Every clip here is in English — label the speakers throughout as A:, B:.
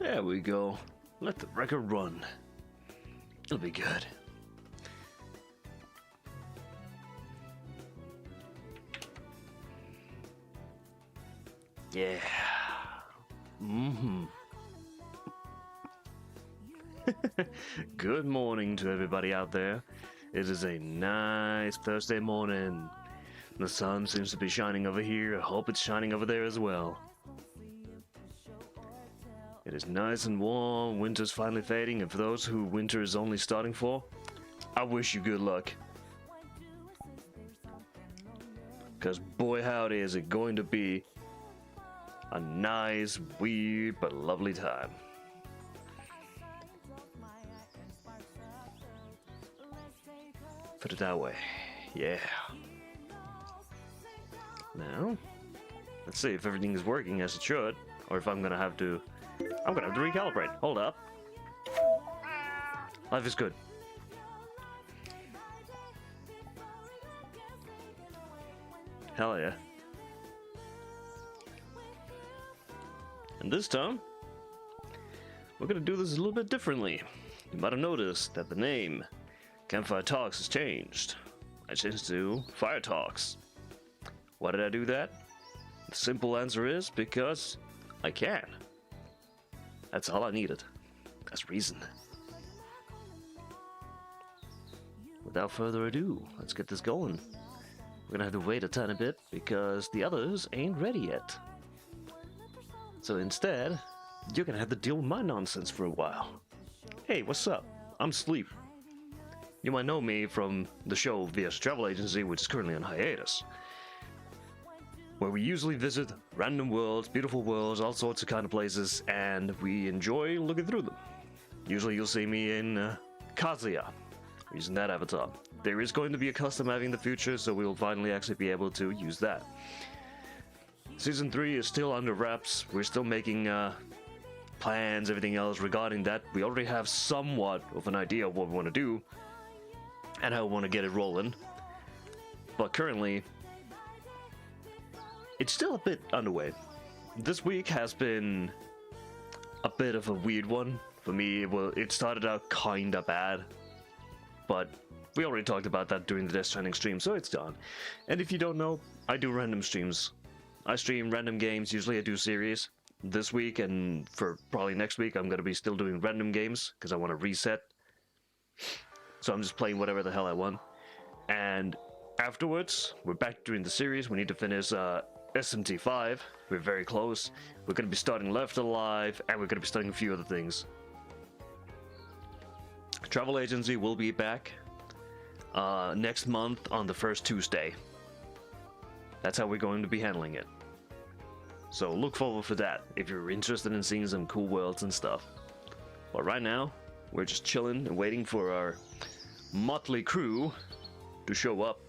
A: There we go. Let the record run. It'll be good. Yeah. Good morning to everybody out there. It is a nice Thursday morning. The sun seems to be shining over here. I hope it's shining over there as well. It is nice and warm. Winter's finally fading, and for those who winter is only starting for, I wish you good luck. Because boy howdy is it going to be a nice, weird, but lovely time. Put it that way. Yeah. Now, let's see if everything is working as it should, or if I'm gonna have to recalibrate. Hold up. Life is good. Hell yeah. And this time, we're gonna do this a little bit differently. You might have noticed that the name Campfire Talks has changed. I changed to Fire Talks. Why did I do that? The simple answer is because I can. That's all I needed. That's reason. Without further ado, let's get this going. We're gonna have to wait a tiny bit because the others ain't ready yet. So instead, you're gonna have to deal with my nonsense for a while. Hey, what's up? I'm Sleep. You might know me from the show VS Travel Agency, which is currently on hiatus, where we usually visit random worlds, beautiful worlds, all sorts of kind of places, and we enjoy looking through them. Usually you'll see me in Kazuya, using that avatar. There is going to be a custom Abby in the future, so we will finally actually be able to use that. Season 3 is still under wraps. We're still making plans, everything else regarding that. We already have somewhat of an idea of what we want to do and how we want to get it rolling. But currently, it's still a bit underway. This week has been a bit of a weird one for me. Well, it started out kinda bad, but we already talked about that during the Death Stranding stream, so it's done. And if you don't know, I do random streams. I stream random games. Usually I do series. This week and for probably next week, I'm going to be still doing random games because I want to reset. So I'm just playing whatever the hell I want. And afterwards, we're back doing the series. We need to finish SMT5. We're very close. We're going to be starting Left Alive, and we're going to be starting a few other things. Travel Agency will be back next month on the first Tuesday. That's how we're going to be handling it. So look forward for that if you're interested in seeing some cool worlds and stuff. But right now, we're just chilling and waiting for our motley crew to show up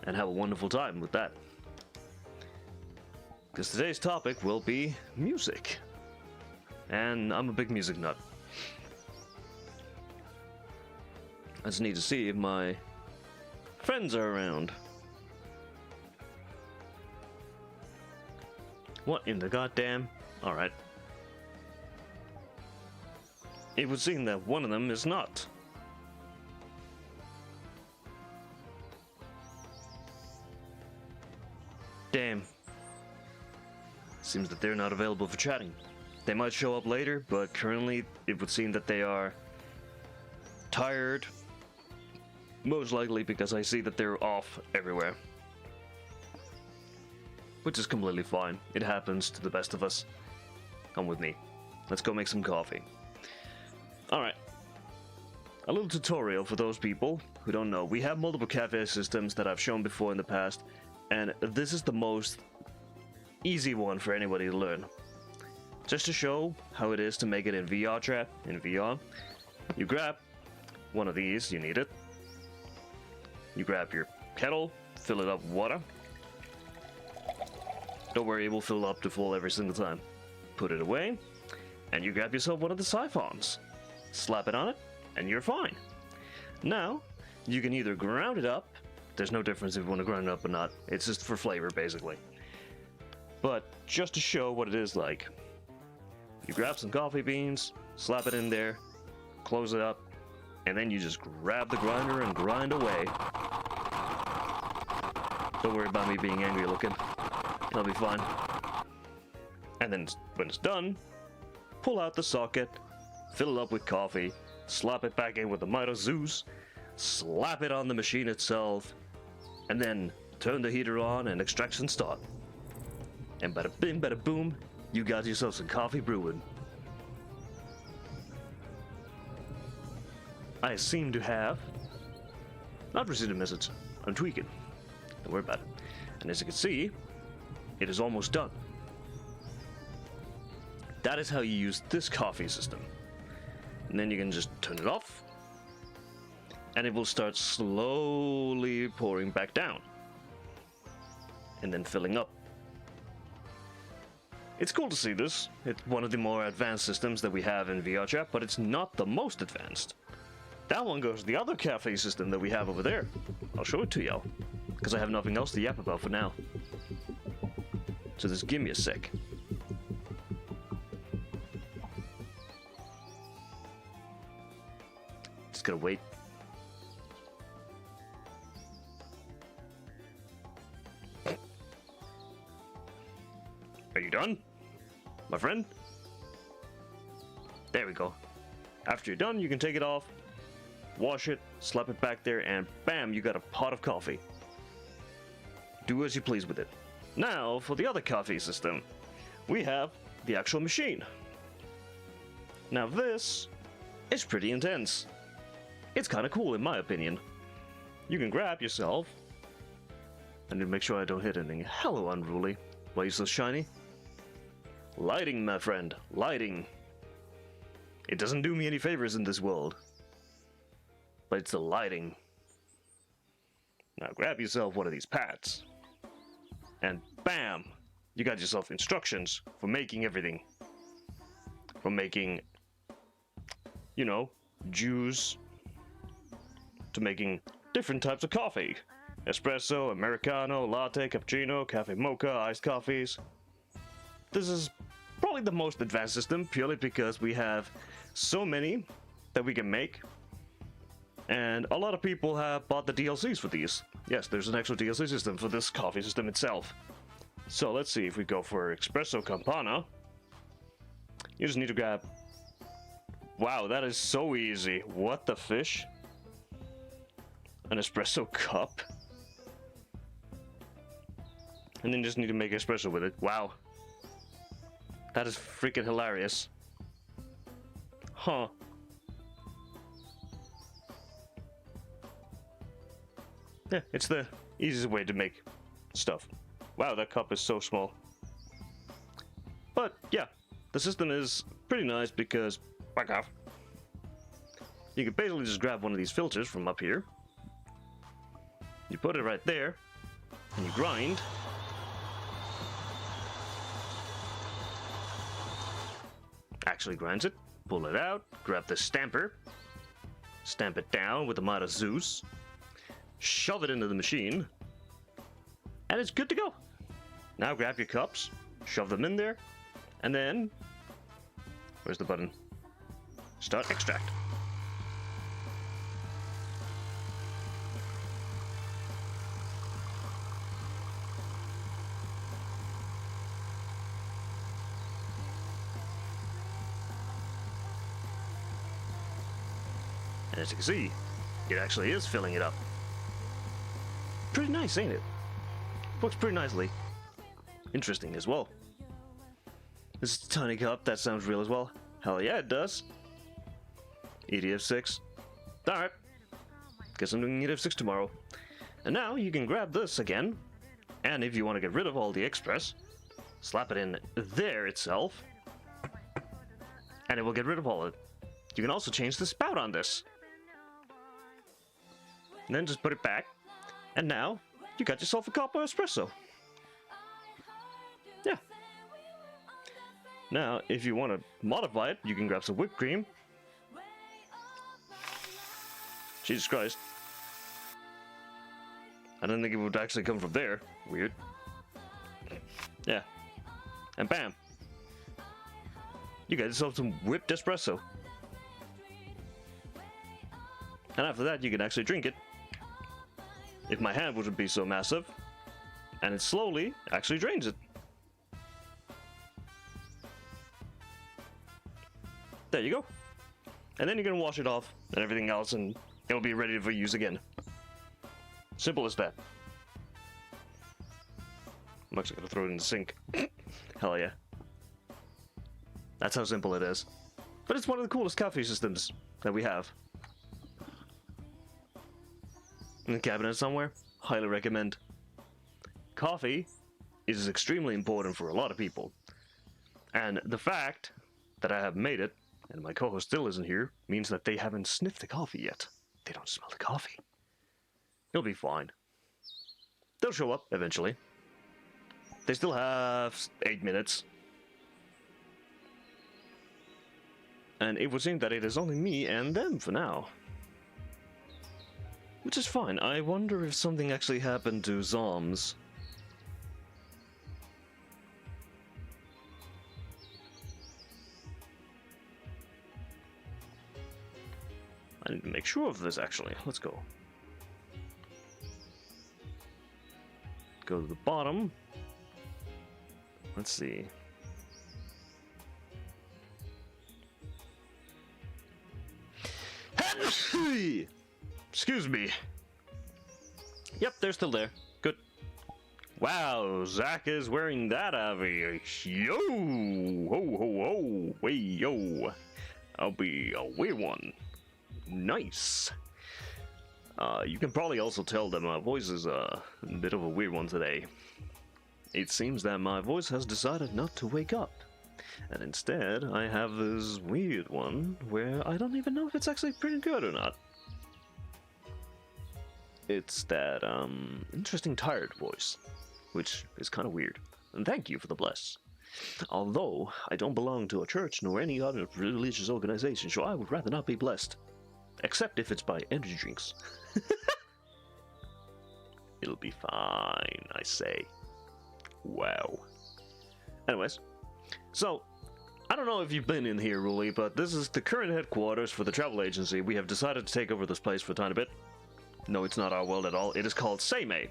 A: and have a wonderful time with that. Because today's topic will be music. And I'm a big music nut. I just need to see if my friends are around. What in the goddamn? Alright. It would seem that one of them is not. Damn. Seems that they're not available for chatting. They might show up later, but currently it would seem that they are tired. Most likely because I see that they're off everywhere. Which is completely fine. It happens to the best of us. Come with me. Let's go make some coffee. Alright. A little tutorial for those people who don't know. We have multiple cafe systems that I've shown before in the past, and this is the most easy one for anybody to learn. Just to show how it is to make it in VR chat, in VR, you grab one of these, you need it. You grab your kettle, fill it up with water. Don't worry, it will fill up to full every single time. Put it away, and you grab yourself one of the siphons. Slap it on it, and you're fine. Now, you can either ground it up. There's no difference if you want to ground it up or not. It's just for flavor, basically. But just to show what it is like, You grab some coffee beans, slap it in there, close it up, and then you just grab the grinder and grind away. Don't worry about me being angry looking. It'll be fine. And then when it's done, pull out the socket, fill it up with coffee, slap it back in with the Mighty Zeus, slap it on the machine itself, and then turn the heater on and extraction start. And bada bing, bada boom, you got yourself some coffee brewing. I seem to have not received a message. I'm tweaking. Don't worry about it. And as you can see, it is almost done. That is how you use this coffee system. And then you can just turn it off, and it will start slowly pouring back down, and then filling up. It's cool to see this. It's one of the more advanced systems that we have in VRChat, but it's not the most advanced. That one goes to the other cafe system that we have over there. I'll show it to y'all, because I have nothing else to yap about for now. So just give me a sec. Just gotta wait. Are you done, my friend? There we go. After you're done, you can take it off, wash it, slap it back there, and bam, you got a pot of coffee. Do as you please with it. Now, for the other coffee system, we have the actual machine. Now this is pretty intense. It's kind of cool in my opinion. You can grab yourself, I need to make sure I don't hit anything hella unruly. Why are you so shiny? Lighting, my friend, lighting. It doesn't do me any favors in this world, but it's the lighting. Now grab yourself one of these pads, and bam, you got yourself instructions for making everything. From making, you know, juice, to making different types of coffee. Espresso, Americano, latte, cappuccino, cafe mocha, iced coffees. This is probably the most advanced system, purely because we have so many that we can make. And a lot of people have bought the DLCs for these. Yes, there's an actual DLC system for this coffee system itself. So let's see, if we go for Espresso Campana, you just need to grab... Wow, that is so easy. What the fish? An espresso cup. And then you just need to make espresso with it. Wow. That is freaking hilarious. Huh. Yeah, it's the easiest way to make stuff. Wow, that cup is so small. But yeah, the system is pretty nice because, back off. You can basically just grab one of these filters from up here. You put it right there, and you grind. Actually grinds it, pull it out, grab the stamper, stamp it down with the Mighty Zeus, shove it into the machine, and it's good to go. Now grab your cups, shove them in there, and then, where's the button? Start extract. And as you can see, it actually is filling it up. Pretty nice, ain't it? Works pretty nicely. Interesting as well. This is a tiny cup, that sounds real as well. Hell yeah, it does. EDF6. Alright. Guess I'm doing EDF6 tomorrow. And now you can grab this again. And if you want to get rid of all the express, slap it in there itself. And it will get rid of all of it. You can also change the spout on this. And then just put it back. And now, you got yourself a cup of espresso. Yeah. Now, if you want to modify it, you can grab some whipped cream. Jesus Christ. I didn't think it would actually come from there. Weird. Yeah. And bam. You get yourself some whipped espresso. And after that, you can actually drink it. If my hand wouldn't be so massive. And it slowly actually drains it. There you go. And then you can wash it off and everything else, and it'll be ready for use again. Simple as that. I'm actually gonna throw it in the sink. Hell yeah. That's how simple it is. But it's one of the coolest coffee systems that we have. In the cabinet somewhere, highly recommend. Coffee is extremely important for a lot of people. And the fact that I have made it, and my co-host still isn't here, means that they haven't sniffed the coffee yet. They don't smell the coffee. It'll be fine. They'll show up eventually. They still have 8 minutes. And it would seem that it is only me and them for now. Which is fine. I wonder if something actually happened to Zoms. I need to make sure of this, actually. Let's go. Go to the bottom. Let's see. Excuse me. Yep, they're still there. Good. Wow, Zach is wearing that Avi. Yo! Ho, ho, ho. Way, yo. I'll be a weird one. Nice. You can probably also tell that my voice is a bit of a weird one today. It seems that my voice has decided not to wake up. And instead, I have this weird one where I don't even know if it's actually pretty good or not. It's that, interesting tired voice, which is kind of weird. And thank you for the bless. Although, I don't belong to a church nor any other religious organization, so I would rather not be blessed. Except if it's by energy drinks. It'll be fine, I say. Wow. Anyways, so, I don't know if you've been in here, Ruli, but this is the current headquarters for the travel agency. We have decided to take over this place for a tiny bit. No, it's not our world at all. It is called Seimei.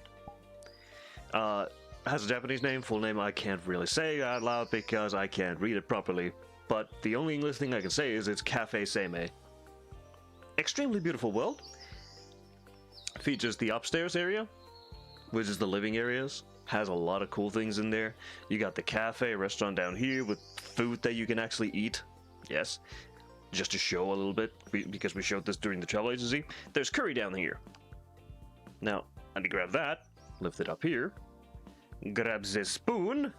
A: Has a Japanese name, full name I can't really say out loud because I can't read it properly. But the only English thing I can say is it's Cafe Seimei. Extremely beautiful world. Features the upstairs area, which is the living areas. Has a lot of cool things in there. You got the cafe, restaurant down here with food that you can actually eat. Yes. Just to show a little bit, because we showed this during the travel agency. There's curry down here. Now, I need to grab that, lift it up here, grab this spoon,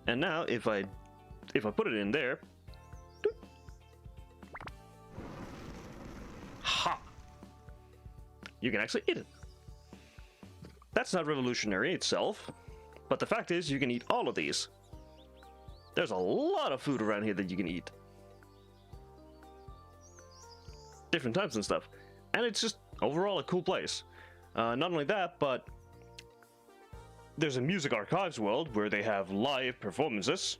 A: and now if I put it in there, ha! You can actually eat it. That's not revolutionary itself, but the fact is you can eat all of these. There's a lot of food around here that you can eat. Different types and stuff. And it's just overall a cool place. Not only that, but there's a music archives world where they have live performances.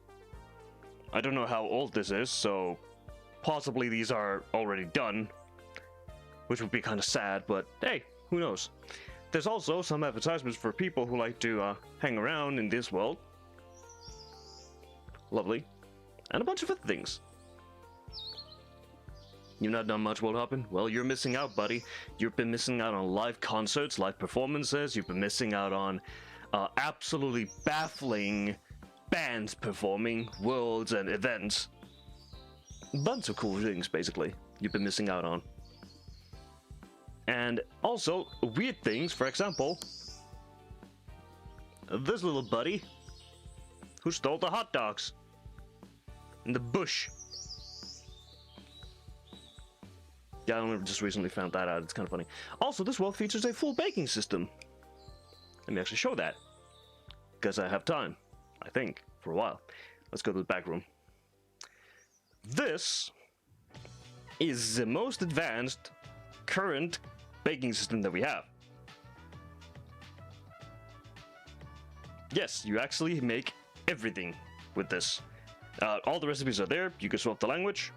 A: I don't know how old this is, so possibly these are already done, which would be kind of sad, but hey, who knows. There's also some advertisements for people who like to hang around in this world. Lovely. And a bunch of other things. You've not done much world hopping? Well, you're missing out, buddy. You've been missing out on live concerts, live performances. You've been missing out on absolutely baffling bands performing, worlds and events. Bunch of cool things, basically, you've been missing out on. And also, weird things, for example, this little buddy who stole the hot dogs in the bush. Yeah, I only just recently found that out. It's kind of funny. Also, this world features a full baking system. Let me actually show that. Because I have time, I think, for a while. Let's go to the back room. This is the most advanced current baking system that we have. Yes, you actually make everything with this. All the recipes are there. You can swap the language.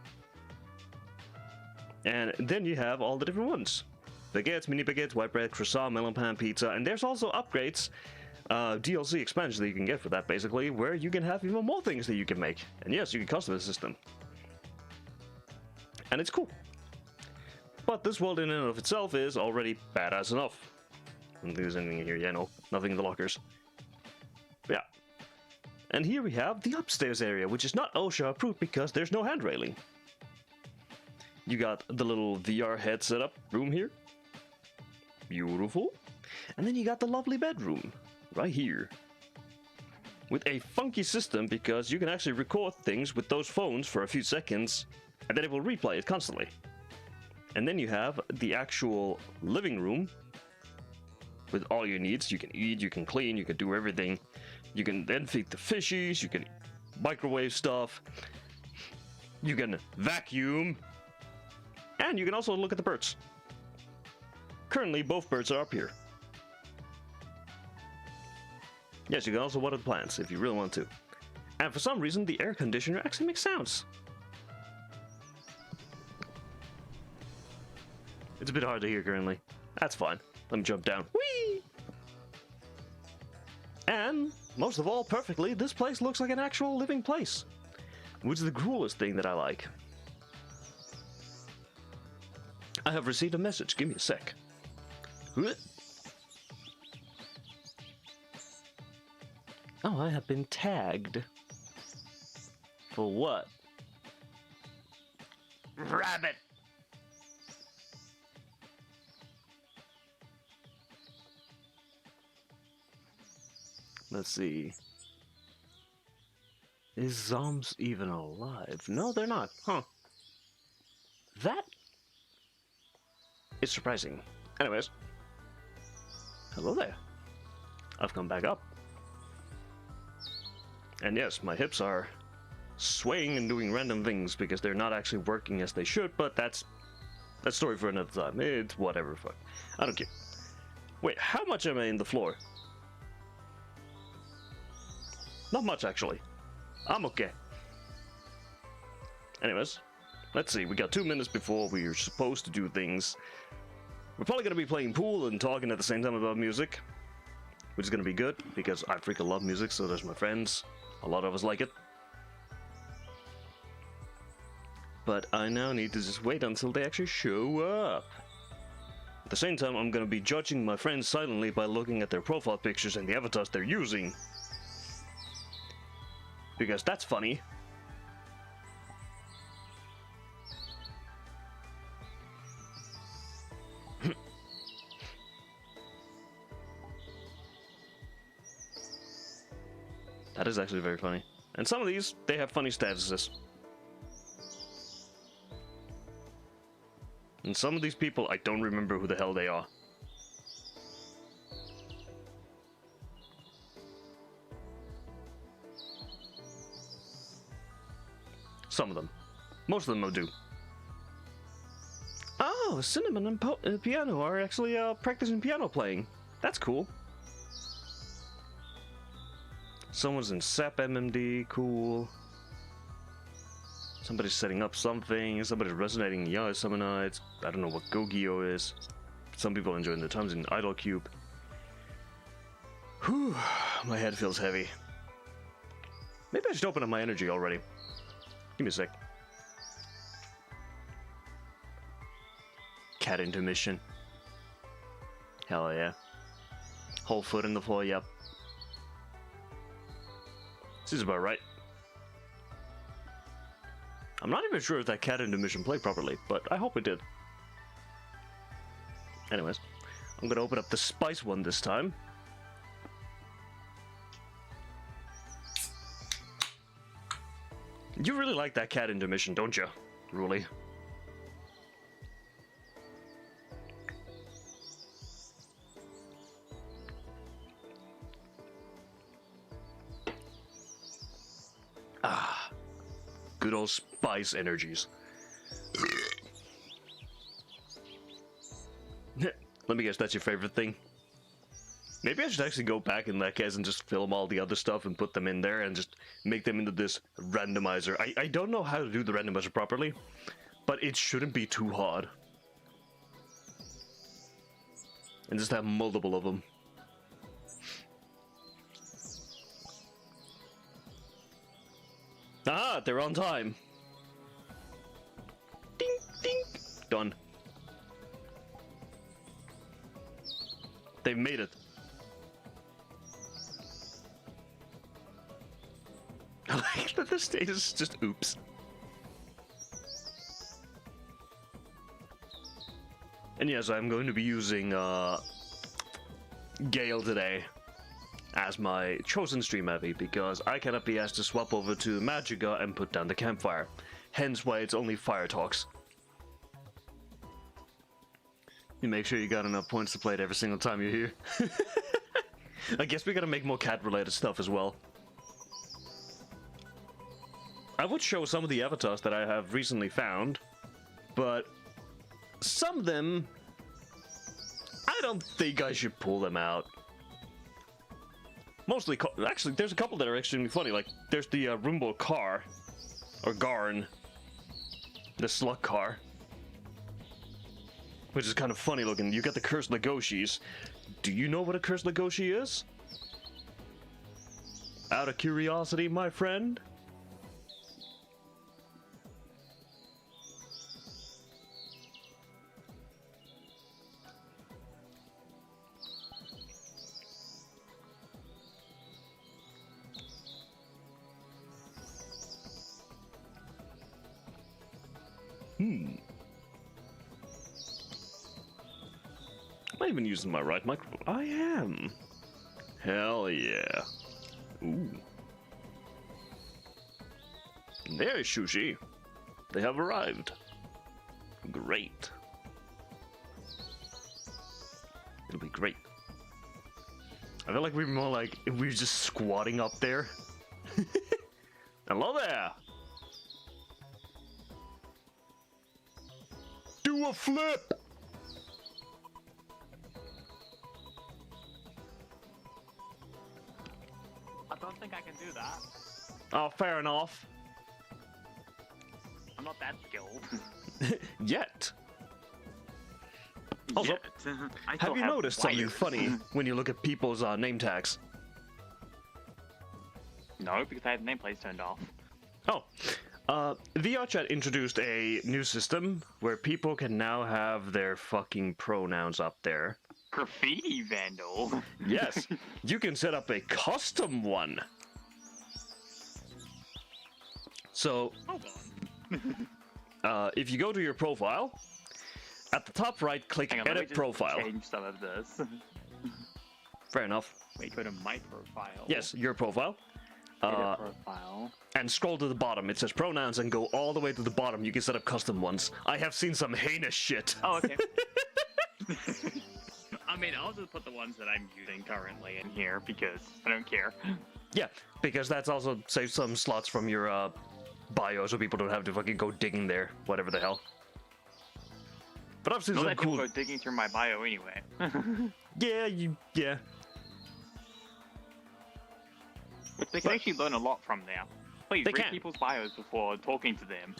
A: And then you have all the different ones. Baguettes, mini baguettes, white bread, croissant, melon pan, pizza. And there's also upgrades, DLC expansions that you can get for that, basically, where you can have even more things that you can make. And yes, you can customize the system. And it's cool. But this world in and of itself is already badass enough. I don't think there's anything in here. Yeah, no. Nothing in the lockers. But yeah. And here we have the upstairs area, which is not OSHA approved because there's no hand railing. You got the little VR head setup room here. Beautiful. And then you got the lovely bedroom right here. With a funky system because you can actually record things with those phones for a few seconds and then it will replay it constantly. And then you have the actual living room with all your needs. You can eat, you can clean, you can do everything. You can then feed the fishies, you can microwave stuff, you can vacuum, and you can also look at the birds. Currently, both birds are up here. Yes, you can also water the plants if you really want to. And for some reason, the air conditioner actually makes sounds. It's a bit hard to hear currently. That's fine. Let me jump down. Whee! And, most of all, perfectly, this place looks like an actual living place. Which is the coolest thing that I like. I have received a message. Give me a sec. Oh, I have been tagged. For what? Rabbit! Let's see. Is Zoms even alive? No, they're not. Huh. That is surprising. Anyways. Hello there. I've come back up. And yes, my hips are swaying and doing random things because they're not actually working as they should, but that's a story for another time. It's whatever, fuck. I don't care. Wait, how much am I in the floor? Not much, actually. I'm okay. Anyways, let's see. We got 2 minutes before we're supposed to do things. We're probably going to be playing pool and talking at the same time about music, which is going to be good because I freaking love music, so does my friends. A lot of us like it. But I now need to just wait until they actually show up. At the same time, I'm going to be judging my friends silently by looking at their profile pictures and the avatars they're using. Because that's funny. That is actually very funny. And some of these, they have funny statuses. And some of these people, I don't remember who the hell they are. Some of them. Most of them will do. Oh, Cinnamon and Piano are actually practicing piano playing. That's cool. Someone's in SAP MMD, cool. Somebody's setting up something, somebody's resonating Yaya Summonites. I don't know what Gogio is. Some people are enjoying their times in Idol Cube. Whew, my head feels heavy. Maybe I should open up my energy already. Give me a sec. Cat intermission. Hell yeah. Whole foot in the floor, yep. This is about right. I'm not even sure if that cat intermission played properly, but I hope it did. Anyways, I'm gonna open up the spice one this time. You really like that cat intermission, don't you, Ruli? Ah, good old spice energies. Let me guess, that's your favorite thing? Maybe I should actually go back in that case and just film all the other stuff and put them in there and just make them into this randomizer. I don't know how to do the randomizer properly, but it shouldn't be too hard. And just have multiple of them. Ah, they're on time. Ding, ding. Done. They've made it. The stage is just oops. And yes, I'm going to be using Gale today as my chosen stream heavy because I cannot be asked to swap over to Magicka and put down the campfire. Hence why it's only fire talks. You make sure you got enough points to play it every single time you're here. I guess we gotta make more cat-related stuff as well. I would show some of the avatars that I have recently found, but some of them, I don't think I should pull them out. Mostly, actually, there's a couple that are extremely funny. Like, there's the Rumble car, or Garn, the slug car, which is kind of funny looking. You got the Cursed Legoshis. Do you know what a Cursed Legoshi is? Out of curiosity, my friend? Am I even using my right microphone? I am. Hell yeah. Ooh. There's Sushi. They have arrived. Great. It'll be great. I feel like we're more like we're just squatting up there. Hello there. Do a flip.
B: I don't think I can do that.
A: Oh, fair enough.
B: I'm not that skilled.
A: Yet. Also, have you noticed something funny when you look at people's name tags?
B: No, because I had nameplates turned off.
A: Oh. VRChat introduced a new system where people can now have their fucking pronouns up there.
B: Graffiti vandal?
A: Yes, you can set up a custom one. So,
B: Hold on.
A: if you go to your profile, at the top right, click
B: Hang on,
A: Edit Profile.
B: Change some of this.
A: Fair enough.
B: Wait, go to my profile.
A: Yes, your profile.
B: Edit profile.
A: And scroll to the bottom. It says pronouns and go all the way to the bottom. You can set up custom ones. I have seen some heinous shit.
B: Oh, okay. I mean, I'll just put the ones that I'm using currently in here because I don't care.
A: Yeah, because that's also saves some slots from your bio so people don't have to fucking go digging there, whatever the hell. But I've seen
B: Don't
A: some
B: let people
A: cool...
B: go digging through my bio anyway.
A: Yeah.
B: But they can actually learn a lot from there. Please
A: They
B: read
A: can.
B: people's bios before talking to them.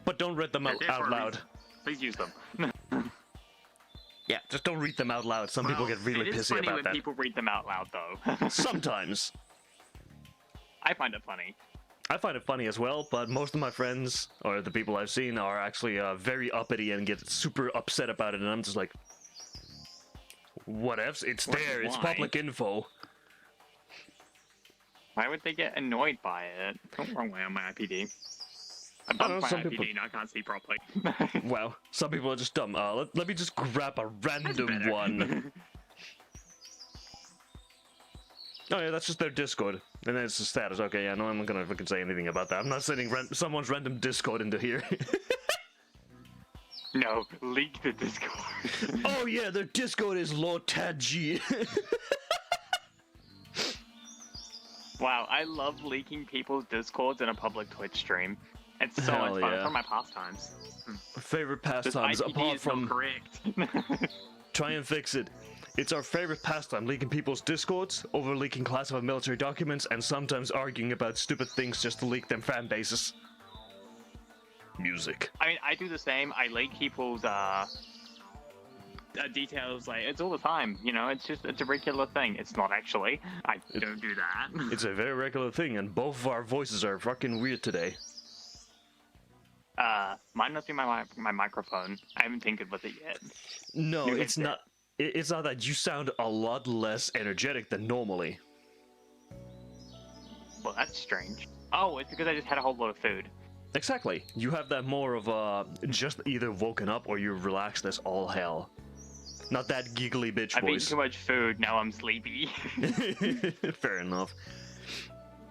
A: But don't read them
B: They're
A: out,
B: there for a
A: loud.
B: reason. Please use them.
A: Yeah, just don't read them out loud. Some people get really
B: it is
A: pissy
B: funny
A: about
B: when
A: that.
B: people read them out loud, though.
A: Sometimes.
B: I find it funny.
A: I find it funny as well, but most of my friends, or the people I've seen, are actually very uppity and get super upset about it, and I'm just like... Whatevs, it's there, it's
B: Why?
A: public info.
B: Why would they get annoyed by it? Don't wrong way on my IPD. I
A: don't
B: bumped
A: know,
B: my
A: some
B: IPD
A: people-
B: and I can't see properly.
A: Wow, some people are just dumb. Let me just grab a random
B: better.
A: one. Oh yeah, that's just their Discord. And then it's the status. Okay, yeah, no, I'm not gonna fucking say anything about that. I'm not sending someone's random Discord into here.
B: No, leak the Discord.
A: Oh yeah, their Discord is Lord Tadji.
B: Wow, I love leaking people's Discords in a public Twitch stream. It's so
A: Hell
B: much fun.
A: yeah.
B: It's one of my pastimes.
A: Favorite
B: This
A: pastimes,
B: IPD
A: apart
B: is not
A: from
B: correct.
A: try and fix it. It's our favorite pastime, leaking people's discords, over leaking classified military documents, and sometimes arguing about stupid things just to leak them fan bases. Music.
B: I mean, I do the same. I leak people's details. Like, it's all the time. You know, it's a regular thing. It's not actually. I don't do that.
A: It's a very regular thing, and both of our voices are fucking weird today.
B: Mine must be my microphone. I haven't tinkered with it yet.
A: No,
B: New
A: it's
B: headset.
A: not. It's not that. You sound a lot less energetic than normally.
B: Well, that's strange. Oh, it's because I just had a whole lot of food.
A: Exactly. You have that more of just either woken up or you're relaxed as all hell. Not that giggly bitch
B: I've eaten
A: voice.
B: too much food. Now I'm sleepy.
A: Fair enough.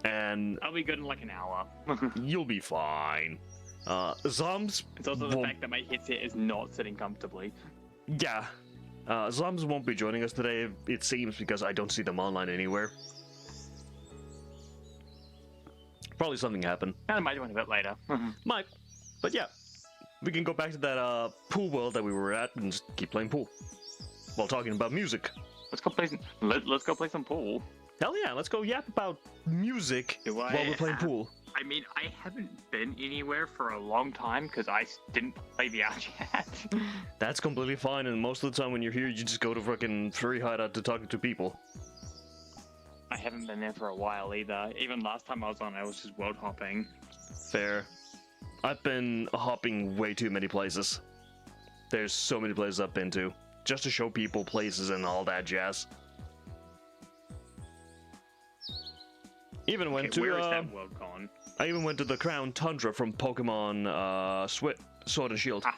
A: And
B: I'll be good in like an hour.
A: you'll be fine. Zoms
B: It's also the
A: won't,
B: fact that my headset is not sitting comfortably.
A: yeah. Zoms won't be joining us today, it seems, because I don't see them online anywhere. Probably something happened.
B: I might do one a bit later.
A: Might. But yeah. We can go back to that pool world that we were at and just keep playing pool. While talking about music.
B: Let's go play some. Let's go play some pool.
A: Hell yeah, let's go yap about music
B: Do
A: while
B: I
A: we're playing
B: have-
A: pool.
B: I mean, I haven't been anywhere for a long time because I didn't play the out yet.
A: That's completely fine, and most of the time when you're here, you just go to fucking Furry Hideout to talk to people.
B: I haven't been there for a while either. Even last time I was on, I was just world hopping.
A: Fair. I've been hopping way too many places. There's so many places I've been to. Just to show people places and all that jazz. Even went to
B: Where is that world gone?
A: I even went to the Crown Tundra from Pokemon Sword and Shield.
B: Ah.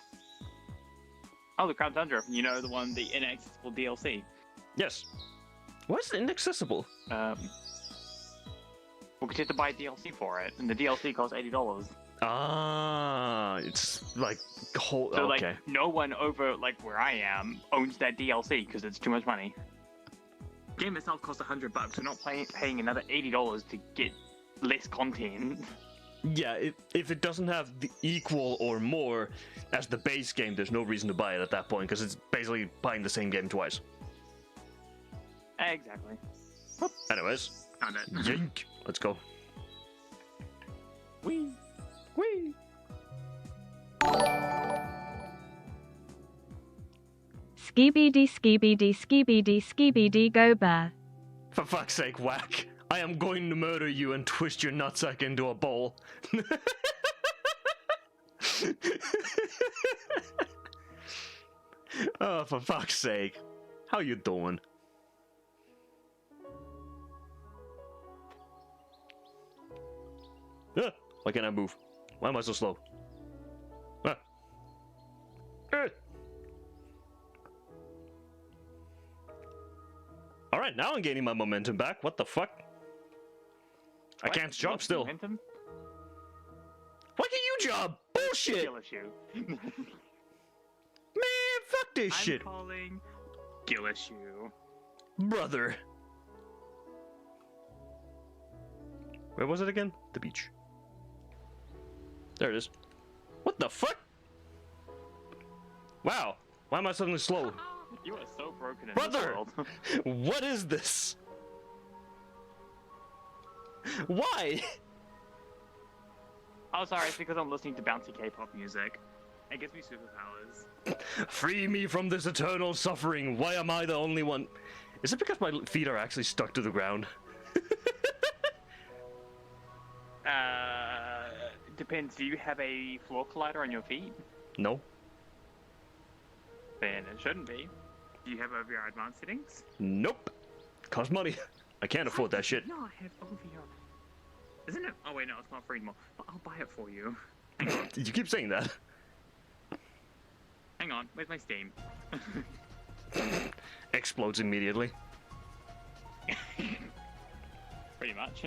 B: Oh, the Crown Tundra. You know, the one, the inaccessible DLC.
A: Yes. Why is it inaccessible?
B: Well, because you have to buy DLC for it, and the DLC costs $80.
A: Ah, it's like whole.
B: So,
A: okay.
B: like, no one over, like, where I am owns that DLC because it's too much money. Game itself costs $100. We're not paying another $80 to get less content.
A: Yeah, if it doesn't have the equal or more as the base game, there's no reason to buy it at that point because it's basically buying the same game twice.
B: Exactly.
A: Anyways,
B: Found it.
A: yank. Let's go.
B: Whee!
A: Whee!
C: Skibidi skibidi skibidi skibidi go bear.
A: For fuck's sake, Whack! I am going to murder you and twist your nutsack into a bowl. Oh, for fuck's sake. How you doing? Ah, why can't I move? Why am I so slow? Ah. Ah. Alright, now I'm gaining my momentum back. What the fuck? I
B: What?
A: can't jump
B: What's
A: still.
B: momentum?
A: Why can't you jump? Bullshit!
B: Skill issue.
A: Man, fuck this
B: I'm
A: shit.
B: calling skill issue.
A: Brother. Where was it again? The beach. There it is. What the fuck? Wow. Why am I suddenly slow?
B: You are so broken in
A: Brother!
B: this world.
A: What is this? Why?
B: Oh, sorry, it's because I'm listening to bouncy K-pop music. It gives me superpowers.
A: Free me from this eternal suffering. Why am I the only one? Is it because my feet are actually stuck to the ground?
B: Depends. Do you have a floor collider on your feet?
A: No.
B: Then it shouldn't be. Do you have OVR advanced settings?
A: Nope. Costs money. I can't afford that shit.
B: No, I have OVR. Isn't it? Oh wait, no, it's not free anymore. But I'll buy it for you. Hang on.
A: You keep saying that.
B: Hang on. Where's my Steam?
A: Explodes immediately.
B: Pretty much.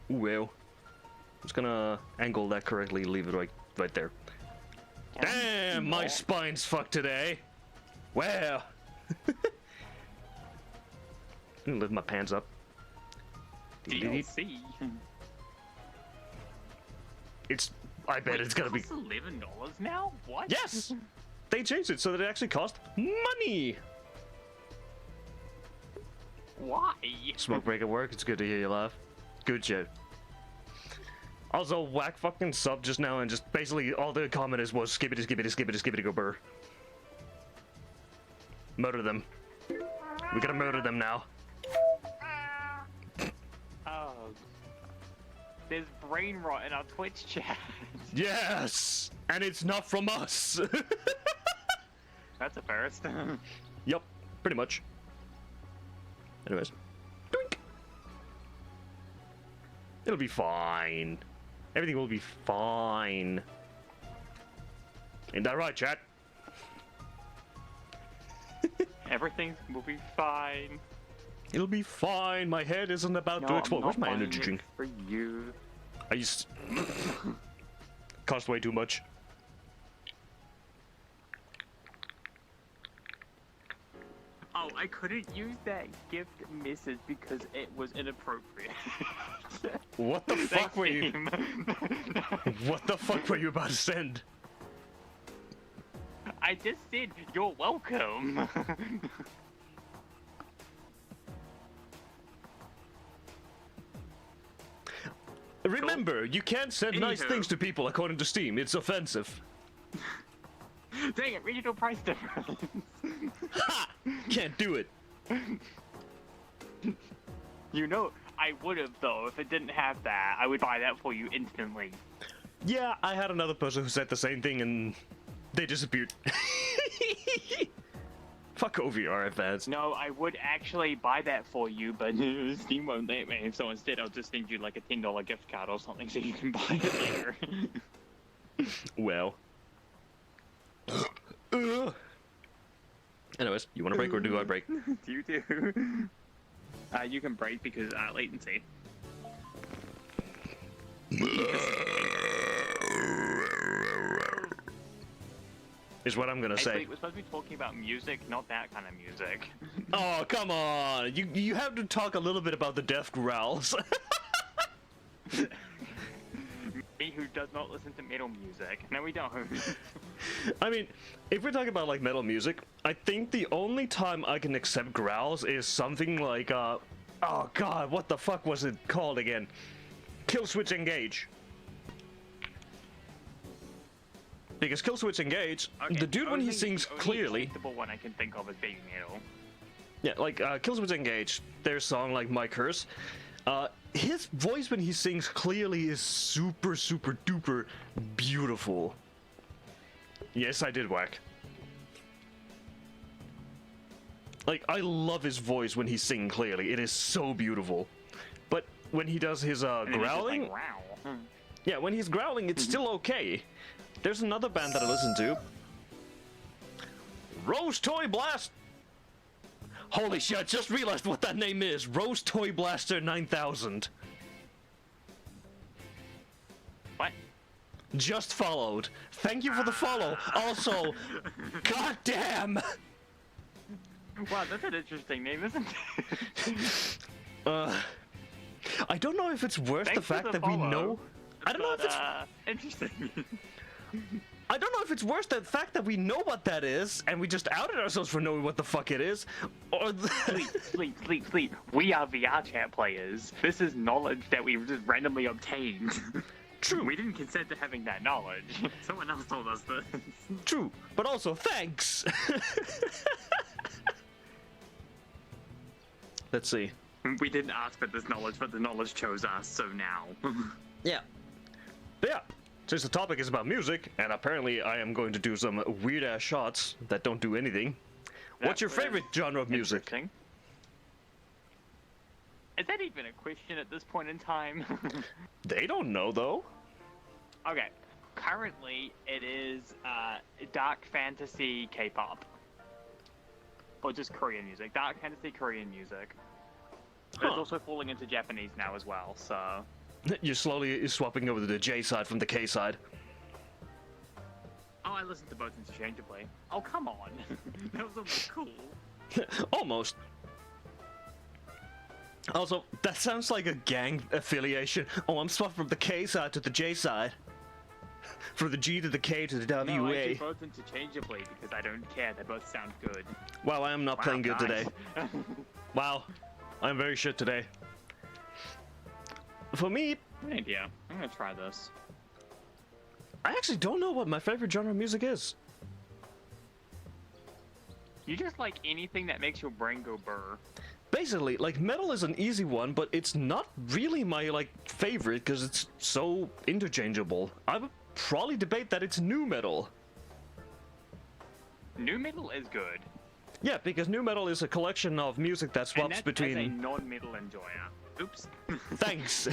A: Well. I'm just gonna angle that correctly, leave it right there. Damn, my spine's fucked today. Well. I'm gonna lift my pants up.
B: DLC.
A: I bet it's gonna be.
B: Costs $11 now? What?
A: Yes! They changed it so that it actually cost money!
B: Why?
A: Smoke break at work. It's good to hear you laugh. Good shit. Also, whack fucking sub just now, and just basically all the comment is was skippity skippity skippity skippity go burr. Murder them. We gotta murder them now.
B: Oh. There's brain rot in our Twitch chat.
A: Yes, and it's not from us.
B: That's a first.
A: Yup, pretty much. Anyways, doink. It'll be fine. Everything will be fine. Ain't that right, chat?
B: Everything will be fine.
A: It'll be fine. My head isn't about to explode. Where's my energy drink?
B: For you.
A: I used cost way too much.
B: Oh, I couldn't use that gift message because it was inappropriate.
A: What the fuck were you?
B: Team.
A: What the fuck were you about to send?
B: I just said you're welcome.
A: Remember, you can't send nice
B: Anywho.
A: things to people according to Steam. It's offensive.
B: Dang it, regional price difference.
A: Ha! Can't do it.
B: You know, I would have though if it didn't have that. I would buy that for you instantly.
A: Yeah, I had another person who said the same thing and they disappeared. Fuck OVR fans.
B: No, I would actually buy that for you, but Steam won't let me. So instead, I'll just send you like a $10 gift card or something so you can buy it later.
A: Well. Anyways, you want to break or do I break?
B: You do. You can break because latency.
A: Is what I'm gonna say.
B: Actually, we're supposed to be talking about music, not that kind of music.
A: Oh, come on! You have to talk a little bit about the death growls.
B: Me who does not listen to metal music. No, we don't.
A: I mean, if we're talking about like metal music, I think the only time I can accept growls is something like oh god, what the fuck was it called again? Killswitch Engage. Because Killswitch Engage,
B: Okay,
A: the dude when he sings
B: the only
A: clearly,
B: acceptable one I can think of is baby metal.
A: yeah, like Killswitch Engage, their song like My Curse, his voice when he sings clearly is super super duper beautiful. Yes, I did whack. Like, I love his voice when he's singing clearly. It is so beautiful. But when he does his
B: And then it's just
A: growling,
B: like, wow.
A: yeah, when he's growling, it's still okay. There's another band that I listen to. Rose Toy Blast. Holy shit, I just realized what that name is. Rose Toy Blaster 9000.
B: What?
A: Just followed. Thank you for the follow. Also, goddamn.
B: Wow, that's an interesting name, isn't it?
A: I don't know if it's worth
B: Thanks
A: the
B: for
A: fact
B: the
A: that we
B: follow,
A: know. I don't know if it's.
B: Interesting.
A: I don't know if it's worse the fact that we know what that is and we just outed ourselves for knowing what the fuck it is, or
B: Sleep. We are VR chat players. This is knowledge that we've just randomly obtained.
A: True.
B: We didn't consent to having that knowledge. Someone else told us this.
A: True, but also thanks. Let's see.
B: We didn't ask for this knowledge, but the knowledge chose us, so now.
A: Yeah. But yeah, since the topic is about music, and apparently I am going to do some weird-ass shots that don't do anything, what's your
B: That was
A: favorite genre of music?
B: Interesting. Is that even a question at this point in time?
A: They don't know, though.
B: Okay. Currently, it is dark fantasy K-pop. Or just Korean music. Dark fantasy Korean music. But it's
A: Huh.
B: also falling into Japanese now as well, so...
A: You're slowly swapping over to the J side from the K side.
B: Oh, I listen to both interchangeably. Oh, come on. That was almost cool.
A: Almost. Also, that sounds like a gang affiliation. Oh, I'm swapping from the K side to the J side. From the G to the K to the
B: No, I do
A: WA.
B: both interchangeably because I don't care. They both sound good.
A: Wow, I am not playing good
B: nice.
A: today. Wow. I'm very shit today. For me,
B: Good idea. I'm gonna try this.
A: I actually don't know what my favorite genre of music is.
B: You just like anything that makes your brain go burr.
A: Basically, like, metal is an easy one, but it's not really my, like, favorite because it's so interchangeable. I would probably debate that it's nu metal.
B: New metal is good.
A: Yeah, because nu metal is a collection of music that
B: And
A: swaps
B: that's
A: between...
B: as a non-metal enjoyer. Oops.
A: Thanks.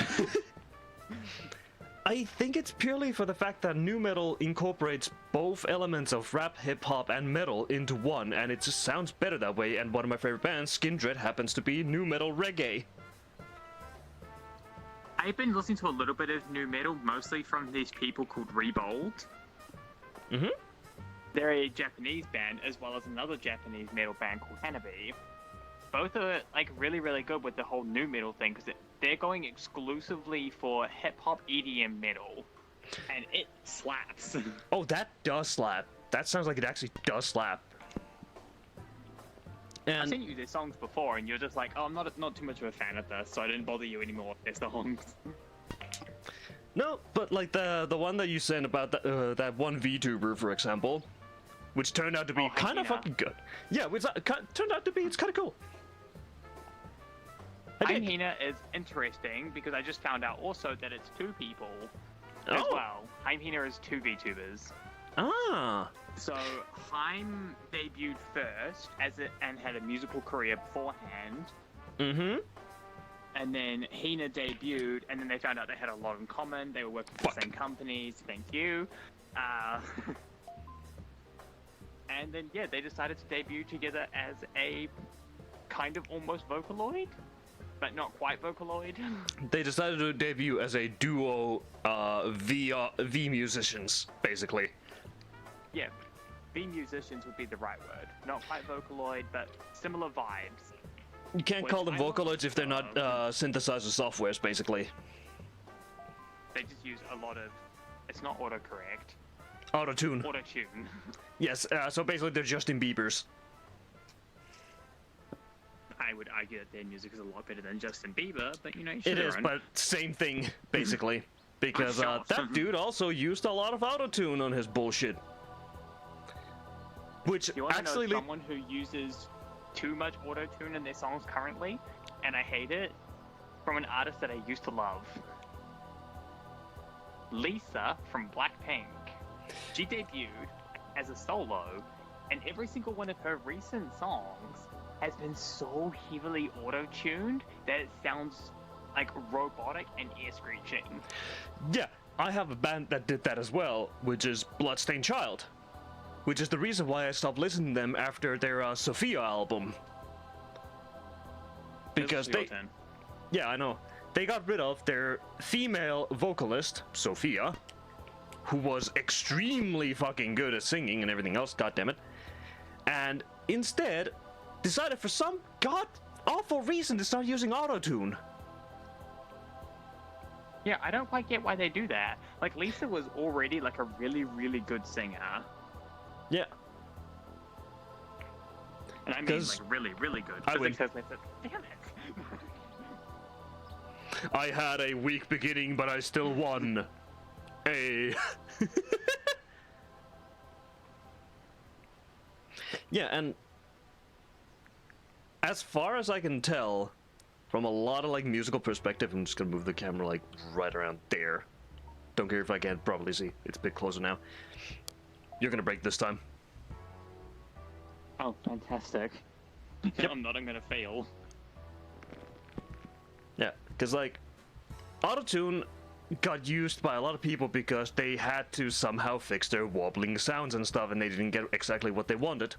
A: I think it's purely for the fact that nu metal incorporates both elements of rap, hip hop, and metal into one, and it just sounds better that way. And one of my favorite bands, Skindred, happens to be nu metal reggae.
B: I've been listening to a little bit of new metal, mostly from these people called Rebold.
A: Mm-hmm.
B: They're a Japanese band, as well as another Japanese metal band called Hanabi. Both are like really, really good with the whole new metal thing, because they're going exclusively for hip hop EDM metal, and it slaps.
A: Oh, that does slap. That sounds like it actually does slap.
B: I've
A: And
B: seen you their songs before, and you're just like, oh, I'm not too much of a fan of this, so I didn't bother you anymore with their songs.
A: no, but like the one that you sent about that one VTuber, for example, which turned out to be
B: Oh,
A: kind of
B: Hyena.
A: fucking good. Yeah, which turned out to be, it's kind of cool. I
B: Heim
A: did.
B: Hina is interesting because I just found out also that it's two people as
A: Oh.
B: well. Heim Hina is two VTubers.
A: Ah.
B: So Heim debuted first and had a musical career beforehand,
A: Mm-hmm.
B: and then Hina debuted, and then they found out they had a lot in common. They were working for
A: Fuck.
B: the same companies. Thank you. And then yeah, they decided to debut together as a kind of almost Vocaloid, but not quite Vocaloid.
A: They decided to debut as a duo V musicians, basically.
B: Yeah, V musicians would be the right word. Not quite Vocaloid, but similar vibes.
A: You can't
B: Which
A: call them
B: I love.
A: Vocaloids if they're not synthesizer softwares, basically.
B: They just use a lot of. It's not autocorrect.
A: Auto-tune.
B: Auto-tune.
A: Yes, so basically they're Justin Biebers.
B: I would argue that their music is a lot better than Justin Bieber, but you know,
A: It is, but same thing, basically. Because
B: shocked.
A: that dude also used a lot of auto-tune on his bullshit. Which
B: You want to
A: actually...
B: know someone who uses too much auto-tune in their songs currently, and I hate it, from an artist that I used to love. Lisa from Blackpink. She debuted as a solo, and every single one of her recent songs has been so heavily auto-tuned that it sounds like robotic and ear screeching.
A: Yeah, I have a band that did that as well, which is Bloodstained Child. Which is the reason why I stopped listening to them after their Sophia album. Because
B: This is your
A: they...
B: turn.
A: Yeah, I know. They got rid of their female vocalist, Sophia, who was extremely fucking good at singing and everything else, goddammit, and instead decided for some god-awful reason to start using autotune.
B: Yeah, I don't quite get why they do that. Like, Lisa was already like a really, really good singer.
A: Yeah.
B: And I mean,
A: 'Cause
B: like, really, really good.
A: I
B: Physics
A: win.
B: says Lisa, damn it.
A: I had a weak beginning, but I still won. Hey. Yeah, and as far as I can tell, from a lot of like musical perspective, I'm just gonna move the camera like right around there. Don't care if I can't probably see. It's a bit closer now. You're gonna break this time.
B: Oh, fantastic. I'm gonna fail.
A: Yeah, because like autotune got used by a lot of people because they had to somehow fix their wobbling sounds and stuff, and they didn't get exactly what they wanted.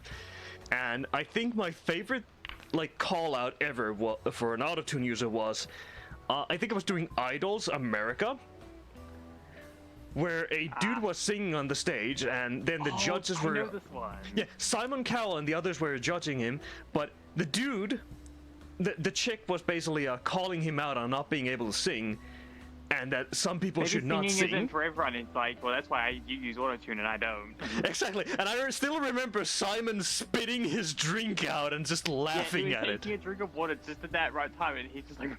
A: And I think my favorite like call out ever for an autotune user was I think it was during Idols America, where a dude was singing on the stage, and then the judges
B: I
A: were
B: know this one.
A: yeah, Simon Cowell and the others were judging him, but the dude, the chick was basically calling him out on not being able to sing, and that some people
B: Maybe
A: should not
B: singing
A: sing.
B: isn't for everyone. It's like, well, that's why you use autotune and I don't.
A: Exactly, and I still remember Simon spitting his drink out and just laughing
B: yeah,
A: at
B: he was
A: it.
B: taking a drink of water just at that right time, and he's just like.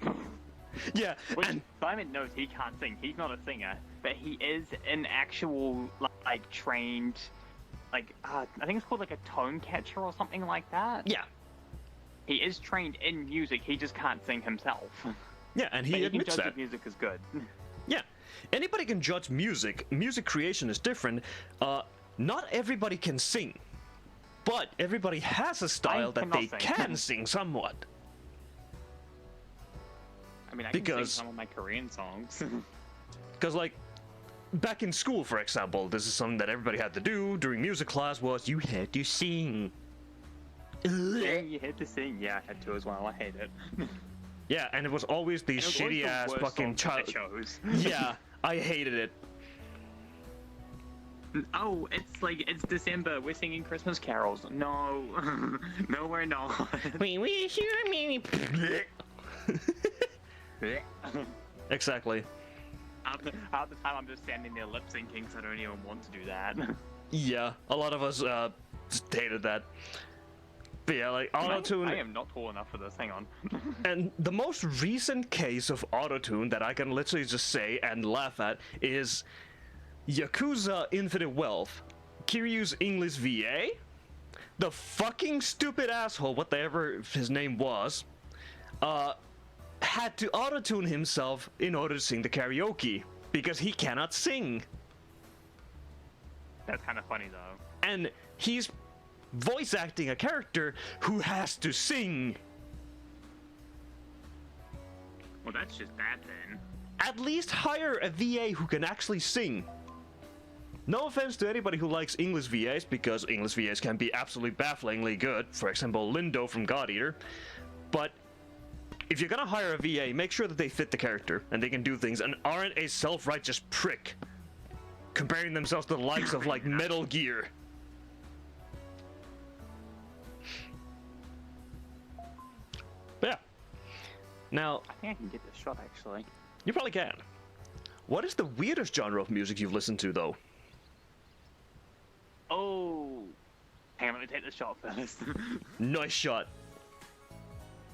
A: Yeah,
B: Which
A: and
B: Simon knows he can't sing. He's not a singer, but he is an actual like trained, like I think it's called like a tone catcher or something like that.
A: yeah,
B: He is trained in music. He just can't sing himself.
A: yeah, and
B: But
A: he
B: he can
A: admits
B: judge
A: that.
B: if music is good.
A: Yeah, anybody can judge music. Music creation is different. Not everybody can sing, but everybody has a style that
B: cannot
A: they
B: sing.
A: can sing somewhat.
B: I mean, I can
A: Because-
B: sing some of my Korean songs.
A: Because, like, back in school, for example, this is something that everybody had to do during music class was you had to sing.
B: Yeah, you had to sing. Yeah, I had to as well. I hate it.
A: Yeah, and it was always these
B: It was always
A: shitty
B: the
A: ass
B: worst
A: fucking
B: songs that
A: child.
B: I chose.
A: Yeah, I hated it.
B: Oh, it's like it's December. We're singing Christmas carols. No, no, we're not.
A: We wish you a merry. Exactly.
B: Half the time I'm just standing there lip syncing because I don't even want to do that.
A: Yeah, a lot of us just hated that. But yeah, like autotune.
B: I am not tall enough for this. Hang on.
A: And the most recent case of autotune that I can literally just say and laugh at is Yakuza Infinite Wealth. Kiryu's English VA. The fucking stupid asshole, whatever his name was, had to autotune himself in order to sing the karaoke because he cannot sing.
B: That's kind of funny though.
A: And he's voice acting a character who has to sing.
B: Well, that's just bad then.
A: At least hire a VA who can actually sing. No offense to anybody who likes English VAs, because English VAs can be absolutely bafflingly good. For example, Lindo from God Eater. But if you're gonna hire a VA, make sure that they fit the character and they can do things and aren't a self-righteous prick comparing themselves to the likes of like Metal Gear. But yeah. Now,
B: I think I can get this shot actually.
A: you probably can. What is the weirdest genre of music you've listened to, though?
B: Oh, hang on, let me take this shot first.
A: Nice shot.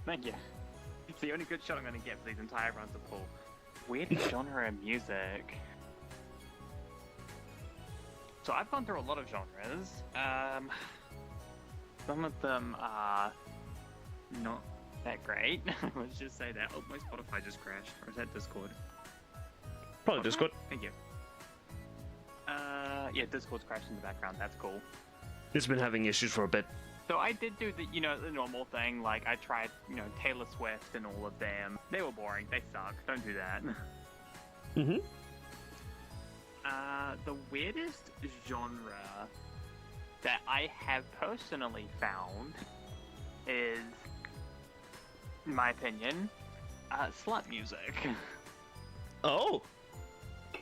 B: Thank you. It's the only good shot I'm gonna get for these entire runs of pool. Weirdest genre of music. So I've gone through a lot of genres. Some of them are not that great. Let's just say that. Oh, my Spotify just crashed. Or is that Discord?
A: Probably Discord.
B: Thank you. Yeah, Discord's crashed in the background. That's cool.
A: It's been having issues for a bit.
B: So I did do the, the normal thing. Like I tried, Taylor Swift and all of them. They were boring. They suck. Don't do that.
A: Mm-hmm.
B: The weirdest genre that I have personally found is, in my opinion, slut music.
A: Oh!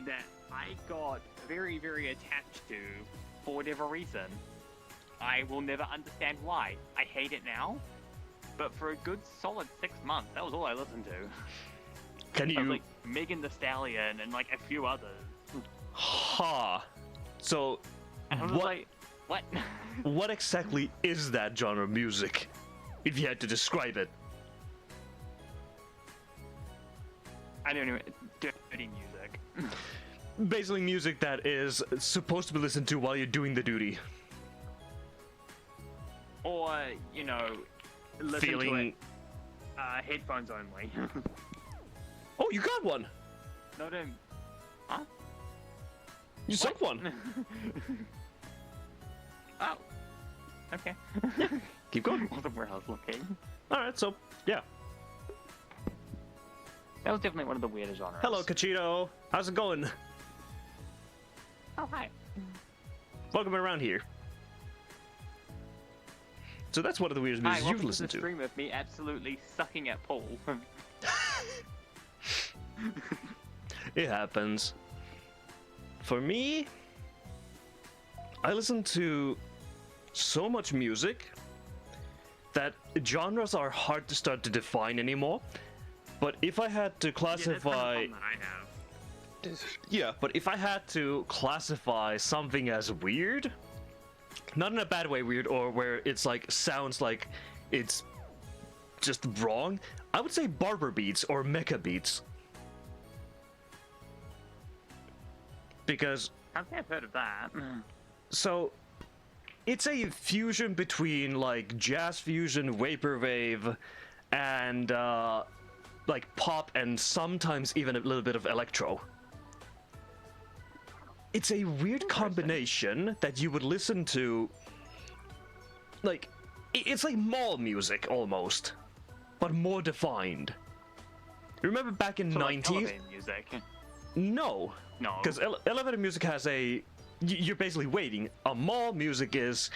B: That I got very, very attached to for whatever reason. I will never understand why. I hate it now, but for a good solid 6 months, that was all I listened to.
A: Can
B: I was
A: you...
B: like Megan Thee Stallion and like a few others.
A: Ha! So,
B: And I was
A: what,
B: like, what?
A: what exactly is that genre of music? If you had to describe it.
B: I don't even. Dirty music.
A: Basically music that is supposed to be listened to while you're doing the duty.
B: Or, listen to
A: Feeling...
B: it, headphones only.
A: Oh, you got one!
B: Not in. Huh?
A: You sunk one!
B: Oh. Okay.
A: Keep going.
B: Wasn't where I was looking.
A: Alright, so, yeah.
B: That was definitely one of the weirder genres.
A: Hello, Cachito. How's it going?
B: Oh, hi.
A: Welcome around here. So that's one of the weirdest
B: Hi,
A: music
B: welcome
A: you've listened
B: to the
A: to.
B: stream of me absolutely sucking at pool.
A: It happens. For me, I listen to so much music that genres are hard to start to define anymore. But if I had to
B: Yeah, that's kind of
A: classify,
B: fun that I have.
A: Yeah, but if I had to classify something as weird, not in a bad way weird, or where it's like sounds like it's just wrong, I would say barber beats or mecha beats. Because
B: I think I've heard of that.
A: so it's a fusion between like jazz fusion, vaporwave, and like pop, and sometimes even a little bit of electro. It's a weird combination that you would listen to. Like, it's like mall music almost, but more defined. Remember back in
B: So like
A: 90s?
B: elevator music.
A: No,
B: No.
A: because elevator music has a. You're basically waiting. A mall music is.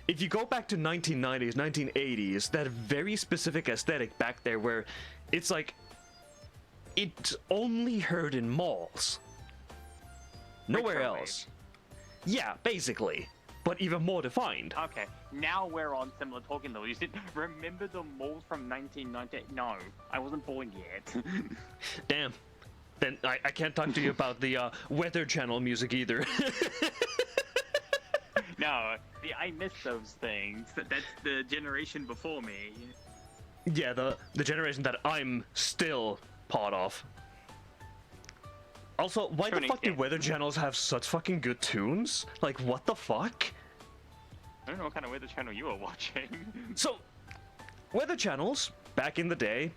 A: If you go back to 1990s, 1980s, that very specific aesthetic back there where it's like. It's only heard in malls. Nowhere
B: Retro
A: else. Yeah, basically. But even more defined.
B: Okay, now we're on similar talking though. You said, remember the malls from 1998? No, I wasn't born yet.
A: Damn. Then I can't talk to you about the Weather Channel music either.
B: No, see, I missed those things. That's the generation before me.
A: Yeah, the generation that I'm still part of. Also, why the
B: To an
A: fuck do
B: extent.
A: Weather Channels have such fucking good tunes? Like, what the fuck?
B: I don't know what kind of weather channel you were watching.
A: So, Weather Channels, back in the day,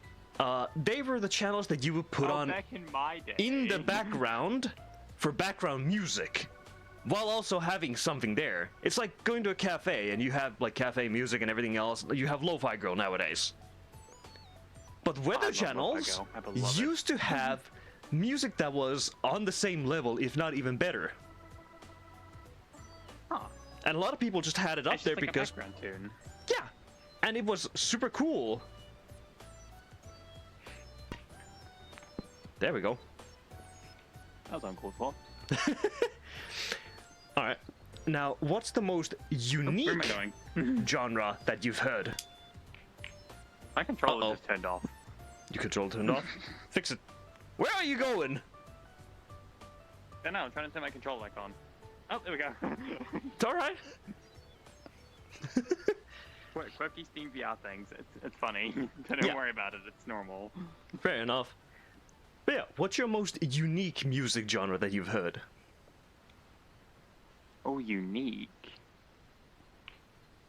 A: they were the channels that you would put
B: Oh,
A: on
B: back in my day.
A: in the background for background music, while also having something there. It's like going to a cafe and you have like cafe music and everything else. You have Lo-Fi Girl nowadays. But Weather
B: love Lo-Fi
A: Channels
B: Girl. I love it.
A: used to have music that was on the same level, if not even better.
B: Huh.
A: And a lot of people just had it up
B: It's
A: there
B: just like
A: because,
B: a background tune.
A: yeah, and it was super cool. There we go.
B: That was uncalled for.
A: All right. Now, what's the most
B: Where am I
A: unique
B: going?
A: genre that you've heard?
B: My controller
A: Uh-oh.
B: just turned off.
A: Your control turned off. Fix it. Where are you going?
B: I don't know, I'm trying to turn my controller back on. Oh, there we go.
A: It's all right.
B: Quirky Steam VR things. It's funny. Don't
A: Yeah.
B: worry about it. It's normal.
A: Fair enough. But yeah, what's your most unique music genre that you've heard?
B: Oh, unique.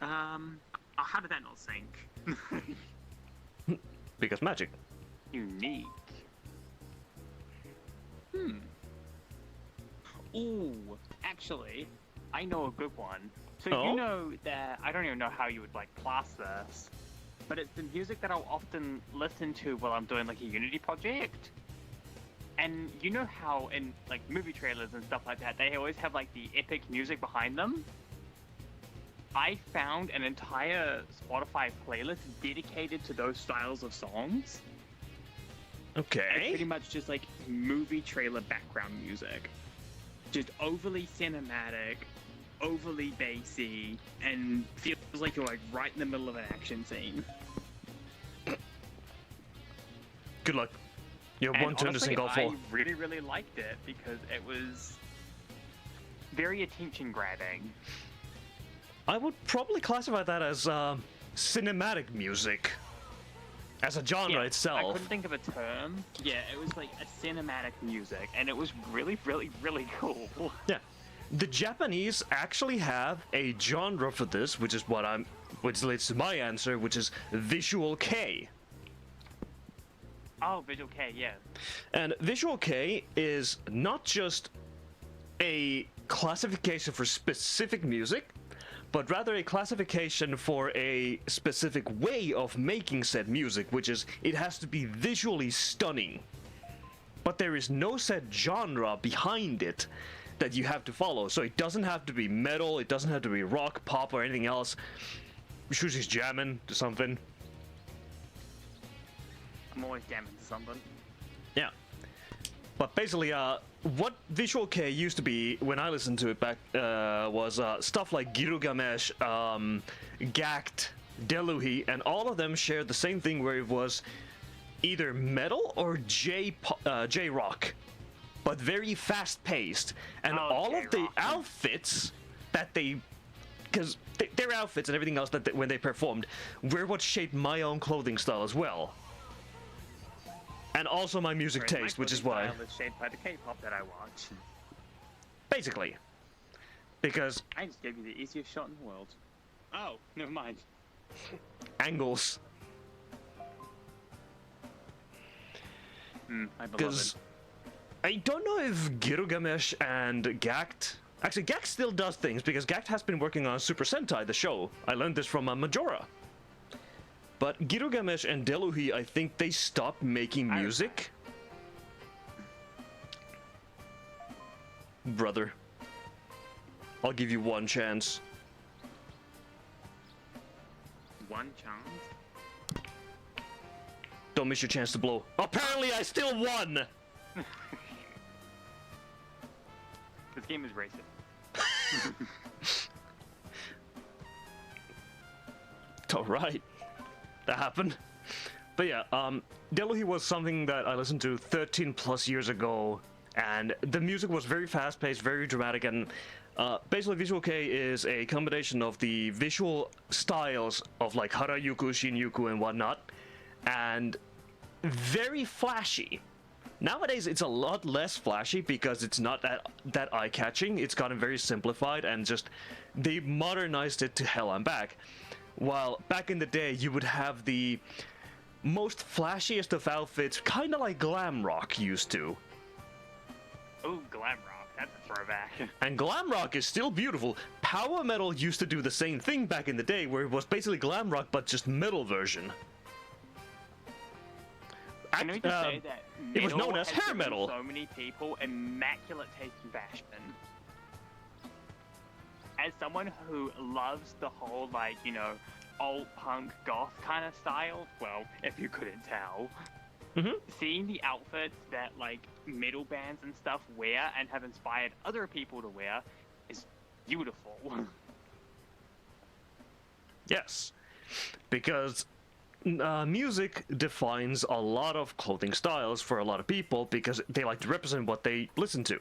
B: How did that not sync?
A: Because magic.
B: Unique. Ooh, actually, I know a good one. So
A: Oh?
B: you know that I don't even know how you would like class this, but it's the music that I'll often listen to while I'm doing like a Unity project. And you know how in like movie trailers and stuff like that, they always have like the epic music behind them? I found an entire Spotify playlist dedicated to those styles of songs. It's pretty
A: Okay.
B: much just like movie trailer background music. Just overly cinematic, overly bassy, and feels like you're like right in the middle of an action scene.
A: Good luck. You have
B: And
A: one turn to
B: honestly,
A: sink all four.
B: I really, really liked it because it was very attention grabbing.
A: I would probably classify that as cinematic music. As a genre
B: I
A: itself.
B: couldn't think of a term. Yeah, it was like a cinematic music, and it was really, really, really cool.
A: Yeah. The Japanese actually have a genre for this, which leads to my answer, which is Visual Kei.
B: Oh, Visual K, yeah.
A: And Visual Kei is not just a classification for specific music, but rather a classification for a specific way of making said music, which is it has to be visually stunning. But there is no set genre behind it that you have to follow. So it doesn't have to be metal, it doesn't have to be rock, pop, or anything else. Shushi's jamming to something.
B: I'm always jamming to something.
A: Yeah. But basically, what Visual Kei used to be when I listened to it back was stuff like Gilgamesh, Gact, Deluhi, and all of them shared the same thing where it was either metal or J-rock. but very fast-paced, and
B: Okay,
A: all of the
B: Rock.
A: outfits that they, because their outfits and everything else that when they performed were what shaped my own clothing style as well, and also my music
B: Whereas my
A: taste, which is
B: clothing
A: why,
B: style is shaped by the K-pop that I watch.
A: basically, because
B: I just gave you the easiest shot in the world. Oh, never mind.
A: angles,
B: My
A: because
B: beloved.
A: I don't know if Gilgamesh and Gact. Actually, Gact still does things because Gact has been working on Super Sentai, the show. I learned this from Majora. But Gilgamesh and Deluhi, I think they stopped making music. Brother, I'll give you one chance.
B: One chance?
A: Don't miss your chance to blow. Apparently, I still won!
B: This game is racist.
A: Alright. That happened. But yeah, Deluhi was something that I listened to 13 plus years ago, and the music was very fast-paced, very dramatic, and basically Visual Kei is a combination of the visual styles of like Harajuku, Shinjuku, and whatnot, and very flashy. Nowadays, it's a lot less flashy because it's not that eye-catching. It's gotten very simplified and just they modernized it to hell and back. While back in the day, you would have the most flashiest of outfits, kind of like glam rock used to.
B: Ooh, glam rock. That's a throwback.
A: And glam rock is still beautiful. Power metal used to do the same thing back in the day, where it was basically glam rock but just metal version.
B: Can we just say that
A: it was
B: metal
A: known as
B: has
A: hair
B: given
A: metal.
B: so many people immaculate taste in fashion. As someone who loves the whole, like, you know, old punk goth kind of style, well, if you couldn't tell, seeing the outfits that, like, metal bands and stuff wear and have inspired other people to wear is beautiful.
A: Yes, because music defines a lot of clothing styles for a lot of people because they like to represent what they listen to.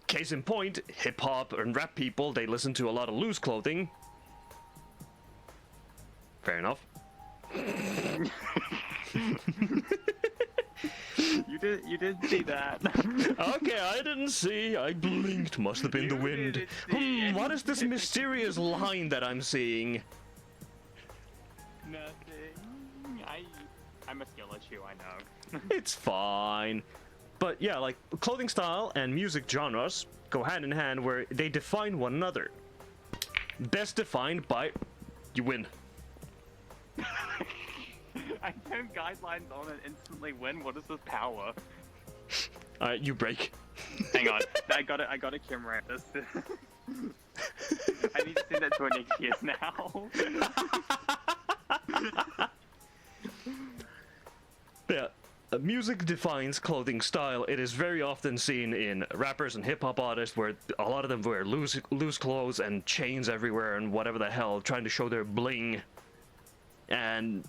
A: Case in point, hip-hop and rap people, they listen to a lot of loose clothing. Fair enough.
B: You did see that.
A: Okay, I didn't see. I blinked. Must have been the
B: You
A: wind.
B: didn't see.
A: What is this mysterious line that I'm seeing?
B: Nothing. I'm a skill issue, I know.
A: It's fine. But yeah, like, clothing style and music genres go hand in hand where they define one another. Best defined by... you win.
B: I turn guidelines on and instantly win. What is this power?
A: Alright, you break.
B: Hang on. I got a camera at this. I need to send that to our next years now.
A: Yeah. Music defines clothing style. It is very often seen in rappers and hip-hop artists where a lot of them wear loose clothes and chains everywhere and whatever the hell, trying to show their bling. And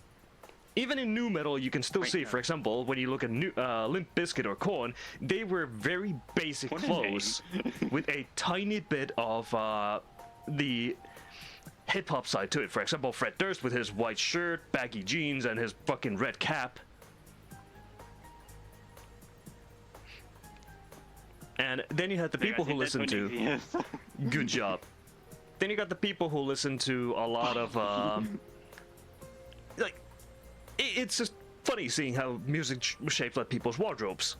A: even in nu metal, you can still see, for example, when you look at Limp Bizkit or Korn, they wear very basic
B: What a
A: clothes with a tiny bit of the hip-hop side to it. For example, Fred Durst with his white shirt, baggy jeans, and his fucking red cap. And then you had the people who listen to... Good job. Then you got the people who listen to a lot of... like, it's just funny seeing how music shapes like people's wardrobes.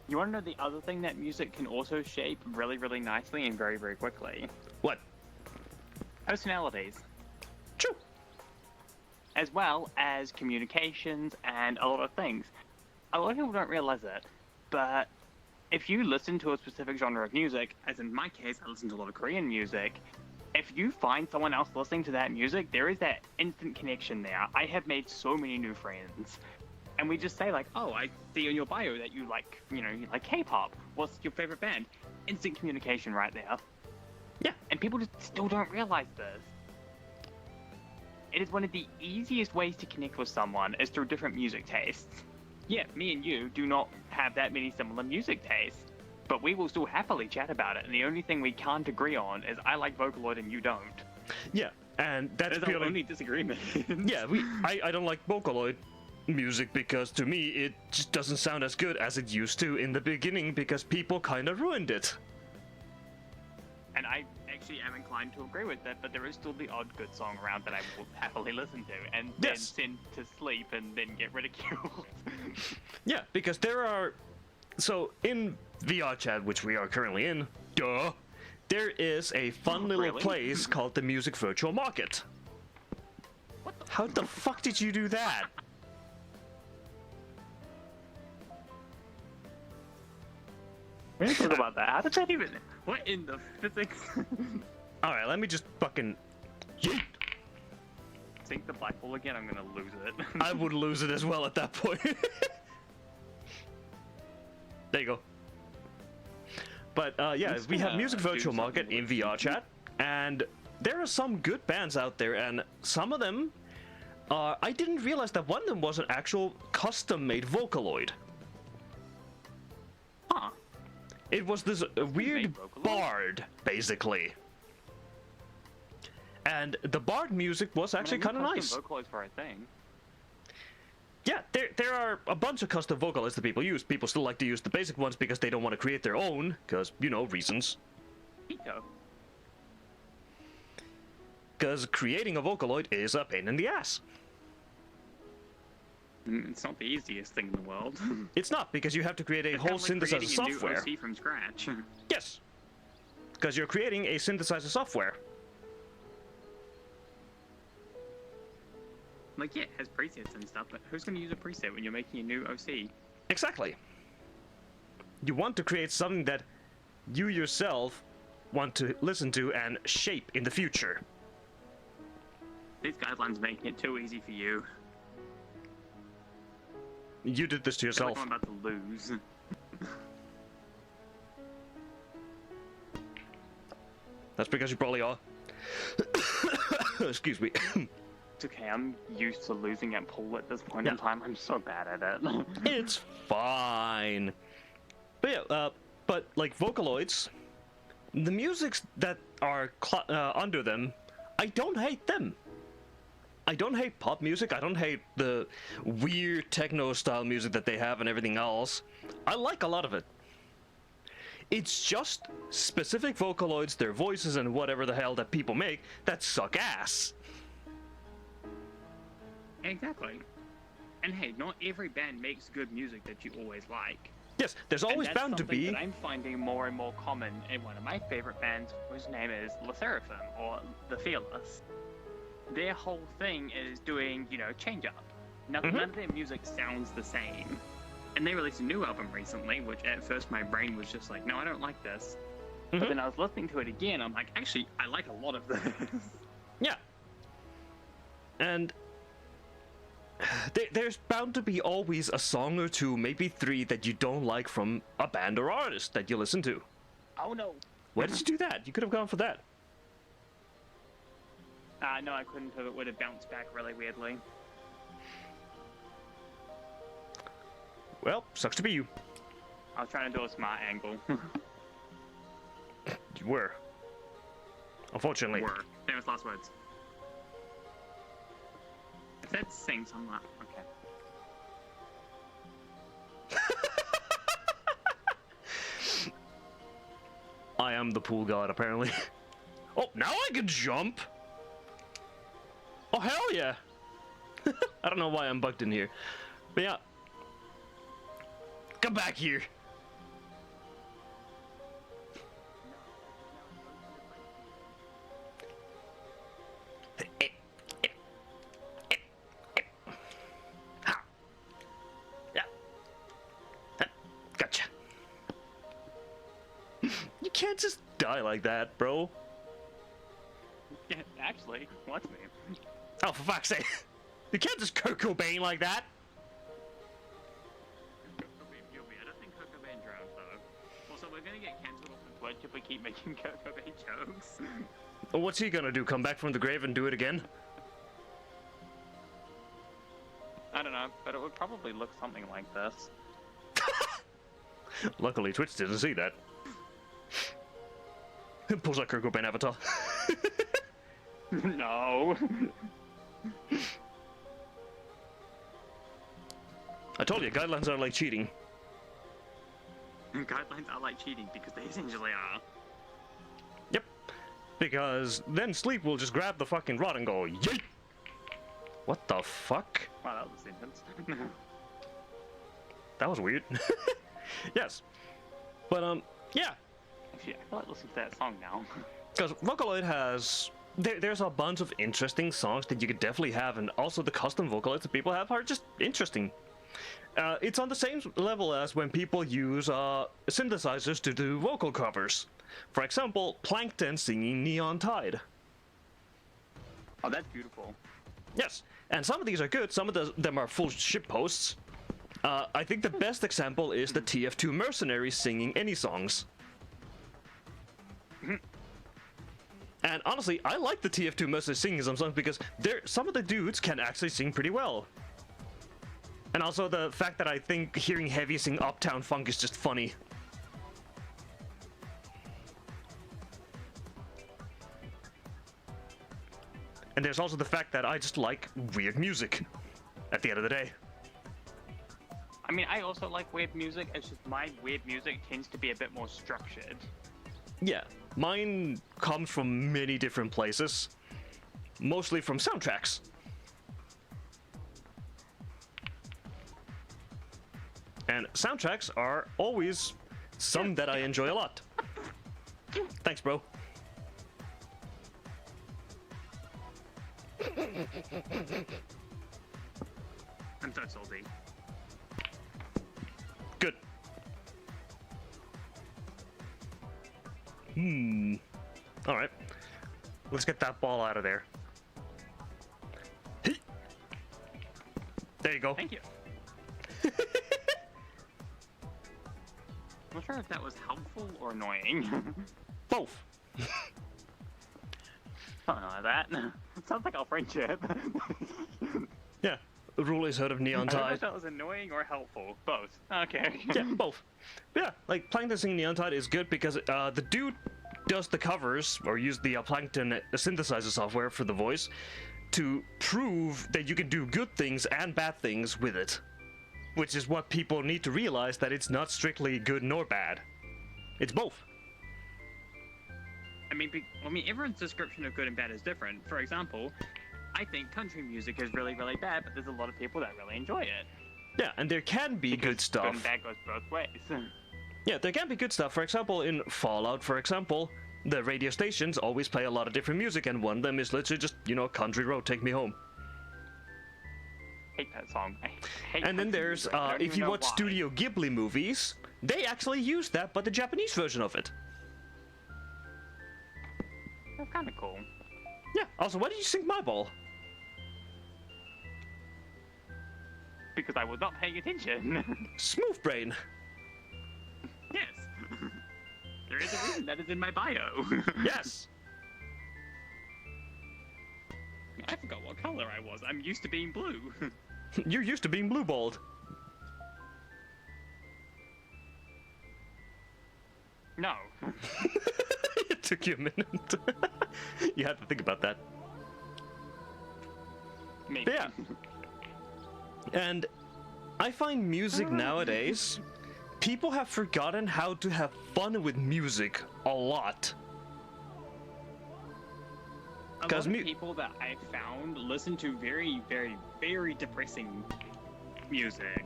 B: You want to know the other thing that music can also shape really, really nicely and very, very quickly?
A: What?
B: Personalities.
A: True.
B: As well as communications and a lot of things. A lot of people don't realize it, but if you listen to a specific genre of music, as in my case, I listen to a lot of Korean music, if you find someone else listening to that music, there is that instant connection there. I have made so many new friends. And we just say like, oh, I see in your bio that you like, you know, you like K-pop. What's your favorite band? Instant communication right there.
A: Yeah.
B: And people just still don't realize this. It is one of the easiest ways to connect with someone is through different music tastes. yeah, me and you do not have that many similar music tastes, but we will still happily chat about it. And the only thing we can't agree on is I like Vocaloid and you don't.
A: Yeah, and that's
B: That's our
A: purely
B: only disagreement.
A: yeah. I don't like Vocaloid music because to me it just doesn't sound as good as it used to in the beginning because people kind of ruined it.
B: And I actually am inclined to agree with that, but there is still the odd good song around that I will happily listen to and then
A: Yes.
B: send to sleep and then get ridiculed.
A: Yeah, because there are so in VR chat, which we are currently in, duh, there is a fun little
B: Really?
A: place called the Music Virtual Market. How the fuck did you do that?
B: We didn't talk about that. How did that even? What in the physics?
A: All right, let me just fucking. Yeet.
B: Sink the black hole again. I'm gonna lose it.
A: I would lose it as well at that point. There you go. But yeah,
B: Just
A: we have
B: gonna
A: Music
B: do
A: Virtual Market
B: something
A: in
B: with
A: VR chat, and there are some good bands out there, and some of them are. I didn't realize that one of them was an actual custom-made Vocaloid.
B: Huh?
A: It was this weird
B: Vocaloid?
A: bard, basically. And the bard music was actually kind of nice.
B: Vocaloids for a thing.
A: Yeah, there are a bunch of custom vocalists that people use. People still like to use the basic ones because they don't want to create their own, because, you know, reasons.
B: Pico.
A: Because creating a Vocaloid is a pain in the ass.
B: It's not the easiest thing in the world.
A: It's not, because you have to create a
B: It's
A: whole
B: kinda like
A: synthesizer
B: creating a new
A: software.
B: OC from scratch.
A: Yes. Because you're creating a synthesizer software.
B: Like, yeah, it has presets and stuff, but who's going to use a preset when you're making a new OC?
A: Exactly. You want to create something that you yourself want to listen to and shape in the future.
B: These guidelines making it too easy for you.
A: You did this to
B: I feel
A: yourself.
B: like I'm about to lose.
A: That's because you probably are. Excuse me.
B: It's okay, I'm used to losing at pool at this point in
A: Yeah.
B: time. I'm so bad at it.
A: It's fine. But yeah, but like Vocaloids, the musics that are under them, I don't hate them. I don't hate pop music. I don't hate the weird techno style music that they have and everything else. I like a lot of it. It's just specific Vocaloids, their voices, and whatever the hell that people make that suck ass.
B: Exactly. And hey, not every band makes good music that you always like.
A: Yes, there's
B: And
A: always
B: that's
A: bound to
B: something
A: be.
B: that I'm finding more and more common in one of my favorite bands, whose name is La Seraphim, or The Fearless. Their whole thing is doing, you know, change up. None of their music sounds the same. And they released a new album recently, which at first my brain was just like, no, I don't like this. But then I was listening to it again, I'm like, actually, I like a lot of this.
A: Yeah. And there's bound to be always a song or two, maybe three, that you don't like from a band or artist that you listen to.
B: Oh no.
A: Why did you do that? You could have gone for that.
B: No, I couldn't have. It would have bounced back really weirdly.
A: Well, sucks to be you.
B: I was trying to do a smart angle.
A: You were. Unfortunately.
B: Were. Famous last words. If that sings, I'm like, okay.
A: I am the pool god, apparently. Oh, now I can jump! Oh, hell yeah! I don't know why I'm bugged in here. But yeah. Come back here! Yeah. Gotcha. You can't just die like that, bro.
B: Yeah, actually, watch me.
A: Oh, for fuck's sake. You can't just Kurt Cobain like that.
B: You'll be. I don't think Kurt Cobain drowned, though. Also, we're gonna get cancelled off on Twitch if we keep making Kurt Cobain jokes.
A: What's he gonna do? Come back from the grave and do it again?
B: I don't know, but it would probably look something like this.
A: Luckily, Twitch didn't see that. Pulls like Kurt Cobain avatar.
B: No.
A: I told you, guidelines are like cheating.
B: Guidelines are like cheating because they essentially are.
A: Yep. Because then Sleep will just grab the fucking rod and go, yeet! What the fuck?
B: Wow, that was a sentence.
A: That was weird. Yes. But, yeah.
B: Actually, I feel like listening to that song now.
A: Because Vocaloid has... There's a bunch of interesting songs that you could definitely have, and also the custom Vocaloids that people have are just interesting. It's on the same level as when people use synthesizers to do vocal covers. For example, Plankton singing Neon Tide.
B: Oh, that's beautiful.
A: Yes, and some of these are good, some of them are full shitposts. I think the best example is the TF2 Mercenaries singing any songs. And honestly, I like the TF2 Mercenaries singing some songs because some of the dudes can actually sing pretty well. And also the fact that I think hearing Heavy sing Uptown Funk is just funny. And there's also the fact that I just like weird music at the end of the day.
B: I mean, I also like weird music, it's just my weird music tends to be a bit more structured.
A: Yeah, mine comes from many different places. Mostly from soundtracks. And soundtracks are always some that I enjoy a lot. Thanks, bro.
B: I'm so salty.
A: Good. Alright. Let's get that ball out of there. There you go.
B: Thank you. I'm not sure if that was helpful or annoying.
A: Both.
B: Something like that. Sounds like our friendship.
A: Yeah. The rule is heard of Neon
B: I don't know
A: Tide.
B: if that was annoying or helpful. Both. Okay.
A: Yeah, both. Yeah, like Plankton singing Neon Tide is good because the dude does the covers or use the Plankton synthesizer software for the voice to prove that you can do good things and bad things with it. Which is what people need to realize, that it's not strictly good nor bad. It's both.
B: I mean, everyone's description of good and bad is different. For example, I think country music is really, really bad, but there's a lot of people that really enjoy it.
A: Yeah, and there can be good stuff.
B: Good and bad goes both ways.
A: Yeah, there can be good stuff. For example, in Fallout, for example, the radio stations always play a lot of different music, and one of them is literally just, you know, Country Road, Take Me Home.
B: I hate that song. I hate
A: And then
B: country
A: there's,
B: music. I don't
A: if
B: even
A: you
B: know
A: watch
B: why.
A: Studio Ghibli movies, they actually use that, but the Japanese version of it.
B: That's kind of cool.
A: Yeah, also, why did you sink my ball?
B: Because I was not paying attention.
A: Smooth brain.
B: Yes. There is a reason that is in my bio.
A: Yes.
B: I forgot what color I was. I'm used to being blue.
A: You're used to being blue-balled.
B: No.
A: It took you a minute. You had to think about that.
B: Me.
A: But yeah. And I find music nowadays, people have forgotten how to have fun with music a lot.
B: A lot of people that I've found listen to very, very, very depressing music.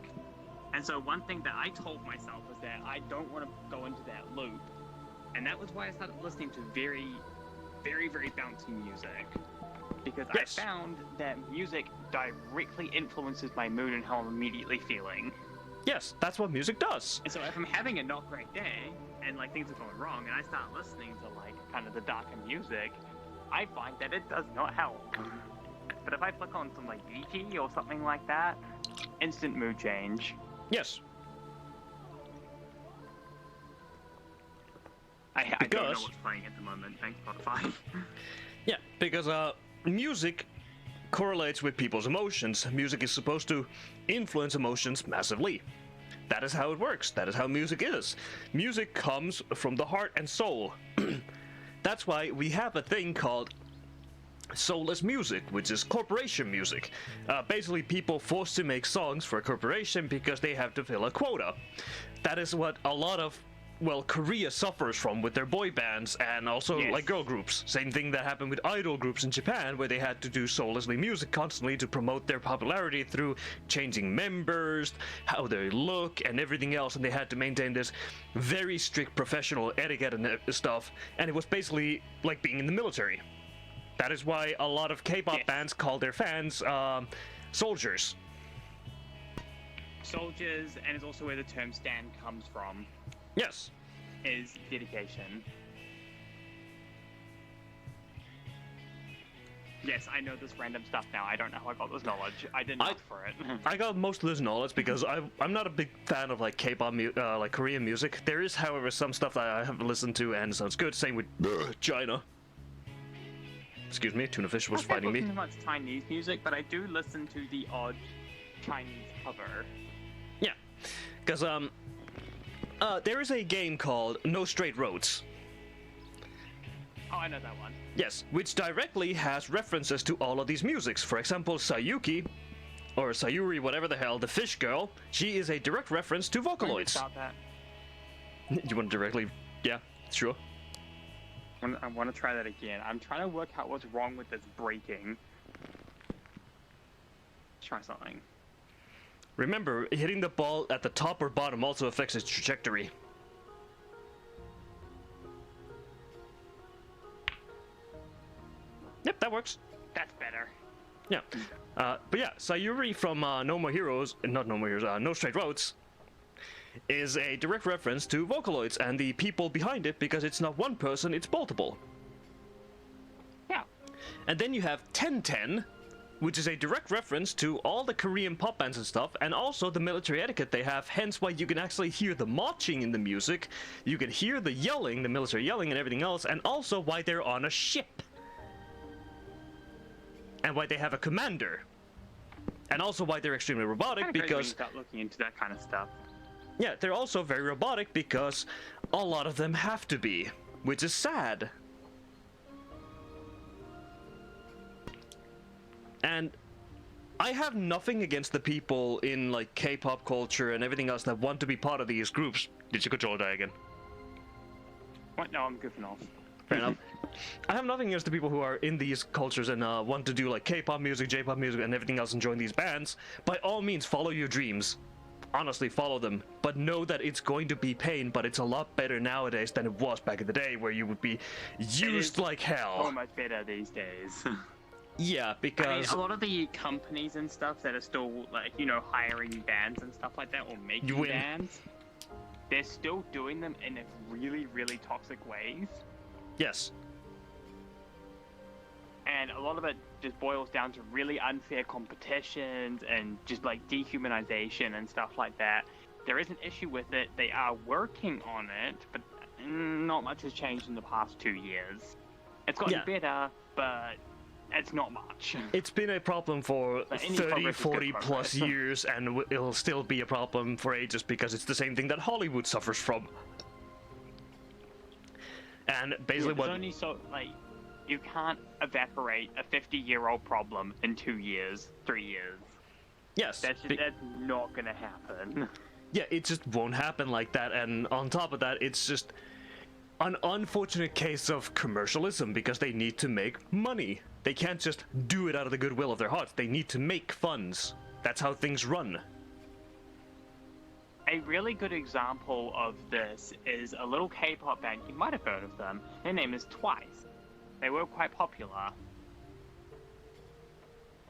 B: And so one thing that I told myself is that I don't want to go into that loop. And that was why I started listening to very, very, very bouncy music. Because
A: Yes.
B: I found that music directly influences my mood and how I'm immediately feeling.
A: Yes, that's what music does.
B: And so if I'm having a not great day, and like things are going wrong, and I start listening to like kind of the darker music, I find that it does not help. But if I flick on some like BT or something like that, instant mood change.
A: Yes.
B: I don't know
A: Because-
B: what's playing at the moment. Thanks, Spotify.
A: Yeah, because music correlates with people's emotions. Music is supposed to influence emotions massively. That is how it works. That is how music is. Music comes from the heart and soul. That's why we have a thing called soulless music, which is corporation music. Basically, people forced to make songs for a corporation because they have to fill a quota. That is what a lot of, well, Korea suffers from with their boy bands and also
B: Yes.
A: like girl groups. Same thing that happened with idol groups in Japan, where they had to do soullessly music constantly to promote their popularity through changing members, how they look, and everything else, and they had to maintain this very strict professional etiquette and stuff, and it was basically like being in the military. That is why a lot of K-pop
B: Yes.
A: bands call their fans soldiers.
B: Soldiers, and it's also where the term "stan" comes from,
A: Yes.
B: is dedication. Yes, I know this random stuff now. I don't know how I got this knowledge. I didn't ask for it.
A: I got most of this knowledge because I'm not a big fan of like K-pop, like Korean music. There is, however, some stuff that I haven't listened to and sounds good. Same with China. Excuse me, Tuna Fish was
B: I don't
A: fighting me.
B: listen to much Chinese music, but I do listen to the odd Chinese cover.
A: Yeah, because there is a game called No Straight Roads.
B: Oh, I know that one.
A: Yes, which directly has references to all of these musics. For example, Sayuki, or Sayuri, whatever the hell, the fish girl, she is a direct reference to Vocaloids.
B: Stop that.
A: You want to directly? Yeah, sure.
B: I want to try that again. I'm trying to work out what's wrong with this breaking. Let's try something.
A: Remember, hitting the ball at the top or bottom also affects its trajectory. Yep, that works.
B: That's better.
A: Yeah. But yeah, Sayuri from No More Heroes, not No More Heroes, No Straight Roads, is a direct reference to Vocaloids and the people behind it, because it's not one person, it's multiple.
B: Yeah.
A: And then you have 1010, which is a direct reference to all the Korean pop bands and stuff, and also the military etiquette they have, hence why you can actually hear the marching in the music, you can hear the yelling, the military yelling and everything else, and also why they're on a ship. And why they have a commander. And also why they're extremely robotic,
B: Kinda crazy when you
A: because...
B: start looking into that kind of stuff.
A: Yeah, they're also very robotic because a lot of them have to be, which is sad. And I have nothing against the people in like K-pop culture and everything else that want to be part of these groups. Did you control that again?
B: What? No, I'm goofing off.
A: Fair enough. I have nothing against the people who are in these cultures and want to do like K-pop music, J-pop music, and everything else and join these bands. By all means, follow your dreams. Honestly, follow them. But know that it's going to be pain, but it's a lot better nowadays than it was back in the day, where you would be used like hell.
B: So much better these days.
A: Yeah,
B: I mean,
A: because...
B: a lot of the companies and stuff that are still, like, you know, hiring bands and stuff like that, or making
A: win.
B: bands, they're still doing them in really, really toxic ways.
A: Yes.
B: And a lot of it just boils down to really unfair competitions and just like dehumanization and stuff like that. There is an issue with it. They are working on it, but not much has changed in the past 2 years. It's gotten
A: Yeah.
B: better, but it's not much.
A: It's been a problem for
B: But any
A: 30,
B: progress is good
A: 40 plus
B: progress.
A: years, and it'll still be a problem for ages because it's the same thing that Hollywood suffers from. And basically
B: There's
A: what...
B: only so, like, you can't evaporate a 50-year-old problem in 2 years, 3 years.
A: Yes.
B: That's not gonna happen.
A: Yeah, it just won't happen like that, and on top of that, it's just an unfortunate case of commercialism because they need to make money. They can't just do it out of the goodwill of their hearts. They need to make funds. That's how things run.
B: A really good example of this is a little K-pop band. You might have heard of them. Their name is Twice. They were quite popular.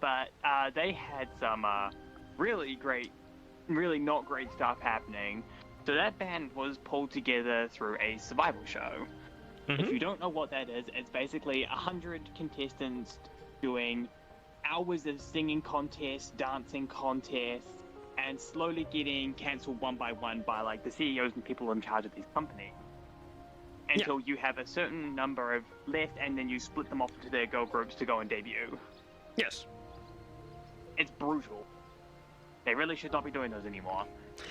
B: But they had some really not great stuff happening. So that band was pulled together through a survival show. If you don't know what that is, it's basically 100 contestants doing hours of singing contests, dancing contests, and slowly getting cancelled one by one by like the CEOs and people in charge of these companies. Until you have a certain number of left, and then you split them off into their girl groups to go and debut.
A: Yes.
B: it's brutal. They really should not be doing those anymore.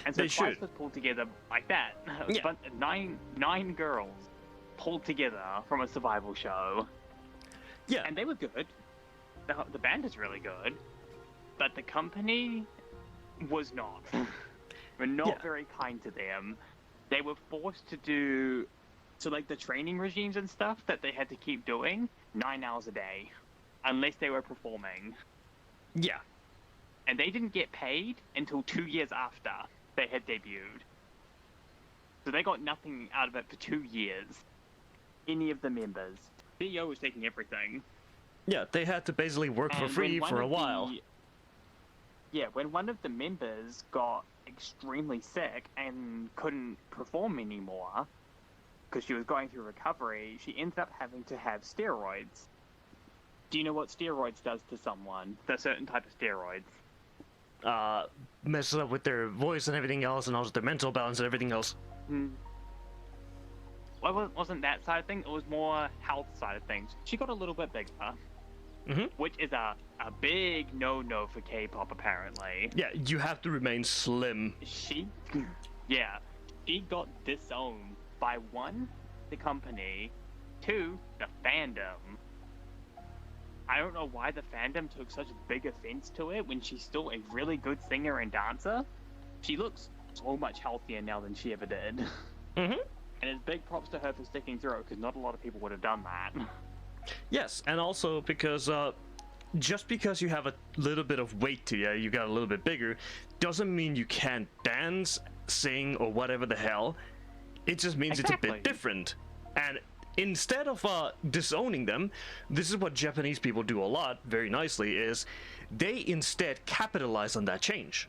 B: And so
A: They
B: Twice
A: should.
B: was pulled together like that.
A: Yeah.
B: But nine girls pulled together from a survival show.
A: Yeah.
B: And they were good. The band is really good. But the company was not. Were not
A: Yeah.
B: very kind to them. They were forced to do... So, like, the training regimes and stuff that they had to keep doing, 9 hours a day. Unless they were performing.
A: Yeah.
B: And they didn't get paid until 2 years after they had debuted. So they got nothing out of it for 2 years. Any of the members. CEO was taking everything.
A: Yeah, they had to basically work for
B: And
A: free
B: when one
A: for a
B: of
A: while.
B: Yeah, when one of the members got extremely sick and couldn't perform anymore, because she was going through recovery, she ended up having to have steroids. Do you know what steroids does to someone? The certain type of steroids.
A: Messes up with their voice and everything else, and also their mental balance and everything else.
B: Well, it wasn't that side of things. It was more health side of things. She got a little bit bigger, which is a big no-no for K-pop, apparently.
A: Yeah, you have to remain slim.
B: She got disowned by 1, the company, 2, the fandom. I don't know why the fandom took such big offense to it when she's still a really good singer and dancer. She looks so much healthier now than she ever did.
A: Mm-hmm.
B: And it's big props to her for sticking through it, because not a lot of people would have done that.
A: Yes, and also because just because you have a little bit of weight to you, you got a little bit bigger, doesn't mean you can't dance, sing, or whatever the hell. It just means it's a
B: Exactly.
A: bit different. And instead of disowning them, this is what Japanese people do a lot, very nicely, is they instead capitalize on that change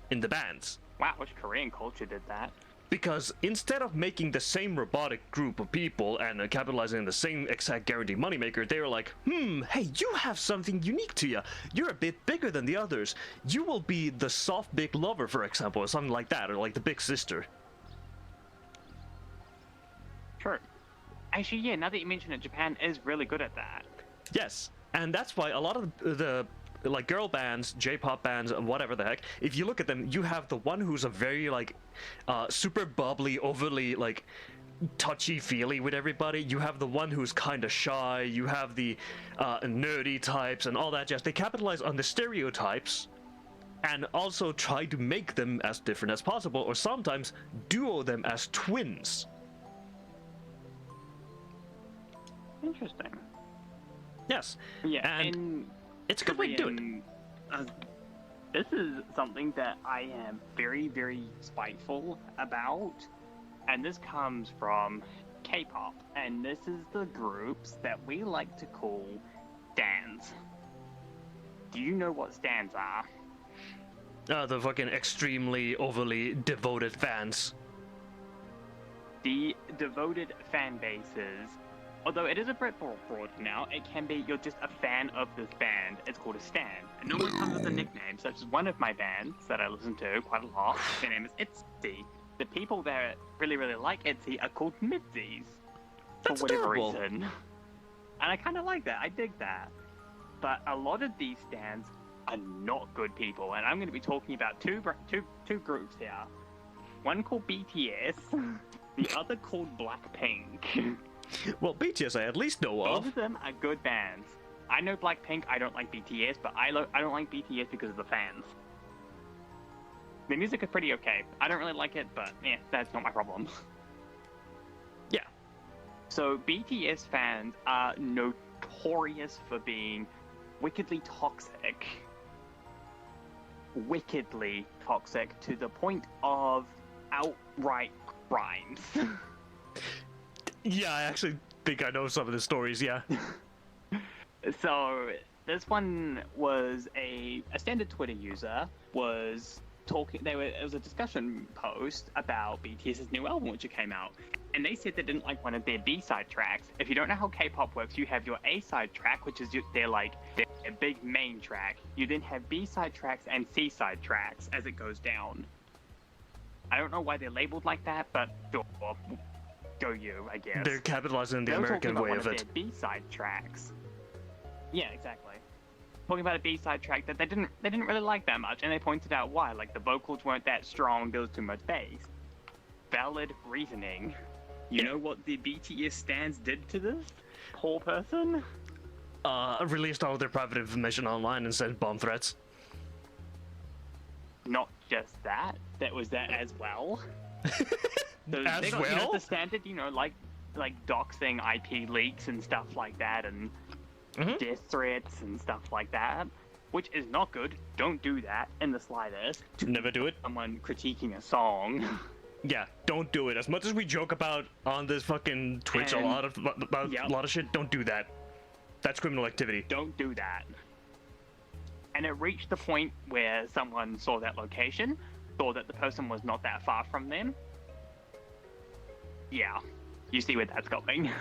A: in the bands.
B: Wow, I wish Korean culture did that.
A: Because instead of making the same robotic group of people and capitalizing on the same exact guaranteed moneymaker, they were like, hey, you have something unique to you. You're a bit bigger than the others. You will be the soft big lover, for example, or something like that, or like the big sister.
B: True. Actually, yeah, now that you mention it, Japan is really good at that.
A: Yes, and that's why a lot of the like girl bands, J-pop bands, whatever the heck, if you look at them, you have the one who's a very like super bubbly, overly like touchy-feely with everybody. You have the one who's kind of shy. You have the nerdy types and all that jazz. They capitalize on the stereotypes and also try to make them as different as possible, or sometimes duo them as twins.
B: Interesting.
A: Yes,
B: Yeah,
A: and it's a good way to do it.
B: Korean, this is something that I am very, very spiteful about, and this comes from K-pop, and this is the groups that we like to call stans. Do you know what stans are?
A: The fucking extremely overly devoted fans.
B: The devoted fan bases. Although it is a bit broad now, it can be you're just a fan of this band. It's called a stan. It normally comes with a nickname, such as one of my bands that I listen to quite a lot. Their name is Itzy. The people that really, really like Itzy are called Midsies.
A: That's
B: for whatever
A: adorable.
B: reason. And I kind of like that. I dig that. But a lot of these stans are not good people, and I'm going to be talking about two groups here. One called BTS, the other called Blackpink.
A: Well, BTS I at least know
B: Both
A: of.
B: of them are good bands. I know Blackpink, I don't like BTS, but I don't like BTS because of the fans. The music is pretty okay. I don't really like it, but yeah, that's not my problem.
A: Yeah.
B: So BTS fans are notorious for being wickedly toxic. Wickedly toxic to the point of outright crimes.
A: Yeah, I actually think I know some of the stories, yeah.
B: So this one was a standard Twitter user was talking. It was a discussion post about BTS's new album, which came out, and they said they didn't like one of their B-side tracks. If you don't know how K-pop works, you have your A-side track, which is their big main track. You then have B-side tracks and C-side tracks as it goes down. I don't know why they're labeled like that, but sure, go you, I guess.
A: They're capitalizing on the
B: They were
A: American
B: talking
A: way
B: about
A: of
B: one
A: it.
B: their B-side tracks. Yeah, exactly. talking about a B-side track that they didn't really like that much, and they pointed out why. Like the vocals weren't that strong, there was too much bass. Valid reasoning. You know what the BTS stans did to this poor person?
A: Released all of their private information online and sent bomb threats.
B: Not just that. That was that as well. So
A: As
B: they got,
A: well?
B: the standard, like doxing IP leaks and stuff like that, and death threats and stuff like that, which is not good. Don't do that in the slightest.
A: Never do it.
B: Someone critiquing a song.
A: Yeah, don't do it. As much as we joke about on this fucking Twitch
B: And-
A: a lot of shit, don't do that. That's criminal activity.
B: Don't do that. And it reached the point where someone saw that location, saw that the person was not that far from them. Yeah, you see where that's going.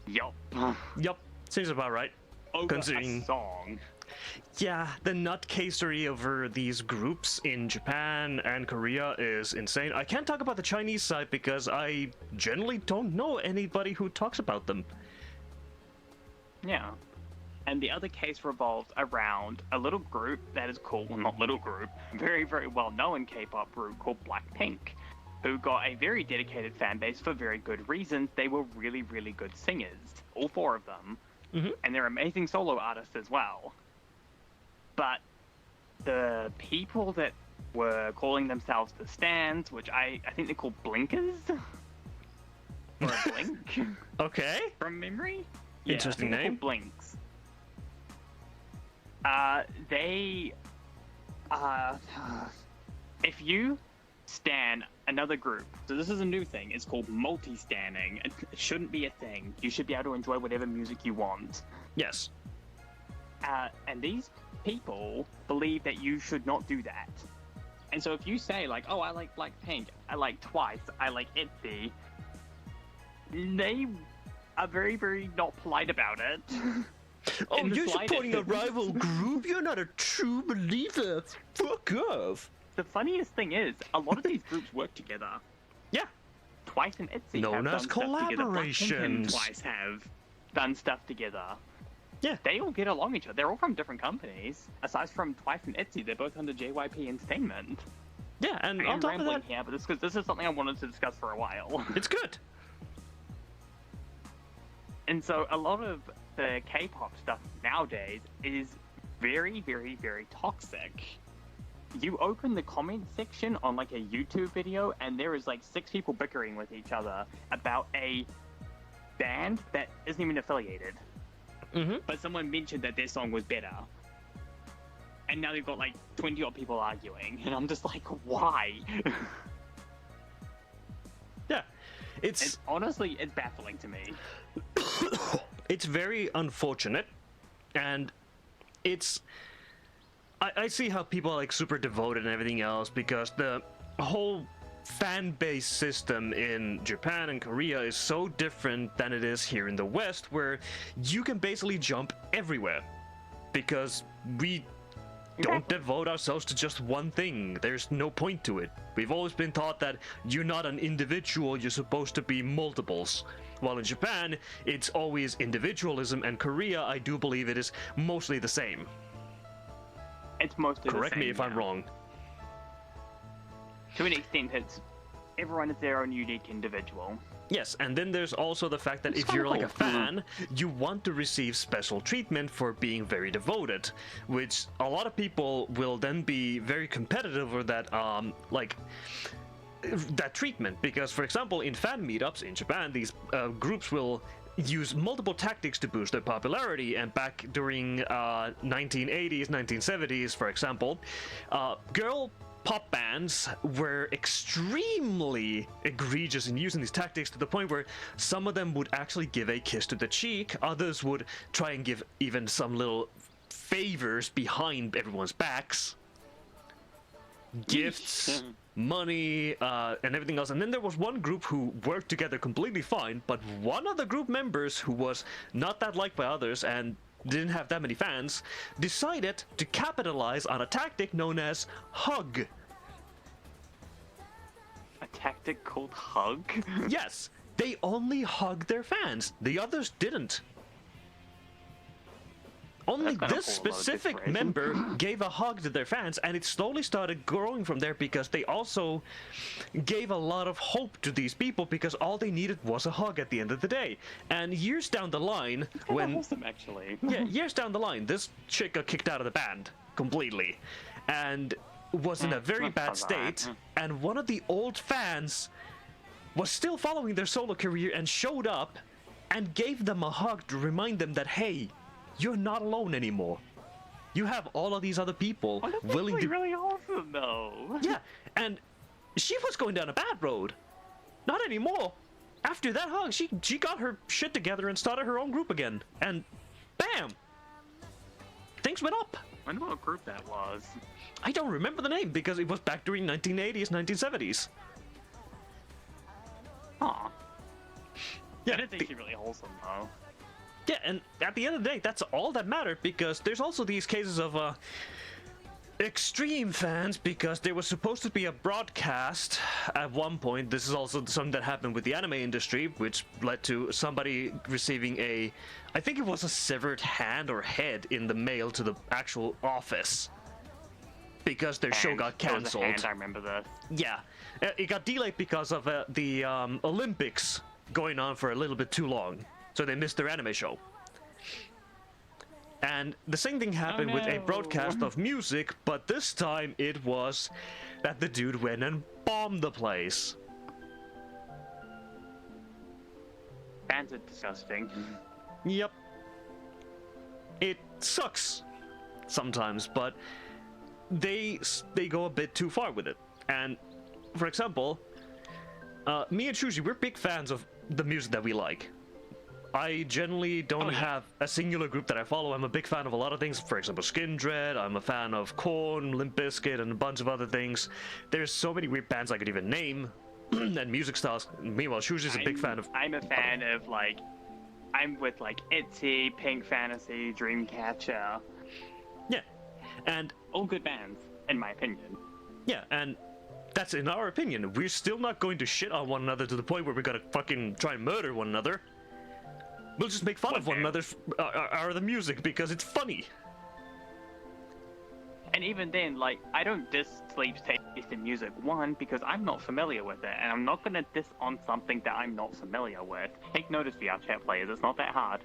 B: Yup.
A: Yup, seems about right.
B: Over
A: Considering-
B: a song.
A: Yeah, the nutcasery over these groups in Japan and Korea is insane. I can't talk about the Chinese side because I generally don't know anybody who talks about them.
B: Yeah. And the other case revolves around a little group that is called, well, not little group, very, very well-known K-pop group called Blackpink, who got a very dedicated fan base for very good reasons. They were really, really good singers, all four of them, and they're amazing solo artists as well. But the people that were calling themselves the Stans, which I think they're called Blinkers, or a Blink,
A: Okay.
B: from memory?
A: Interesting
B: I think they're
A: name.
B: called Blinks. They, if you stan another group, so this is a new thing, it's called multi-standing. It shouldn't be a thing. You should be able to enjoy whatever music you want.
A: Yes.
B: And these people believe that you should not do that. And so if you say, like, oh, I like Blackpink, I like Twice, I like ITZY, they are very, very not polite about it.
A: Oh,
B: In the
A: you're supporting a
B: slightest.
A: rival group? You're not a true believer. Fuck off.
B: The funniest thing is, a lot of these groups work together.
A: Yeah.
B: Twice and ITZY
A: Known
B: have
A: as
B: done stuff together. Blackpink and
A: collaborations.
B: Twice have done stuff together.
A: Yeah.
B: They all get along each other. They're all from different companies. Aside from Twice and ITZY, they're both under JYP Entertainment.
A: Yeah, and
B: I
A: on
B: am
A: top of
B: rambling
A: that,
B: here, but it's because this is something I wanted to discuss for a while.
A: it's good.
B: And so a lot of the K-pop stuff nowadays is very, very, very toxic. You open the comment section on like a YouTube video and there is like 6 people bickering with each other about a band that isn't even affiliated. But someone mentioned that their song was better. And now they've got like 20 odd people arguing. And I'm just like, why?
A: Yeah. It's
B: Honestly, it's baffling to me.
A: it's very unfortunate, and it's I see how people are like super devoted and everything else because the whole fan base system in Japan and Korea is so different than it is here in the West, where you can basically jump everywhere because we don't devote ourselves to just one thing. There's no point to it. We've always been taught that you're not an individual, you're supposed to be multiples. While in Japan, it's always individualism, and Korea, I do believe it is mostly the same.
B: It's mostly
A: Correct
B: the
A: me
B: same
A: if I'm
B: now.
A: wrong.
B: To an extent, it's everyone is their own unique individual.
A: Yes, and then there's also the fact that
B: It's
A: if you're like a
B: kinda cool.
A: fan, you want to receive special treatment for being very devoted, which a lot of people will then be very competitive over that, that treatment. Because, for example, in fan meetups in Japan, these groups will use multiple tactics to boost their popularity, and back during 1980s, 1970s, for example, girl pop bands were extremely egregious in using these tactics to the point where some of them would actually give a kiss to the cheek, others would try and give even some little favors behind everyone's backs, gifts, money, and everything else. And then there was one group who worked together completely fine, but one of the group members who was not that liked by others and didn't have that many fans decided to capitalize on a tactic known as hug.
B: A tactic called hug?
A: Yes, they only hugged their fans. The others didn't. Only
B: That's gonna
A: this
B: pull a lot of
A: specific
B: desperation.
A: member gave a hug to their fans, and it slowly started growing from there because they also gave a lot of hope to these people because all they needed was a hug at the end of the day. And years down the line, when
B: Awesome, actually.
A: yeah, years down the line, this chick got kicked out of the band completely, and was in a very bad state. And one of the old fans was still following their solo career and showed up and gave them a hug to remind them that, hey, you're not alone anymore. You have all of these other people
B: Oh, that's
A: willing
B: actually
A: to.
B: really awesome, though.
A: Yeah, and she was going down a bad road. Not anymore. After that hug, she got her shit together and started her own group again. And bam! Things went up.
B: I wonder what group that was.
A: I don't remember the name because it was back during 1980s, 1970s.
B: Aw.
A: Yeah,
B: That is actually really wholesome, though.
A: yeah, and at the end of the day, that's all that mattered because there's also these cases of extreme fans because there was supposed to be a broadcast at one point. This is also something that happened with the anime industry, which led to somebody receiving I think it was a severed hand or head in the mail to the actual office because their show got
B: There was a
A: cancelled.
B: hand, I remember this.
A: Yeah, it got delayed because of the Olympics going on for a little bit too long, so they missed their anime show. And the same thing happened with a
B: no.
A: broadcast of music, but this time it was that the dude went and bombed the place.
B: Fans are disgusting.
A: Yep. It sucks sometimes, but they go a bit too far with it. And for example, me and Shuji, we're big fans of the music that we like. I generally don't have a singular group that I follow. I'm a big fan of a lot of things. For example, Skindred. I'm a fan of Korn, Limp Bizkit, and a bunch of other things. There's so many weird bands I could even name and music styles. Meanwhile, Shuji's a big fan of.
B: I'm a fan of, like, I'm with, like, ITZY, Pink Fantasy, Dreamcatcher.
A: Yeah, and
B: All good bands, in my opinion.
A: yeah, and that's in our opinion. We're still not going to shit on one another to the point where we're gonna fucking try and murder one another. We'll just make fun of one another's the music because it's funny.
B: And even then, like, I don't diss Sleep's taste in music, one, because I'm not familiar with it, and I'm not gonna diss on something that I'm not familiar with. Take notice, VR chat players, it's not that hard.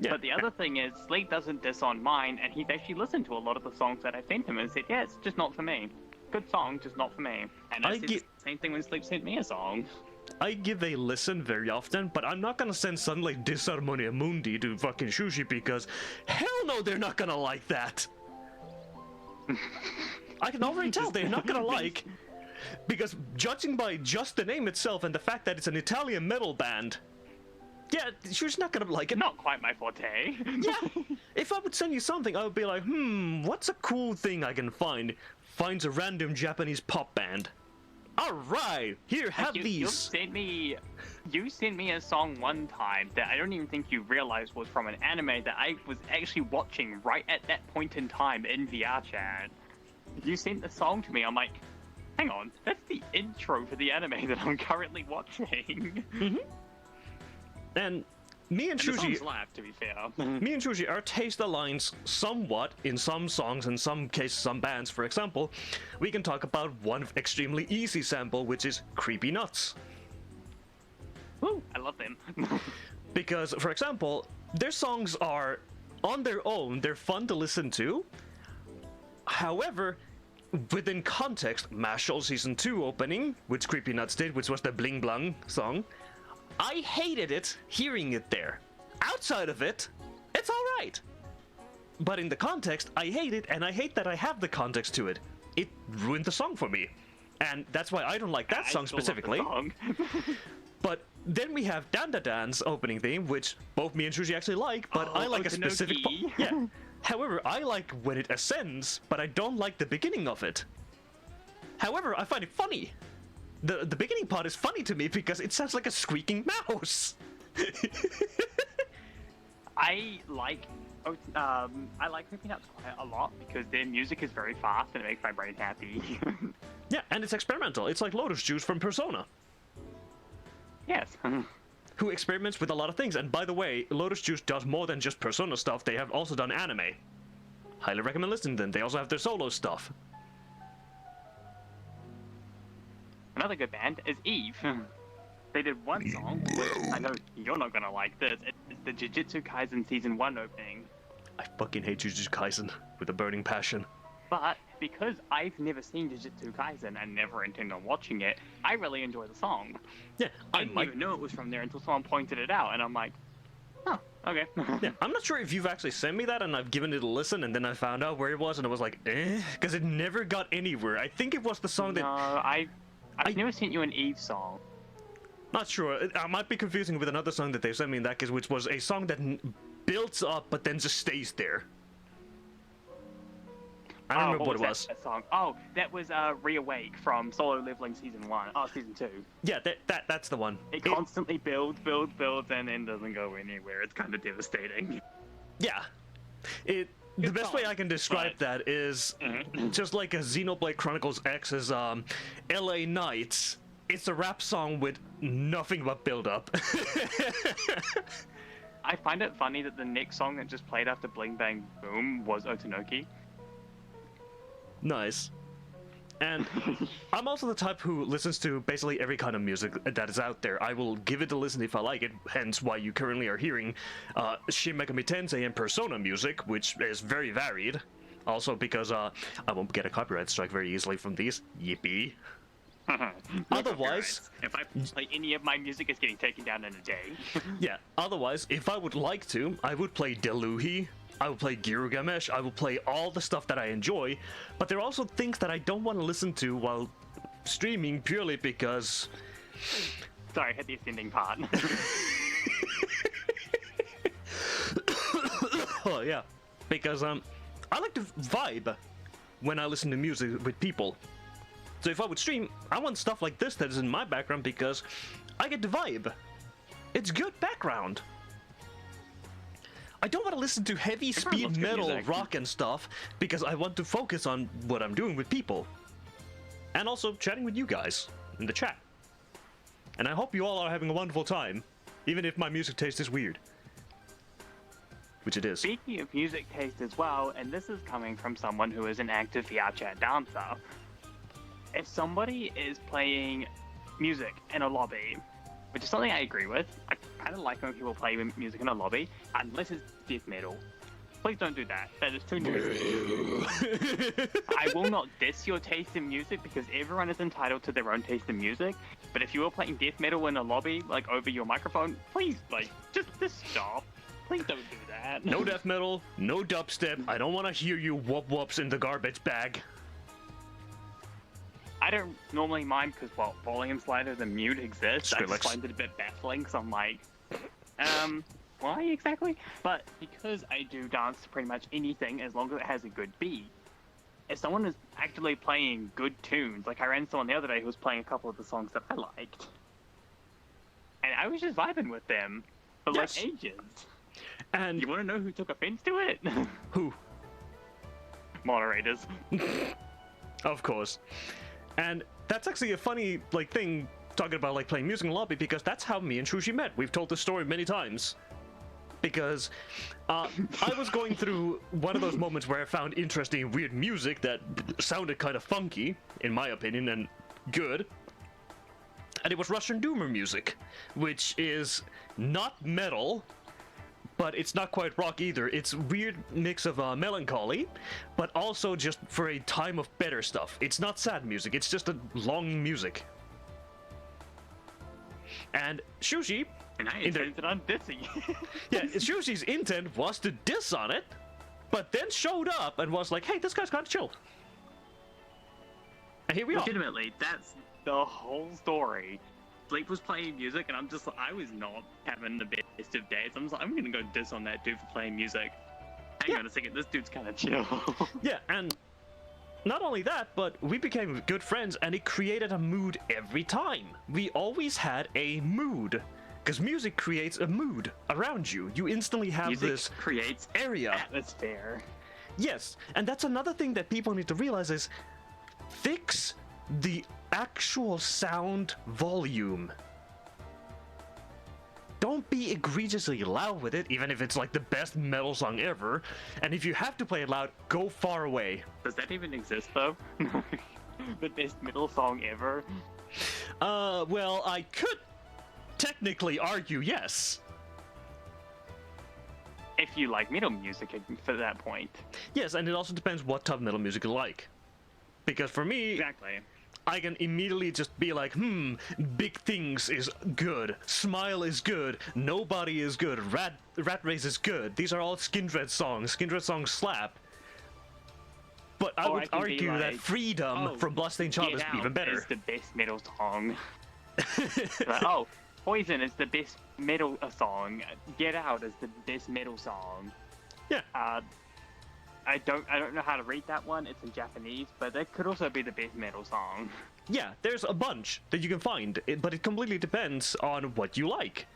A: Yeah.
B: But the other thing is, Sleep doesn't diss on mine, and he's actually listened to a lot of the songs that I sent him and said, yeah, it's just not for me. Good song, just not for me. And I said the same thing when Sleep sent me a song.
A: I give a listen very often, but I'm not gonna send something like Disharmonia Mundi to fucking Shushi because hell no, they're not gonna like that. I can already tell they're not gonna like, because judging by just the name itself and the fact that it's an Italian metal band, yeah, Shushi's not gonna like it.
B: Not quite my forte.
A: Yeah, if I would send you something, I would be like, what's a cool thing I can find? Finds a random Japanese pop band. Alright, here, have
B: You
A: these.
B: sent me a song one time that I don't even think you realized was from an anime that I was actually watching right at that point in time in VR chat. You sent the song to me, I'm like, hang on, that's the intro for the anime that I'm currently watching.
A: And me and
B: And the
A: Shuji,
B: songs laugh, to be fair.
A: me and Shuji, our taste aligns somewhat in some songs, in some cases, some bands. For example, we can talk about one extremely easy sample, which is Creepy Nuts.
B: Woo, I love them.
A: Because, for example, their songs are, on their own, they're fun to listen to. However, within context, Mashal Season 2 opening, which Creepy Nuts did, which was the Bling Blang song, I hated it hearing it there. Outside of it, it's alright. But in the context, I hate it, and I hate that I have the context to it. It ruined the song for me. And that's why I don't like that
B: I
A: song
B: still love the
A: specifically.
B: song.
A: But then we have Danda Dance opening theme, which both me and Shuji actually like, but I like a specific
B: Otonoki.
A: yeah. However, I like when it ascends, but I don't like the beginning of it. However, I find it funny. The beginning part is funny to me because it sounds like a squeaking mouse.
B: I like Creepy Nuts quite a lot because their music is very fast and it makes my brain happy.
A: Yeah, and it's experimental. It's like Lotus Juice from Persona.
B: Yes.
A: who experiments with a lot of things. And by the way, Lotus Juice does more than just Persona stuff. They have also done anime. Highly recommend listening to them. They also have their solo stuff.
B: Another good band is Eve. They did one song, which I know you're not gonna like this. It's the Jujutsu Kaisen Season 1 opening.
A: I fucking hate Jujutsu Kaisen with a burning passion.
B: But because I've never seen Jujutsu Kaisen and never intend on watching it, I really enjoy the song.
A: Yeah,
B: I didn't even know it was from there until someone pointed it out, and I'm like, oh, okay.
A: Yeah, I'm not sure if you've actually sent me that and I've given it a listen and then I found out where it was and I was like, eh? Because it never got anywhere. I think it was the song that...
B: No, I've never sent you an Eve song.
A: Not sure. I might be confusing with another song that they sent me in that case, which was a song that builds up but then just stays there. I don't remember what it was.
B: That song? Oh, that was Reawake from Solo Leveling Season 1. Oh, Season 2.
A: Yeah, that's the one.
B: It constantly builds, and then doesn't go anywhere. It's kind of devastating.
A: Yeah. The best way I can describe that is just like a Xenoblade Chronicles X's LA Nights. It's a rap song with nothing but build-up.
B: I find it funny that the next song that just played after Bling Bang Boom was Otonoki.
A: Nice. And I'm also the type who listens to basically every kind of music that is out there. I will give it a listen if I like it, hence why you currently are hearing Shin Megami Tensei and Persona music, which is very varied. Also because I won't get a copyright strike very easily from these. Yippee. Otherwise...
B: If I play any of my music, it's getting taken down in a day.
A: Yeah, otherwise, if I would like to, I would play Deluhi, I will play Girugamesh, I will play all the stuff that I enjoy, but there are also things that I don't want to listen to while streaming purely because...
B: Sorry, I hit the ascending part.
A: Oh, yeah. Because, I like to vibe when I listen to music with people. So if I would stream, I want stuff like this that is in my background because I get to vibe. It's good background. I don't want to listen to heavy speed metal, rock and stuff because I want to focus on what I'm doing with people. And also chatting with you guys in the chat. And I hope you all are having a wonderful time, even if my music taste is weird. Which it is.
B: Speaking of music taste as well, and this is coming from someone who is an active VRChat dancer, if somebody is playing music in a lobby, which is something I agree with, I kind of like when people play music in a lobby, unless it's death metal. Please don't do that. That is too new. I will not diss your taste in music because everyone is entitled to their own taste in music. But if you are playing death metal in a lobby, like over your microphone, please, like, just stop. Please don't do that.
A: No death metal, no dubstep. I don't want to hear you whoop whoops in the garbage bag.
B: I don't normally mind because, well, volume sliders and mute exist.
A: Skrillex.
B: I just find it a bit baffling, so I'm like, why exactly? But because I do dance to pretty much anything as long as it has a good beat, if someone is actively playing good tunes, like I ran someone the other day who was playing a couple of the songs that I liked, and I was just vibing with them for like ages. And you want to know who took offense to it?
A: Who?
B: Moderators.
A: Of course. And that's actually a funny thing talking about playing music in the lobby because that's how me and Shushi met. We've told this story many times. Because I was going through one of those moments where I found interesting weird music that sounded kind of funky, in my opinion, and good. And it was Russian Doomer music, which is not metal, but it's not quite rock either. It's a weird mix of melancholy, but also just for a time of better stuff. It's not sad music, it's just a long music. And Shushi...
B: And I intended on dissing.
A: Yeah, Shushi's intent was to diss on it, but then showed up and was like, hey, this guy's kind of chill. And here we are.
B: Legitimately, that's the whole story. Sleep was playing music, and I was not having the best of days. I'm gonna go diss on that dude for playing music. Hang on a second, this dude's kind of chill.
A: Yeah, and not only that, but we became good friends, and it created a mood every time. We always had a mood, because music creates a mood around you. You instantly have
B: music
A: this
B: creates
A: area.
B: Atmosphere.
A: Yes, and that's another thing that people need to realize is fix the actual sound volume. don't be egregiously loud with it, even if it's like the best metal song ever. And if you have to play it loud, go far away.
B: Does that even exist though? The best metal song ever?
A: Well, I could technically argue yes.
B: If you like metal music for that point.
A: Yes, and it also depends what type of metal music you like. Because for me,
B: Exactly.
A: I can immediately just be like, Big Things is good, Smile is good, Nobody is good, Rat Race is good. These are all Skindred songs. Skindred songs slap. But I would
B: can be
A: argue that
B: like,
A: Freedom from Bloodstained Child
B: Get
A: is
B: Out
A: even better.
B: is the best metal song. Like, oh, Poison is the best metal song. Get Out is the best metal song.
A: Yeah.
B: I don't know how to read that one. It's in Japanese, but that could also be the best metal song.
A: Yeah, there's a bunch that you can find, but it completely depends on what you like.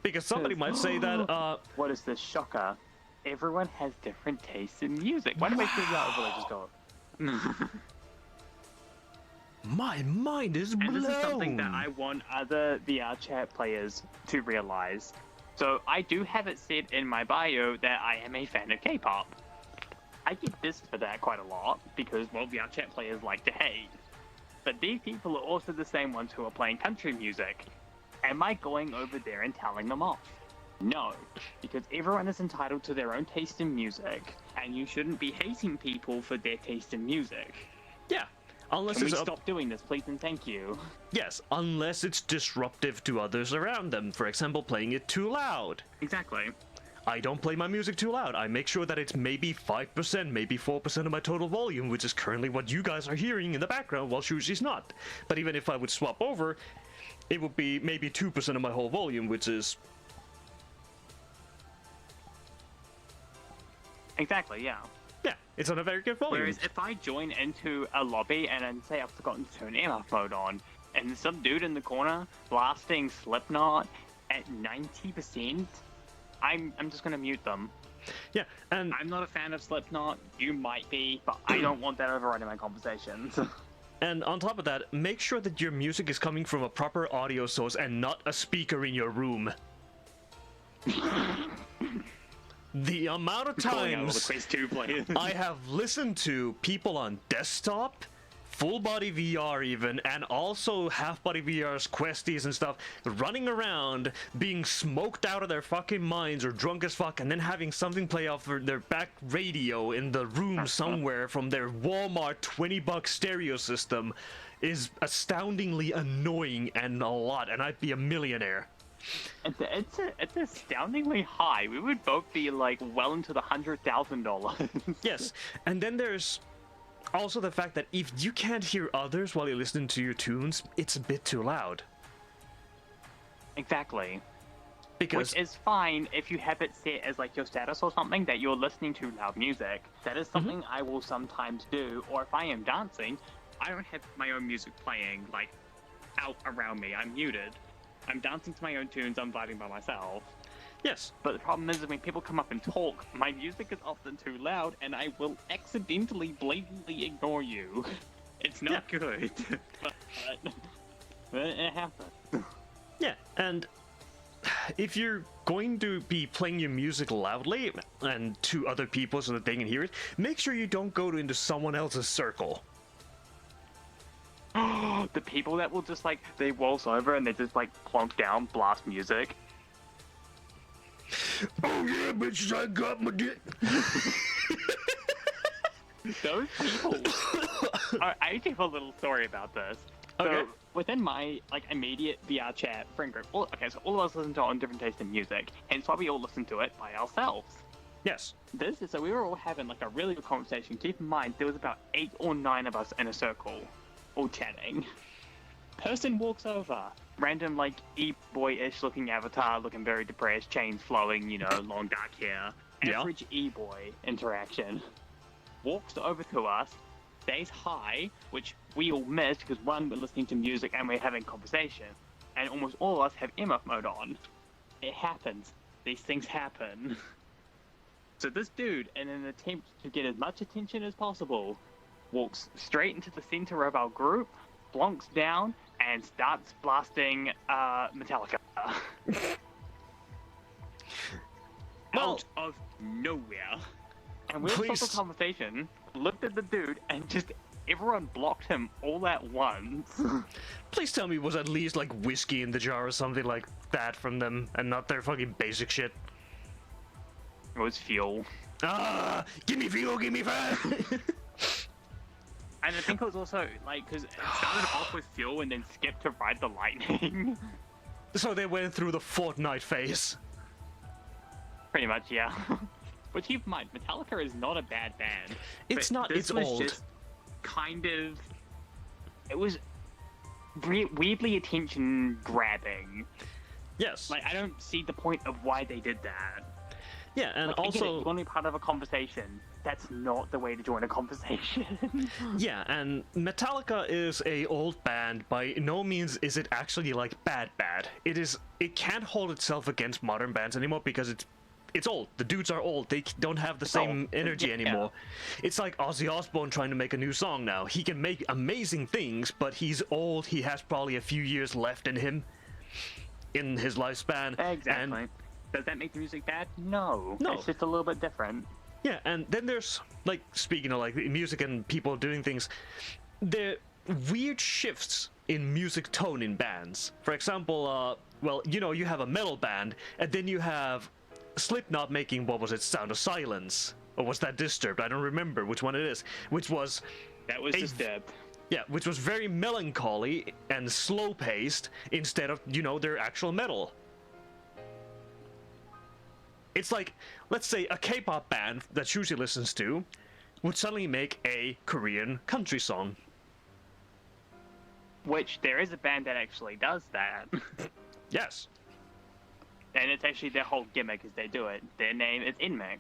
A: Because somebody might say that,
B: What is this shocker? Everyone has different tastes in music. Why don't we figure out over just go?
A: my mind is blown.
B: And this is something that I want other VR chat players to realize. So I do have it said in my bio that I am a fan of K-pop. I get dissed for that quite a lot because, well, VR chat players like to hate. But these people are also the same ones who are playing country music. Am I going over there and telling them off? No, because everyone is entitled to their own taste in music, and you shouldn't be hating people for their taste in music.
A: Yeah, unless
B: Can we
A: it's
B: stop doing this, please and thank you?
A: Yes, unless it's disruptive to others around them. For example, playing it too loud.
B: Exactly.
A: I don't play my music too loud. I make sure that it's maybe 5%, maybe 4% of my total volume, which is currently what you guys are hearing in the background while Shushi's not. But even if I would swap over, it would be maybe 2% of my whole volume, which is...
B: Exactly, yeah.
A: Yeah, it's on a very good volume.
B: Whereas if I join into a lobby and then say I've forgotten to turn MF mode on, and there's some dude in the corner blasting Slipknot at 90%, I'm just gonna mute them.
A: Yeah, and
B: I'm not a fan of Slipknot, you might be, but I don't want that overriding my conversations.
A: and on top of that, make sure that your music is coming from a proper audio source and not a speaker in your room. The amount of
B: Calling out all the
A: times
B: Quest 2 players.
A: I have listened to people on desktop, full body VR even, and also half body VRs, questies and stuff, running around, being smoked out of their fucking minds or drunk as fuck, and then having something play off their back radio in the room somewhere from their Walmart $20 stereo system is astoundingly annoying and a lot, and I'd be a millionaire.
B: It's astoundingly high. We would both be like well into the $100,000.
A: Yes, and then there's also the fact that if you can't hear others while you're listening to your tunes, it's a bit too loud.
B: Exactly.
A: Because
B: Which is fine if you have it set as like your status or something that you're listening to loud music. That is something I will sometimes do. Or if I am dancing, I don't have my own music playing like out around me. I'm muted. I'm dancing to my own tunes, I'm vibing by myself.
A: yes,
B: But the problem is when people come up and talk, my music is often too loud and I will accidentally, blatantly ignore you. It's not good. but it happens.
A: yeah, and if you're going to be playing your music loudly and to other people so that they can hear it, make sure you don't go into someone else's circle.
B: The people that will just like, they waltz over and they just like plonk down, blast music.
A: Oh yeah, bitches, I got my dick.
B: Those people. Alright, I need to have a little story about this.
A: Okay.
B: So within my like immediate VR chat friend group, all of us listen to our own different taste in music, hence why we all listen to it by ourselves.
A: Yes.
B: So we were all having like a really good conversation. Keep in mind there was about 8 or 9 of us in a circle, all chatting. Person walks over, random like e-boy-ish looking avatar, looking very depressed, chains flowing, you know, long dark hair.
A: Yeah.
B: Average e-boy interaction. Walks over to us, says hi, which we all missed because one, we're listening to music and we're having conversation, and almost all of us have MF mode on. It happens. These things happen. So this dude, in an attempt to get as much attention as possible, walks straight into the center of our group, blonks down, and starts blasting Metallica.
A: Well-
B: Out of nowhere. And we stopped
A: Please.
B: the conversation, looked at the dude, and just everyone blocked him all at once.
A: Please tell me it was at least like whiskey in the jar or something like that from them, and not their fucking basic shit.
B: It was fuel.
A: Ah, give me fuel, give me fire.
B: And I think it was also, like, because it started off with fuel and then skipped to Ride the Lightning.
A: So they went through the Fortnite phase.
B: Pretty much, yeah. But keep in mind, Metallica is not a bad band.
A: It's
B: but
A: not,
B: this
A: it's
B: was
A: old.
B: Just kind of, it was weirdly attention grabbing.
A: Yes.
B: Like, I don't see the point of why they did that.
A: Yeah, and
B: Like, I get it,
A: also
B: you want to be part of a conversation. That's not the way to join a conversation.
A: yeah, and Metallica is a old band. By no means is it actually like bad. It can't hold itself against modern bands anymore because it's old. The dudes are old. They don't have the same
B: old.
A: energy
B: Yeah.
A: anymore. It's like Ozzy Osbourne trying to make a new song now. He can make amazing things, but he's old. He has probably a few years left in him in his lifespan.
B: Exactly.
A: And
B: Does that make the music bad? No.
A: No.
B: It's just a little bit different.
A: yeah, and then there's like speaking of like music and people doing things, there weird shifts in music tone in bands. For example, well, you know, you have a metal band, and then you have Slipknot making what was it, Sound of Silence, or was that Disturbed? I don't remember which one it is. Which was
B: That was
A: A-
B: Disturbed.
A: yeah, which was very melancholy and slow paced instead of their actual metal. It's like, let's say a K-pop band that Shushi listens to would suddenly make a Korean country song.
B: Which there is a band that actually does that.
A: Yes.
B: And it's actually their whole gimmick is they do it. Their name is Inmix.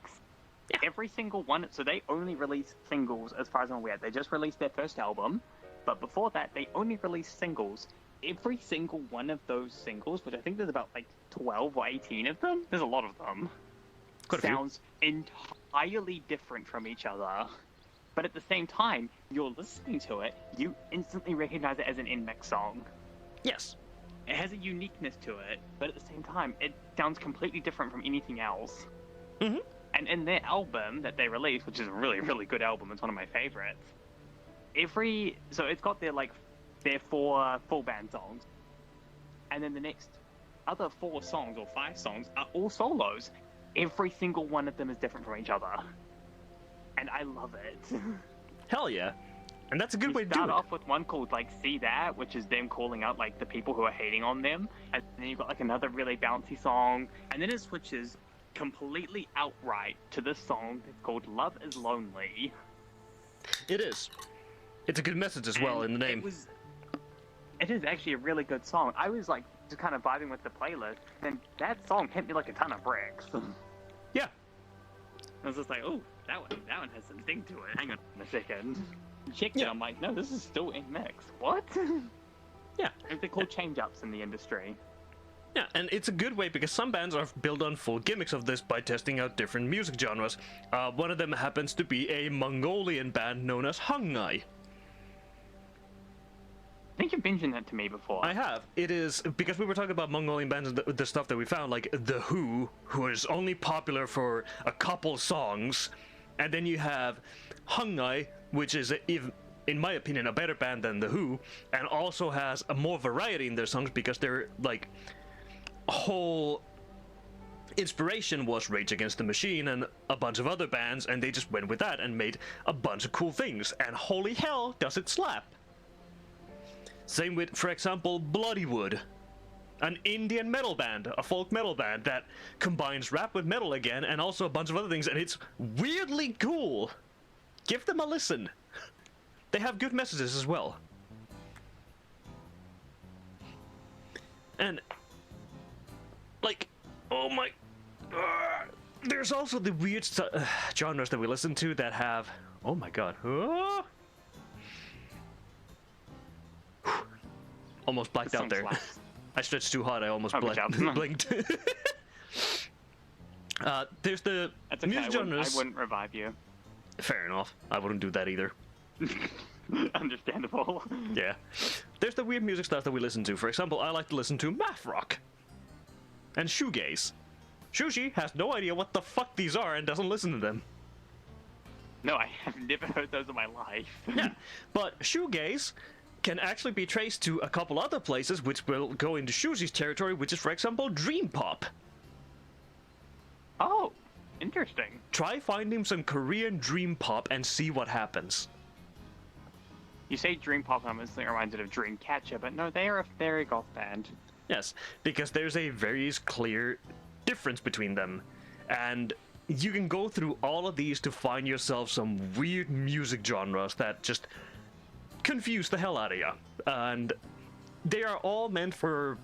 A: Yeah.
B: Every single one, so they only release singles as far as I'm aware. They just released their first album, but before that they only released singles. Every single one of those singles, which I think there's about like 12 or 18 of them, there's a lot of them,
A: Quite a few.
B: sounds entirely different from each other. But at the same time, you're listening to it, you instantly recognize it as an Inmix song.
A: Yes.
B: It has a uniqueness to it, but at the same time, it sounds completely different from anything else.
A: Mhm.
B: And in their album that they released, which is a really, really good album, it's one of my favorites. So it's got their 4 full band songs, and then the next other 4 songs or 5 songs are all solos. Every single one of them is different from each other, and I love it.
A: Hell yeah. And that's a good way to do
B: Start
A: it.
B: off with one called See That, which is them calling out the people who are hating on them, and then you've got another really bouncy song, and then it switches completely outright to this song that's called Love Is Lonely.
A: It is. It's a good message as well in
B: And
A: the name.
B: It is actually a really good song. I was just kind of vibing with the playlist, and that song hit me like a ton of bricks.
A: Yeah.
B: I was just like, oh, that one has some sting to it. Hang on a second. Checked it,
A: Yeah.
B: I'm like, no, this is still in mix. What?
A: Yeah.
B: They're called change-ups in the industry.
A: Yeah, and it's a good way because some bands are built on full gimmicks of this by testing out different music genres. One of them happens to be a Mongolian band known as Hungai.
B: I think you've mentioned that to me before.
A: I have. It is because we were talking about Mongolian bands and the stuff that we found, like The Who, who is only popular for a couple songs, and then you have Hungai, which is, in my opinion, a better band than The Who, and also has a more variety in their songs because their whole inspiration was Rage Against the Machine and a bunch of other bands, and they just went with that and made a bunch of cool things. And holy hell, does it slap! Same with, for example, Bloodywood, an Indian metal band, a folk metal band that combines rap with metal again, and also a bunch of other things, and it's weirdly cool. Give them a listen. They have good messages as well. And, oh my... there's also the weird genres that we listen to that have... Oh my god. Almost blacked
B: This
A: out
B: song
A: there.
B: slaps.
A: I stretched too hard, I almost
B: Oh, good job.
A: blinked. There's the
B: That's okay.
A: music
B: I
A: genres.
B: wouldn't revive you.
A: Fair enough. I wouldn't do that either.
B: Understandable.
A: Yeah. there's the weird music stuff that we listen to. For example, I like to listen to math rock and shoegaze. Shushi has no idea what the fuck these are and doesn't listen to them.
B: No, I have never heard those in my life.
A: Yeah, but shoegaze can actually be traced to a couple other places which will go into Shushi's territory, which is, for example, dream pop.
B: Oh, interesting.
A: Try finding some Korean dream pop and see what happens.
B: You say dream pop, I'm instantly reminded of Dreamcatcher, but no, they are a fairy goth band.
A: Yes, because there's a very clear difference between them. And you can go through all of these to find yourself some weird music genres that just confuse the hell out of you. And they are all meant for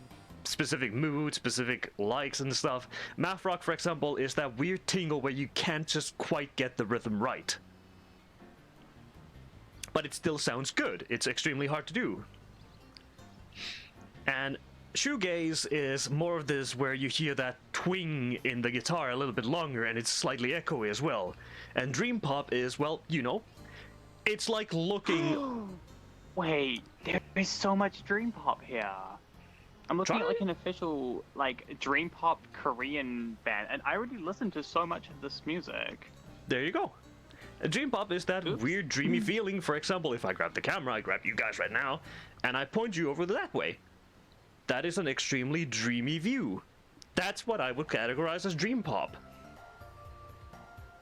A: specific moods, specific likes and stuff. Math rock, for example, is that weird tingle where you can't just quite get the rhythm right. But it still sounds good. It's extremely hard to do. And shoegaze is more of this where you hear that twing in the guitar a little bit longer and it's slightly echoey as well. And dream pop is, well, you know, it's like looking...
B: Wait, there is so much dream pop here. I'm looking at like an official like dream pop Korean band, and I already listened to so much of this music.
A: There you go. And dream pop is that weird dreamy feeling. For example, if I grab the camera, I grab you guys right now, and I point you over that way. That is an extremely dreamy view. That's what I would categorize as dream pop.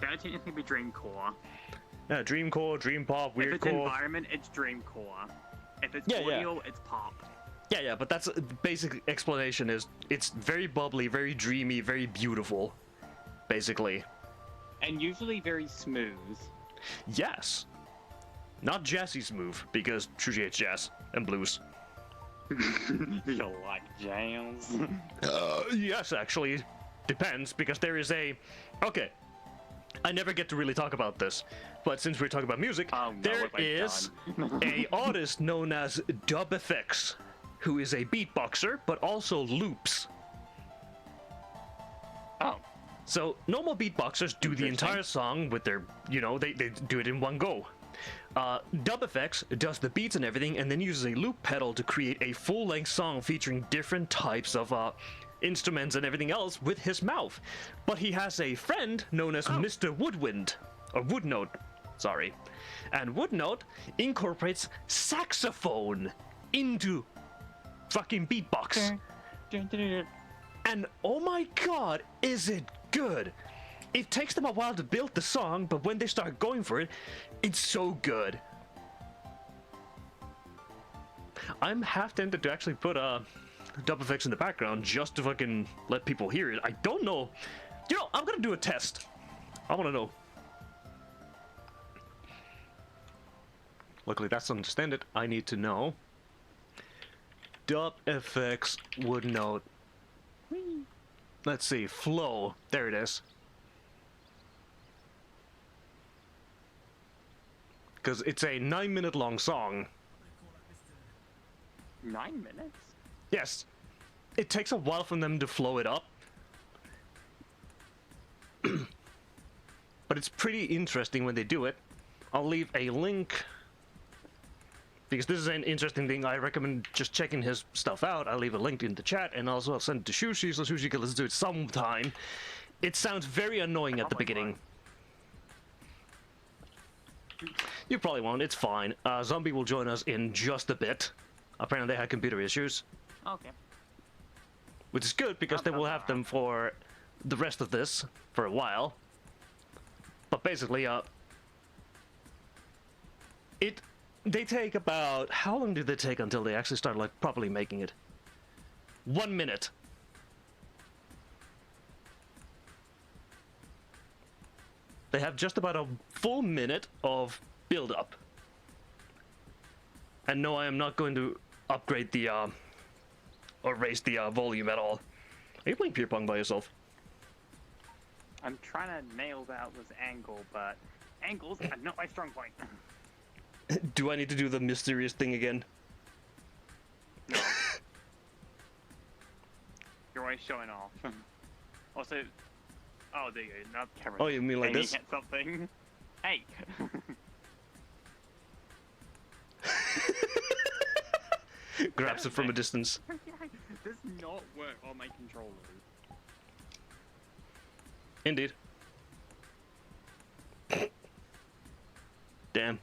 B: That would technically be dreamcore.
A: Dreamcore, dream pop, weirdcore.
B: If it's environment, it's dreamcore. If it's audio, it's pop.
A: Yeah, but that's basic explanation is it's very bubbly, very dreamy, very beautiful, basically.
B: And usually very smooth.
A: Yes. Not jazzy smooth, because Shushi hates jazz and blues.
B: You like jazz?
A: Yes, actually. Depends, because there is a... Okay. I never get to really talk about this, but since we're talking about music, there is a artist known as Dub-FX, who is a beatboxer, but also loops.
B: Oh.
A: So, normal beatboxers do the entire song with their, you know, they do it in one go. Dub-FX does the beats and everything, and then uses a loop pedal to create a full-length song featuring different types of instruments and everything else with his mouth. But he has a friend known as Mr. Woodwind, or Woodnote, sorry. And Woodnote incorporates saxophone into fucking beatbox. And oh my god, is it good! It takes them a while to build the song, but when they start going for it, it's so good. I'm half tempted to actually put Dub-FX in the background just to fucking let people hear it. I don't know. You know, I'm gonna do a test. I wanna know. Luckily, that's understand it. I need to know. Dub-FX Woodnote. Let's see, flow. There it is. Because it's a 9-minute long song.
B: 9 minutes?
A: Yes. It takes a while for them to flow it up. But it's pretty interesting when they do it. I'll leave a link. Because this is an interesting thing, I recommend just checking his stuff out. I'll leave a link in the chat, and also I'll send it to Shushi, so Shushi can listen to it sometime. It sounds very annoying at the beginning. You probably won't, it's fine. Zombie will join us in just a bit. Apparently they had computer issues.
B: Okay.
A: Which is good, because then we'll have them for the rest of this, for a while. But basically, they take about... How long do they take until they actually start, like, properly making it? 1 minute. They have just about a full minute of build-up. And no, I am not going to upgrade the, or raise the, volume at all. Are you playing beer pong by yourself?
B: I'm trying to nail out this angle, but angles are not my strong point.
A: Do I need to do the mysterious thing again?
B: No. You're always showing off. Also, oh, there you go. Not camera.
A: Oh, you mean like this?
B: At something. Hey.
A: grabs it from a distance.
B: Does not work on my controller.
A: Indeed. Damn.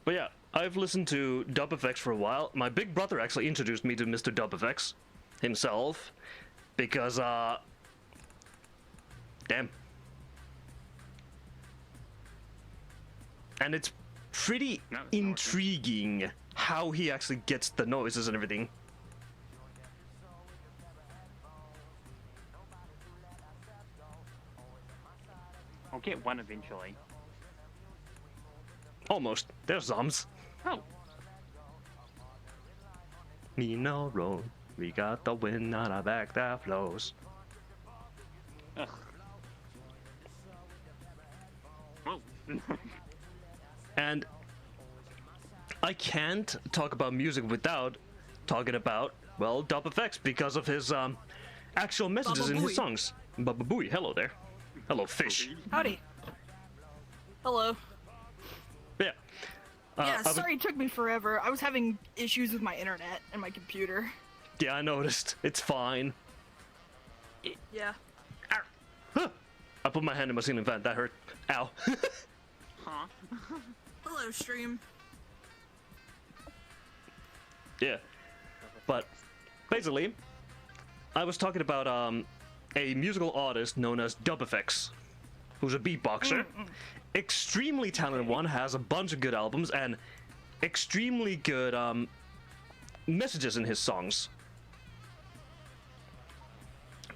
A: But yeah, I've listened to DubFX for a while. My big brother actually introduced me to Mr. DubFX himself because, damn. And it's pretty intriguing how he actually gets the noises and everything.
B: I'll get one eventually.
A: Almost. There's Zoms.
B: Oh.
A: Me no road. We got the wind on our back that flows.
B: Ugh. Whoa.
A: And I can't talk about music without talking about, well, DubFX because of his actual messages in his songs. Baba Booey, hello there. Hello, fish.
D: Howdy. Hello.
A: Yeah.
D: Yeah, sorry it took me forever. I was having issues with my internet and my computer.
A: Yeah, I noticed. It's fine.
D: Yeah.
A: Huh. I put my hand in my ceiling fan. That hurt. Ow.
B: Huh?
D: Hello, stream.
A: Yeah. But basically, I was talking about a musical artist known as DubFX, who's a beatboxer. Extremely talented one, has a bunch of good albums and extremely good messages in his songs.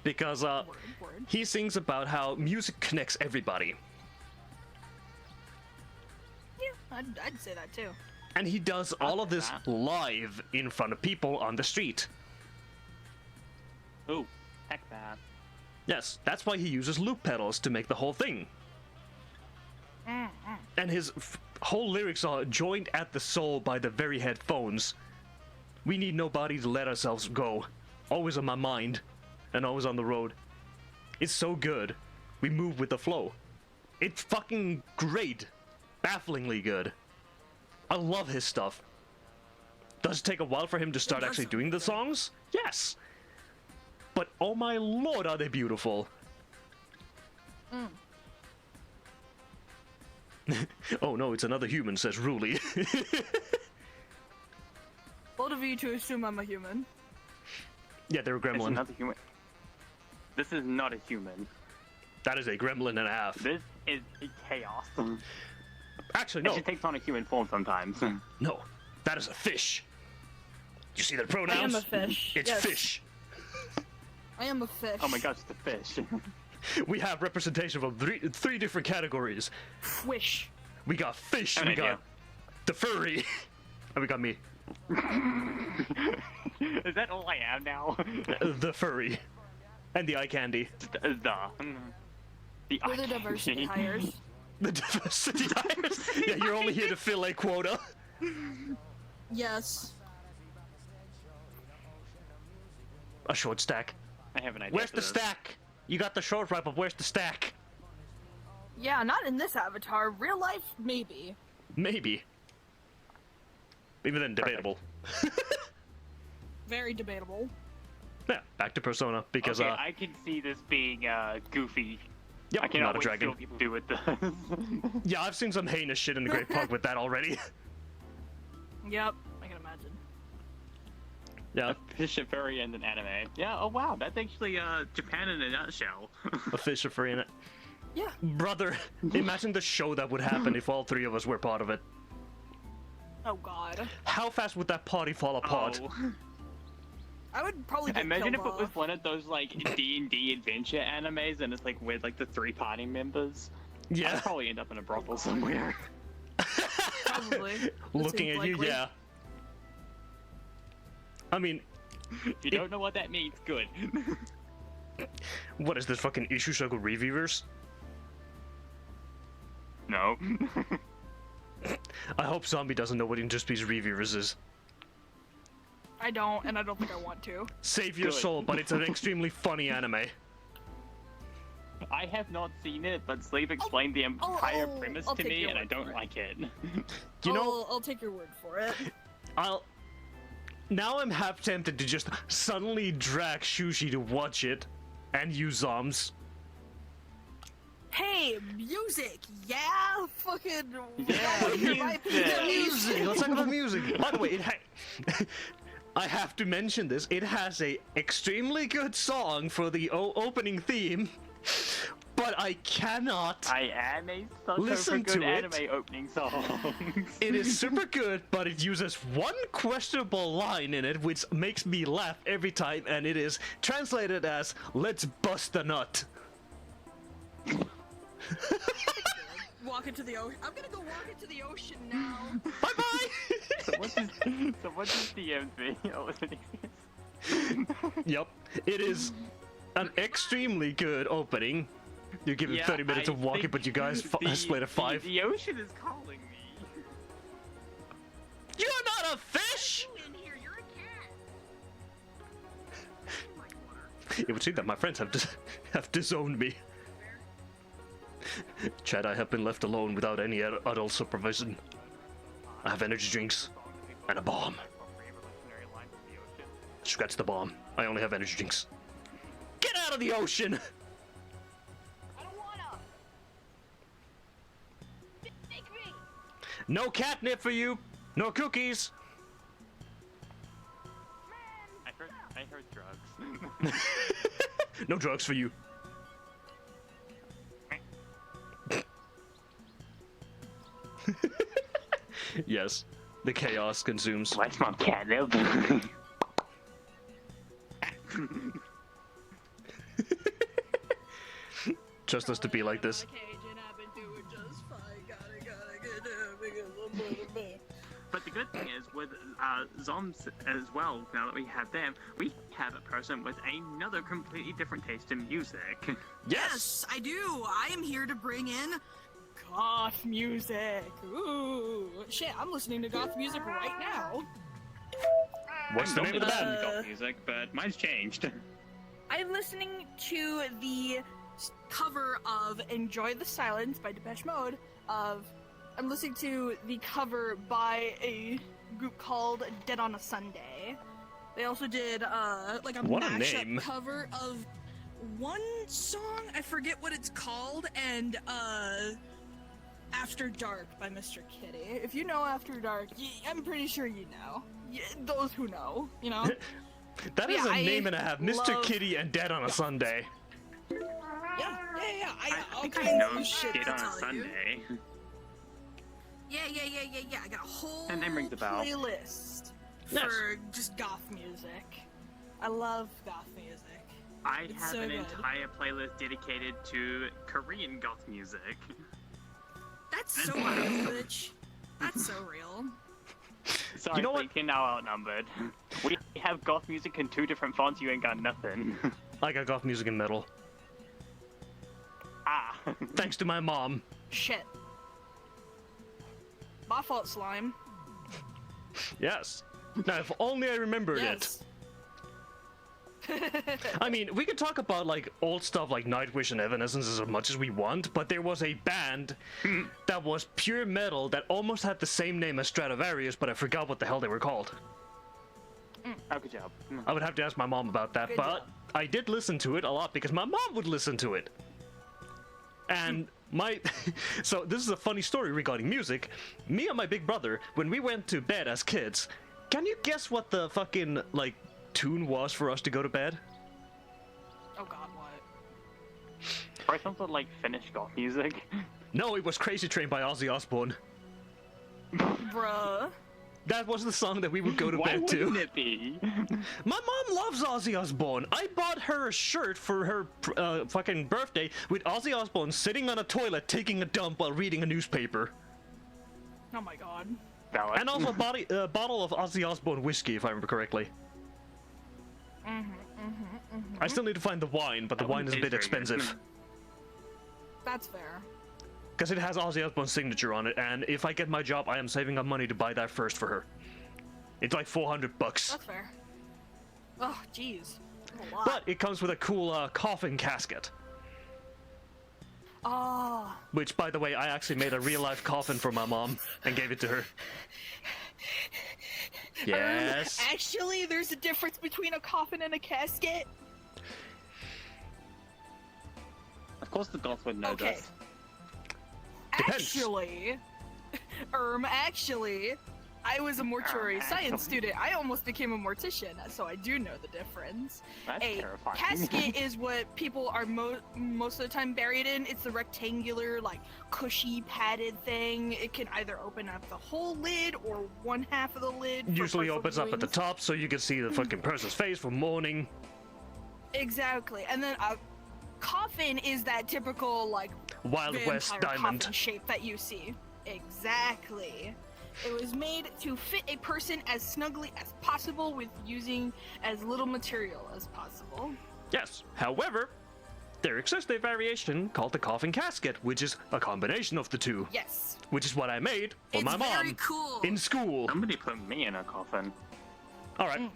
A: Because
D: Word.
A: he sings about how music connects everybody.
D: Yeah, I'd say that too.
A: And he does all of this live in front of people on the street.
B: Ooh, heck that.
A: Yes, that's why he uses loop pedals to make the whole thing. And his whole lyrics are joined at the soul by the very headphones. We need nobody to let ourselves go. Always on my mind, and always on the road. It's so good. We move with the flow. It's fucking great. Bafflingly good. I love his stuff. Does it take a while for him to start actually doing the songs? Yes. But oh my lord, are they beautiful. Oh no, it's another human, says Ruli.
D: Bold of you to assume I'm a human.
A: Yeah, they're a
B: It's
A: gremlin.
B: another human. This is not a human.
A: That is a gremlin and a half.
B: This is a chaos.
A: Actually,
B: It
A: no.
B: just takes on a human form sometimes.
A: No. That is a fish. You see the
D: I
A: pronouns?
D: am a fish.
A: It's
D: yes.
A: fish.
D: I am a fish.
B: Oh my gosh, it's a fish.
A: We have representation from three different categories.
D: Wish.
A: We got fish,
B: Have an
A: we got
B: idea.
A: the furry, and we got me.
B: Is that all I am now?
A: The furry. And the eye candy.
B: The
D: We're the diversity hires.
A: The diversity hires. Yeah, you're only here to fill a quota.
D: Yes.
A: A short stack.
B: I have an idea.
A: Where's
B: for
A: the
B: this.
A: stack? You got the short wrap up, where's the stack?
D: Yeah, not in this avatar. Real life, maybe.
A: Maybe. Even then, debatable.
D: Very debatable.
A: Yeah, back to Persona, because,
B: Okay, I can see this being goofy.
A: yep,
B: I cannot
A: not a
B: wait to see
A: dragon.
B: what people do with this.
A: Yeah, I've seen some heinous shit in the Great Park with that already.
D: Yep, I can imagine.
A: Yeah,
B: A fish, a furry, and an anime. Yeah. Oh wow, that's actually Japan in a nutshell.
A: a fish, a furry in it.
D: Yeah.
A: Brother, imagine the show that would happen if all three of us were part of it.
D: Oh god.
A: How fast would that party fall apart?
B: Oh.
D: I would probably get
B: Imagine if
D: killed
B: it was
D: off.
B: one of those like D&D adventure animes, and it's like with like the 3 party members.
A: Yeah.
B: I'd probably end up in a brothel somewhere.
D: Probably. That
A: Looking
D: seems
A: at you,
D: likely.
A: yeah. I mean,
B: If you don't know what that means, good.
A: what is this fucking issue circle reviewers?
B: No.
A: I hope Zombie doesn't know what Interspecies reviewers is.
D: I don't, and I don't think I want to.
A: Save your
B: Good.
A: soul, but it's an extremely funny anime.
B: I have not seen it, but Sleeve explained the entire
D: I'll
B: premise
D: take
B: to me,
D: your
B: and I
D: word
B: don't
D: for it.
B: like it.
A: You know,
D: I'll take your word for it.
A: now I'm half tempted to just suddenly drag Shushi to watch it and use Zoms.
D: Hey, music, yeah, fucking
B: Yeah,
A: Music! Let's talk about music! By the way, I have to mention this. It has a extremely good song for the opening theme, but I cannot.
B: Listen
A: to
B: good
A: it.
B: anime opening songs.
A: It is super good, but it uses one questionable line in it, which makes me laugh every time, and it is translated as "Let's bust a nut."
D: walk into the ocean. I'm gonna go walk into the ocean now.
A: Bye bye.
B: So what is DMV? Oh, is it
A: Yep, it is an extremely good opening. You give it 30 minutes of walking, but you guys split a 5.
B: The ocean is calling me.
A: You're not a fish!
D: In here, you're a cat.
A: It would seem that my friends have disowned me. Chad, I have been left alone without any adult supervision. I have energy drinks and a bomb. Scratch the bomb. I only have energy drinks. Get out of the ocean!
D: I don't wanna. Take me.
A: No catnip for you. No cookies.
B: I heard drugs.
A: No drugs for you. Yes, the chaos consumes.
B: What's my catnip?
A: Trust us to be like this.
B: But the good thing is, with Zoms as well, now that we have them, we have a person with another completely different taste in music.
D: Yes, I do. I am here to bring in goth music. Ooh, shit! I'm listening to goth music right now.
A: What's the name of the band?
B: Goth music, but mine's changed.
D: I'm listening to the cover of "Enjoy the Silence" by Depeche Mode. I'm listening to the cover by a group called Dead on a Sunday. They also did like a
A: What a
D: mashup
A: name.
D: cover of one song. I forget what it's called, and After Dark by Mr. Kitty. If you know After Dark, I'm pretty sure you know. Those who know, you know.
A: That is
D: Yeah,
A: a
D: I
A: name and a half. Mr.
D: love-
A: Kitty and Dead on a Sunday.
D: Yeah. I got all
B: I
D: kinds
B: know
D: of shit
B: Shit
D: to
B: on a
D: tell you.
B: Sunday.
D: Yeah. I got a whole
B: That name rings a bell.
D: playlist
A: Nice.
D: for just goth music. I love goth music.
B: I
D: It's
B: have
D: so
B: an
D: good.
B: entire playlist dedicated to Korean goth music.
D: That's so real, bitch. That's so real.
B: Sorry,
A: You know what?
B: Blake, you're now outnumbered. We have goth music in 2 different fonts, you ain't got nothing.
A: I got goth music and metal.
B: Ah.
A: Thanks to my mom.
D: Shit. My fault, slime.
A: Yes. Now, if only I remembered
D: Yes.
A: it. I mean, we could talk about like old stuff like Nightwish and Evanescence as much as we want, but there was a band that was pure metal that almost had the same name as Stratovarius, but I forgot what the hell they were called.
B: Oh, good job.
A: I would have to ask my mom about that,
D: Good
A: but
D: job.
A: I did listen to it a lot because my mom would listen to it. And so this is a funny story regarding music. Me and my big brother, when we went to bed as kids, can you guess what the fucking like tune was for us to go to bed?
D: Oh god, what?
B: Probably something like Finnish goth music.
A: No, it was Crazy Train by Ozzy Osbourne.
D: Bruh.
A: That was the song that we would go to
B: Why
A: bed
B: wouldn't
A: to.
B: it be?
A: My mom loves Ozzy Osbourne. I bought her a shirt for her fucking birthday with Ozzy Osbourne sitting on a toilet taking a dump while reading a newspaper.
D: Oh my god.
A: And also a bottle of Ozzy Osbourne whiskey, if I remember correctly. I still need to find the wine, but the
B: That
A: wine
B: one
A: is a bit
B: tastes very good.
A: expensive.
D: That's fair.
A: Because it has Ozzy Osbourne's signature on it, and if I get my job, I am saving up money to buy that first for her. It's like $400.
D: That's fair. Oh, jeez. A lot.
A: But it comes with a cool coffin casket.
D: Oh.
A: Which, by the way, I actually made a real-life coffin for my mom and gave it to her. Yes.
D: Actually, there's a difference between a coffin and a casket.
B: Of course the goth would know
D: Okay.
B: this.
A: Depends.
D: Actually, I was a mortuary
B: Actually.
D: science student. I almost became a mortician, so I do know the difference.
B: That's
D: A
B: terrifying.
D: casket is what people are most of the time buried in. It's the rectangular, like, cushy, padded thing. It can either open up the whole lid or one half of the lid. for
A: Usually
D: partial
A: opens up at the
D: viewings.
A: top so you can see the fucking person's face for mourning.
D: Exactly. And then a coffin is that typical, like,
A: Wild West
D: vampire
A: diamond.
D: coffin shape that you see. Exactly. It was made to fit a person as snugly as possible with using as little material as possible.
A: Yes. However, there exists a variation called the coffin casket, which is a combination of the two,
D: Yes.
A: which is what I made for
D: It's
A: my
D: very
A: mom
D: cool.
A: in school.
B: Somebody put me in a coffin.
A: All right.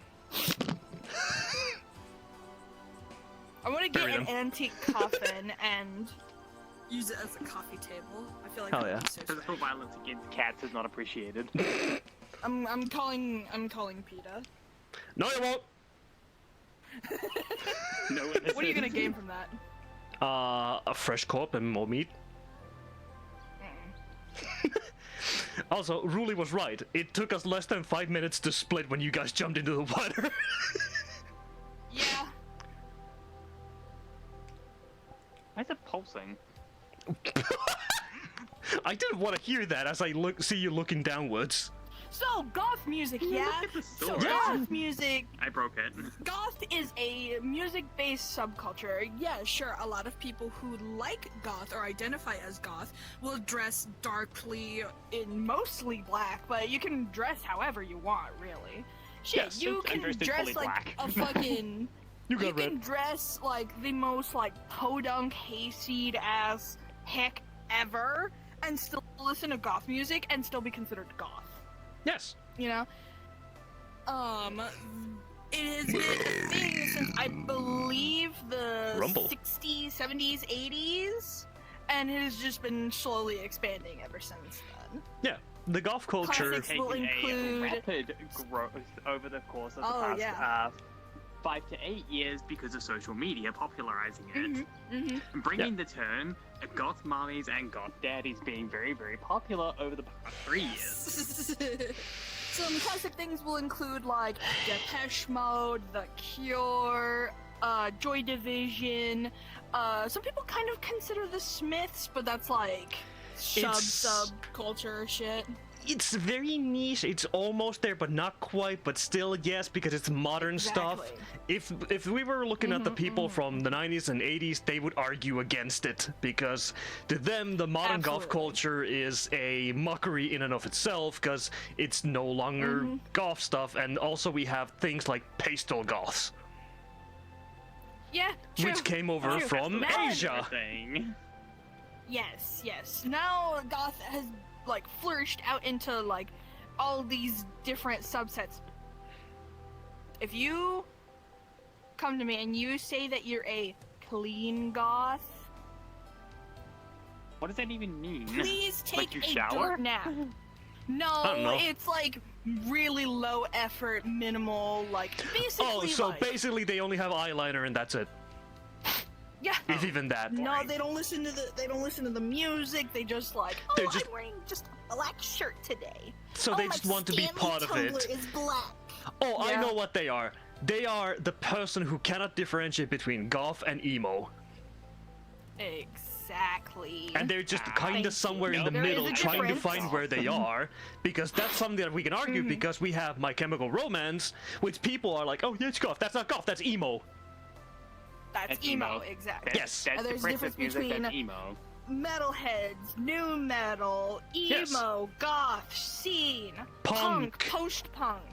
D: I want to get
A: Bury
D: an
A: them.
D: antique coffin and use it as a coffee table. I feel like
A: Hell
D: that'd
A: yeah.
D: be so
B: Physical violence against cats is not appreciated.
D: I'm calling PETA.
A: No, you won't.
B: No one
D: What are you gonna gain from that?
A: A fresh corp and more meat. Also, Ruli was right. It took us less than 5 minutes to split when you guys jumped into the water.
D: Yeah.
B: Why is it pulsing?
A: I didn't want to hear that as I see you looking downwards.
D: So goth music, yeah.
B: Look at the
D: So
B: sword.
D: goth music.
B: I broke it.
D: Goth is a music-based subculture. Yeah, sure, a lot of people who like goth or identify as goth will dress darkly in mostly black, but you can dress however you want, really. Shit,
A: Yes,
D: you
B: I'm
D: can
B: dressed in
D: dress
B: fully
D: like
B: black.
D: a fucking...
A: You
D: You
A: got
D: can
A: red.
D: dress like the most like podunk hayseed ass heck ever and still listen to goth music and still be considered goth.
A: Yes.
D: You know? It has been a thing since I believe the
A: Rumble.
D: 60s, 70s, 80s, and it has just been slowly expanding ever since then.
A: Yeah. The golf culture.
D: Classics will
B: Taking
D: include-
B: a rapid growth over the course of the
D: Oh,
B: past
D: yeah.
B: 5 to 8 years because of social media popularizing it.
D: Mm-hmm.
B: And bringing the term goth mommies and goth daddies being very, very popular over the past 3 years.
D: Some classic things will include like Depeche Mode, The Cure, Joy Division. Some people kind of consider the Smiths, but that's like sub culture shit.
A: It's very niche. It's almost there, but not quite. But still, yes, because it's modern stuff.
D: Exactly.
A: If we were looking at the people from the 90s and 80s, they would argue against it because to them the modern golf
D: Absolutely.
A: culture is a mockery in and of itself because it's no longer golf stuff, and also we have things like pastel goths,
D: Yeah, true.
A: which came over
D: True.
A: from
D: Now-
A: Asia.
B: Thing.
D: Yes, yes. Now goth has like flourished out into like all these different subsets. If you come to me and you say that you're a clean goth,
B: What does that even mean?
D: please
B: Like
D: take
B: you
D: a
B: shower?
D: dirt nap.
A: don't
D: No,
A: know.
D: it's like really low effort, minimal, like basically.
A: Oh, so
D: like,
A: basically they only have eyeliner and that's it.
D: yeah.
A: If even that.
D: No, they don't listen to the music. They just like, oh,
A: They're just-
D: I'm wearing just a black shirt today.
A: So
D: oh,
A: they
D: my
A: just want to be
D: Stanley
A: part of
D: tumbler
A: it.
D: is black.
A: Oh, I
D: Yeah.
A: know what they are. They are the person who cannot differentiate between goth and emo.
D: Exactly.
A: And they're just kind
D: Thank you.
A: of somewhere in the
D: There is
A: middle
D: a
A: trying to
D: difference.
A: find where they are. Because that's something that we can argue
D: Mm-hmm.
A: because we have My Chemical Romance, which people are like, oh, yeah, it's goth. That's not goth, that's emo.
D: That's emo, exactly.
A: Yes.
B: That's
D: And there's a
B: depressive
D: difference
B: music, that's
D: between-
B: emo.
D: Metalheads, new metal,
A: Yes.
D: emo, goth, scene,
A: Punk.
D: post-punk.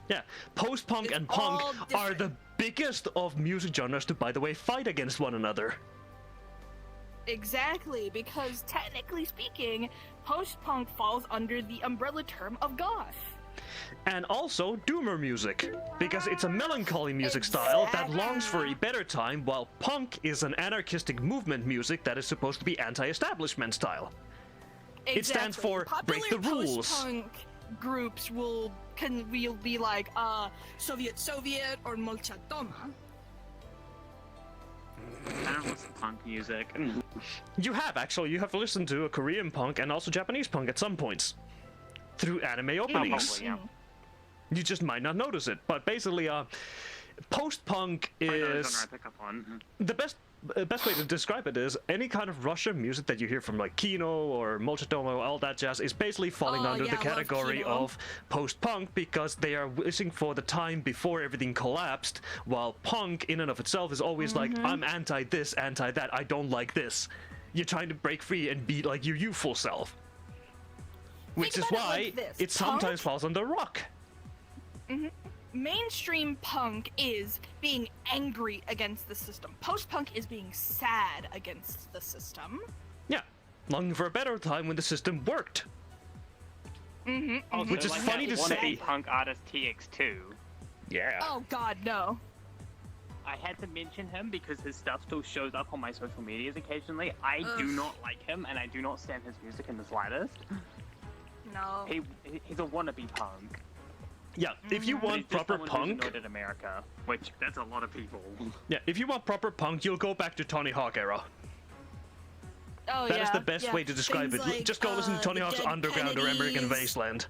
A: Yeah, post-punk
D: It's
A: and punk
D: all
A: are the
D: different.
A: biggest of music genres to, by the way, fight against one another.
D: Exactly, because technically speaking, post-punk falls under the umbrella term of goth.
A: And also doomer music, because it's a melancholy music style that longs for a better time, while punk is an anarchistic movement music that is supposed to be anti-establishment style. It stands
D: Exactly.
A: for break the
D: Popular
A: rules.
D: Post-punk groups will will be like Soviet Soviet or Molcha Doma.
B: I don't listen to punk music.
A: You have, actually. You have listened to a Korean punk and also Japanese punk at some points. Through anime openings.
B: Probably, yeah.
A: You just might not notice it. But basically, post-punk
B: Probably not a genre
A: is...
B: I pick up on.
A: The best way to describe it is any kind of Russian music that you hear from like Kino or Molchatoma, all that jazz is basically falling under
D: yeah,
A: the
D: I love
A: category
D: Kino.
A: of post-punk because they are wishing for the time before everything collapsed, while punk in and of itself is always like, I'm anti this, anti that, I don't like this. You're trying to break free and be like your youthful self. Which is
D: about it
A: why
D: like this.
A: it sometimes
D: Punk-
A: falls under rock.
D: Mainstream punk is being angry against the system. Post-punk is being sad against the system.
A: Yeah. Longing for a better time when the system worked.
B: Also,
A: Which is
B: like
A: funny
B: that
A: to
B: wannabe
A: say.
B: punk artist TX2.
A: Yeah.
D: Oh god, no.
B: I had to mention him because his stuff still shows up on my social medias occasionally. I do
D: Ugh.
B: not like him, and I do not stand his music in the slightest.
D: No.
B: He's a wannabe punk.
A: Yeah, if you
B: But
A: want
B: he's just
A: proper
B: someone who's
A: punk,
B: annoyed at America, which that's a lot of people.
A: yeah, if you want proper punk, you'll go back to Tony Hawk era.
D: Oh
A: That
D: yeah.
A: is the best
D: yeah.
A: way to describe
D: Things
A: it.
D: like,
A: Just go listen to
D: the
A: Tony Hawk's
D: Dead
A: Underground or American
D: Kennedys,
A: Wasteland.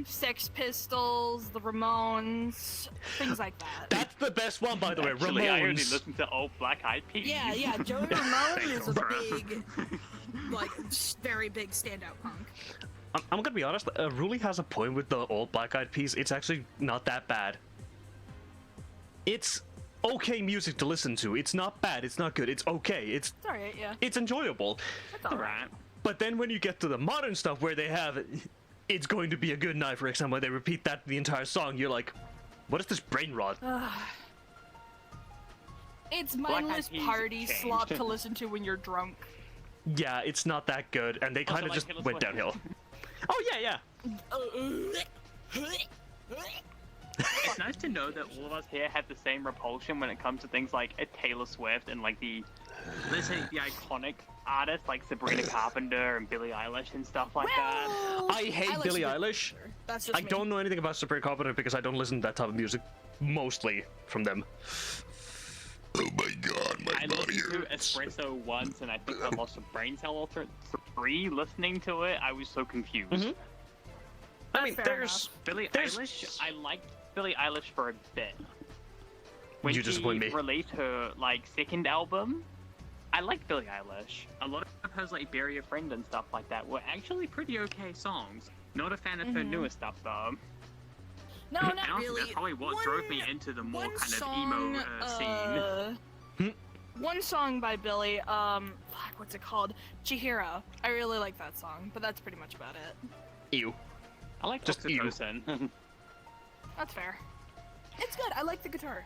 D: Sex Pistols, the Ramones, things like that.
A: That's the best one, by the way.
B: Actually, I only
A: Ramones.
B: listen to old Black Eyed Peas.
D: Yeah, Joey Ramone is a
B: Bruh.
D: big, like, very big standout punk.
A: I'm gonna be honest. Ruli has a point with the old Black Eyed Peas. It's actually not that bad. It's okay music to listen to. It's not bad. It's not good. It's okay.
D: It's alright, yeah.
A: It's enjoyable.
D: That's alright.
B: Right.
A: But then when you get to the modern stuff where they have, it's going to be a good night, for example, they repeat that the entire song, you're like, what is this brain rot?
D: It's
B: Eyed
D: mindless
B: Peas
D: party
B: changed.
D: slop to listen to when you're drunk.
A: Yeah, it's not that good, and they kind of
B: like
A: just
B: Taylor
A: went
B: Swift.
A: downhill. Oh yeah.
B: It's nice to know that all of us here have the same repulsion when it comes to things like Taylor Swift and like let's say the iconic artists like Sabrina Carpenter and Billie Eilish and stuff like that.
D: Well,
A: I hate
D: like
A: Billie
D: Sabrina
A: Eilish.
D: Carpenter. That's just
A: I
D: me.
A: don't know anything about Sabrina Carpenter because I don't listen to that type of music, mostly from them. Oh my god, my
B: I
A: body
B: listened to
A: hurts.
B: Espresso once and I think I lost a brain cell after 3 listening to it. I was so confused.
A: Mhm. I mean,
D: Fair
A: there's...
B: Billie
A: There's-
B: Eilish, I liked Billie Eilish for a bit. When
A: You
B: she
A: disappoint me.
B: released her like second album, I liked Billie Eilish. A lot of hers like Bury a Friend and stuff like that were actually pretty okay songs. Not a fan of her newer stuff though.
D: No,
B: And
D: not
B: honestly,
D: really.
B: that's probably what drove me into the more
D: one
B: kind of
D: song,
B: emo scene.
D: One song by Billy, fuck, what's it called? Chihiro. I really like that song, but that's pretty much about it.
A: Ew.
B: I like
A: Just ew.
B: Oxytocin.
D: That's fair. It's good. I like the guitar.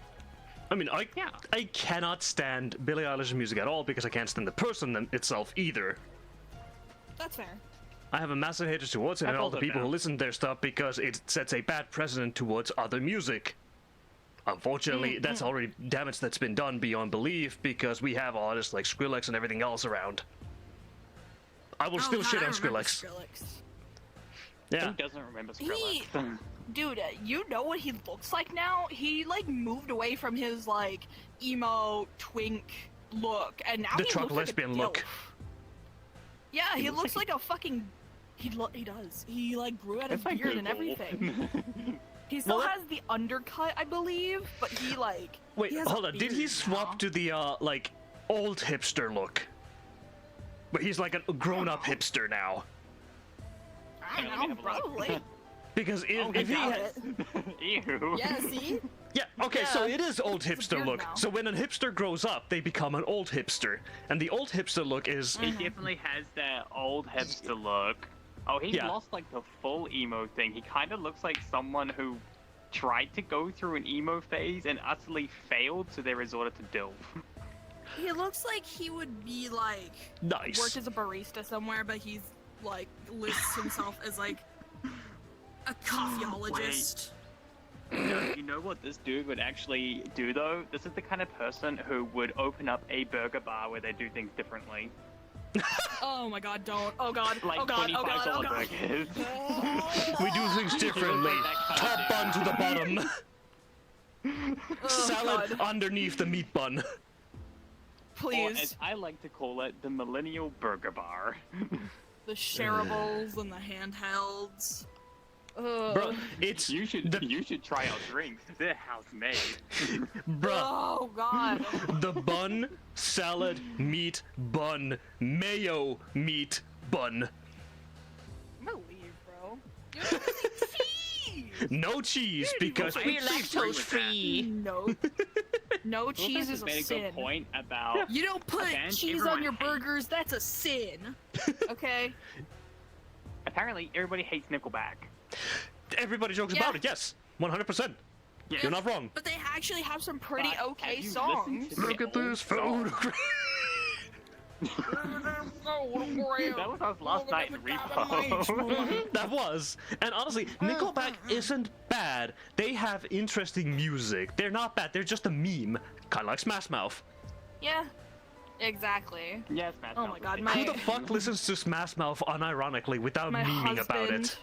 A: I mean, I
B: Yeah.
A: cannot stand Billie Eilish's music at all because I can't stand the person itself either.
D: That's fair.
A: I have a massive hatred towards it
B: I
A: and all
B: felt
A: the
B: it
A: people
B: now.
A: who listen to their stuff because it sets a bad precedent towards other music. Unfortunately, that's already damage that's been done beyond belief because we have artists like Skrillex and everything else around. I will still
D: God,
A: shit
D: I
A: on
D: remember
A: Skrillex. Yeah.
B: Who doesn't remember
D: He-
B: Skrillex?
D: Dude, you know what he looks like now? He like moved away from his like emo twink look, and now
A: The
D: he
A: truck
D: looks
A: lesbian
D: like a
A: look.
D: dilf. Yeah, he looks like a fucking. He does. He like grew out his
B: It's like
D: beard and
B: Google.
D: everything. He still
A: Well,
D: has the undercut, I believe, but he like.
A: Wait,
D: he has a
A: hold on. Did he
D: beard
A: swap
D: now.
A: to the like old hipster look? Where he's like a grown-up hipster now.
D: I
B: Let me
D: don't know,
B: have a look.
D: probably.
A: Because if,
B: Oh,
A: if he
D: doubt
A: had,
D: it.
B: Ew.
D: Yeah, see?
A: yeah, okay, so
D: Yeah.
A: it is old hipster
D: weird
A: look.
D: now.
A: So when a hipster grows up, they become an old hipster, and the old hipster look is
B: He definitely has that old hipster look. Oh, he
A: Yeah.
B: lost like the full emo thing. He kind of looks like someone who tried to go through an emo phase and utterly failed, so they resorted to DILF.
D: He looks like he would be like
A: nice.
D: work as a barista somewhere, but he's like lists himself as like a coffeeologist.
B: You know what this dude would actually do though? This is the kind of person who would open up a burger bar where they do things differently.
D: Oh my god, don't. Oh god,
B: Like
D: oh god, oh god, oh
B: $25
D: god.
B: burgers.
A: We do things differently.
B: That kind
A: Top
B: of
A: bun to the bottom.
D: Oh,
A: Salad
D: God.
A: underneath the meat bun.
B: Or
D: Please.
B: as I like to call it, the Millennial Burger Bar.
D: The shareables and the handhelds. Ugh.
A: Bro, it's
B: You should
A: the
B: you should try our drinks. They're house made.
A: bruh.
D: Oh god.
A: The bun, salad, meat, bun, mayo, meat, bun.
D: I'm gonna leave, bro. You don't have any cheese!
A: No cheese
D: Dude,
A: because
B: I
A: we're
B: actually agree
A: lactose
B: with
A: free.
D: No. No cheese
B: Wilson
D: is a
B: made a
D: sin.
B: good point about
D: You don't put
B: band
D: cheese
B: everyone
D: on your
B: hates.
D: burgers, that's a sin. Okay?
B: apparently everybody hates Nickelback.
A: Everybody jokes
D: Yeah.
A: about it. Yes, 100%.
B: Yes.
A: You're not wrong.
D: But they actually have some pretty
B: But
D: okay
B: have you
D: songs.
B: listened to
A: Look at
B: old
A: this
B: songs?
A: photograph.
B: That was us last night in Repo.
A: That was. And honestly, Nickelback isn't bad. They have interesting music. They're not bad. They're just a meme. Kind of like Smash Mouth.
D: Yeah, exactly.
B: Yes, Matt.
D: Oh my God,
A: Who
D: my-
A: the fuck listens to Smash Mouth unironically without
D: My
A: memeing about
D: husband.
A: it?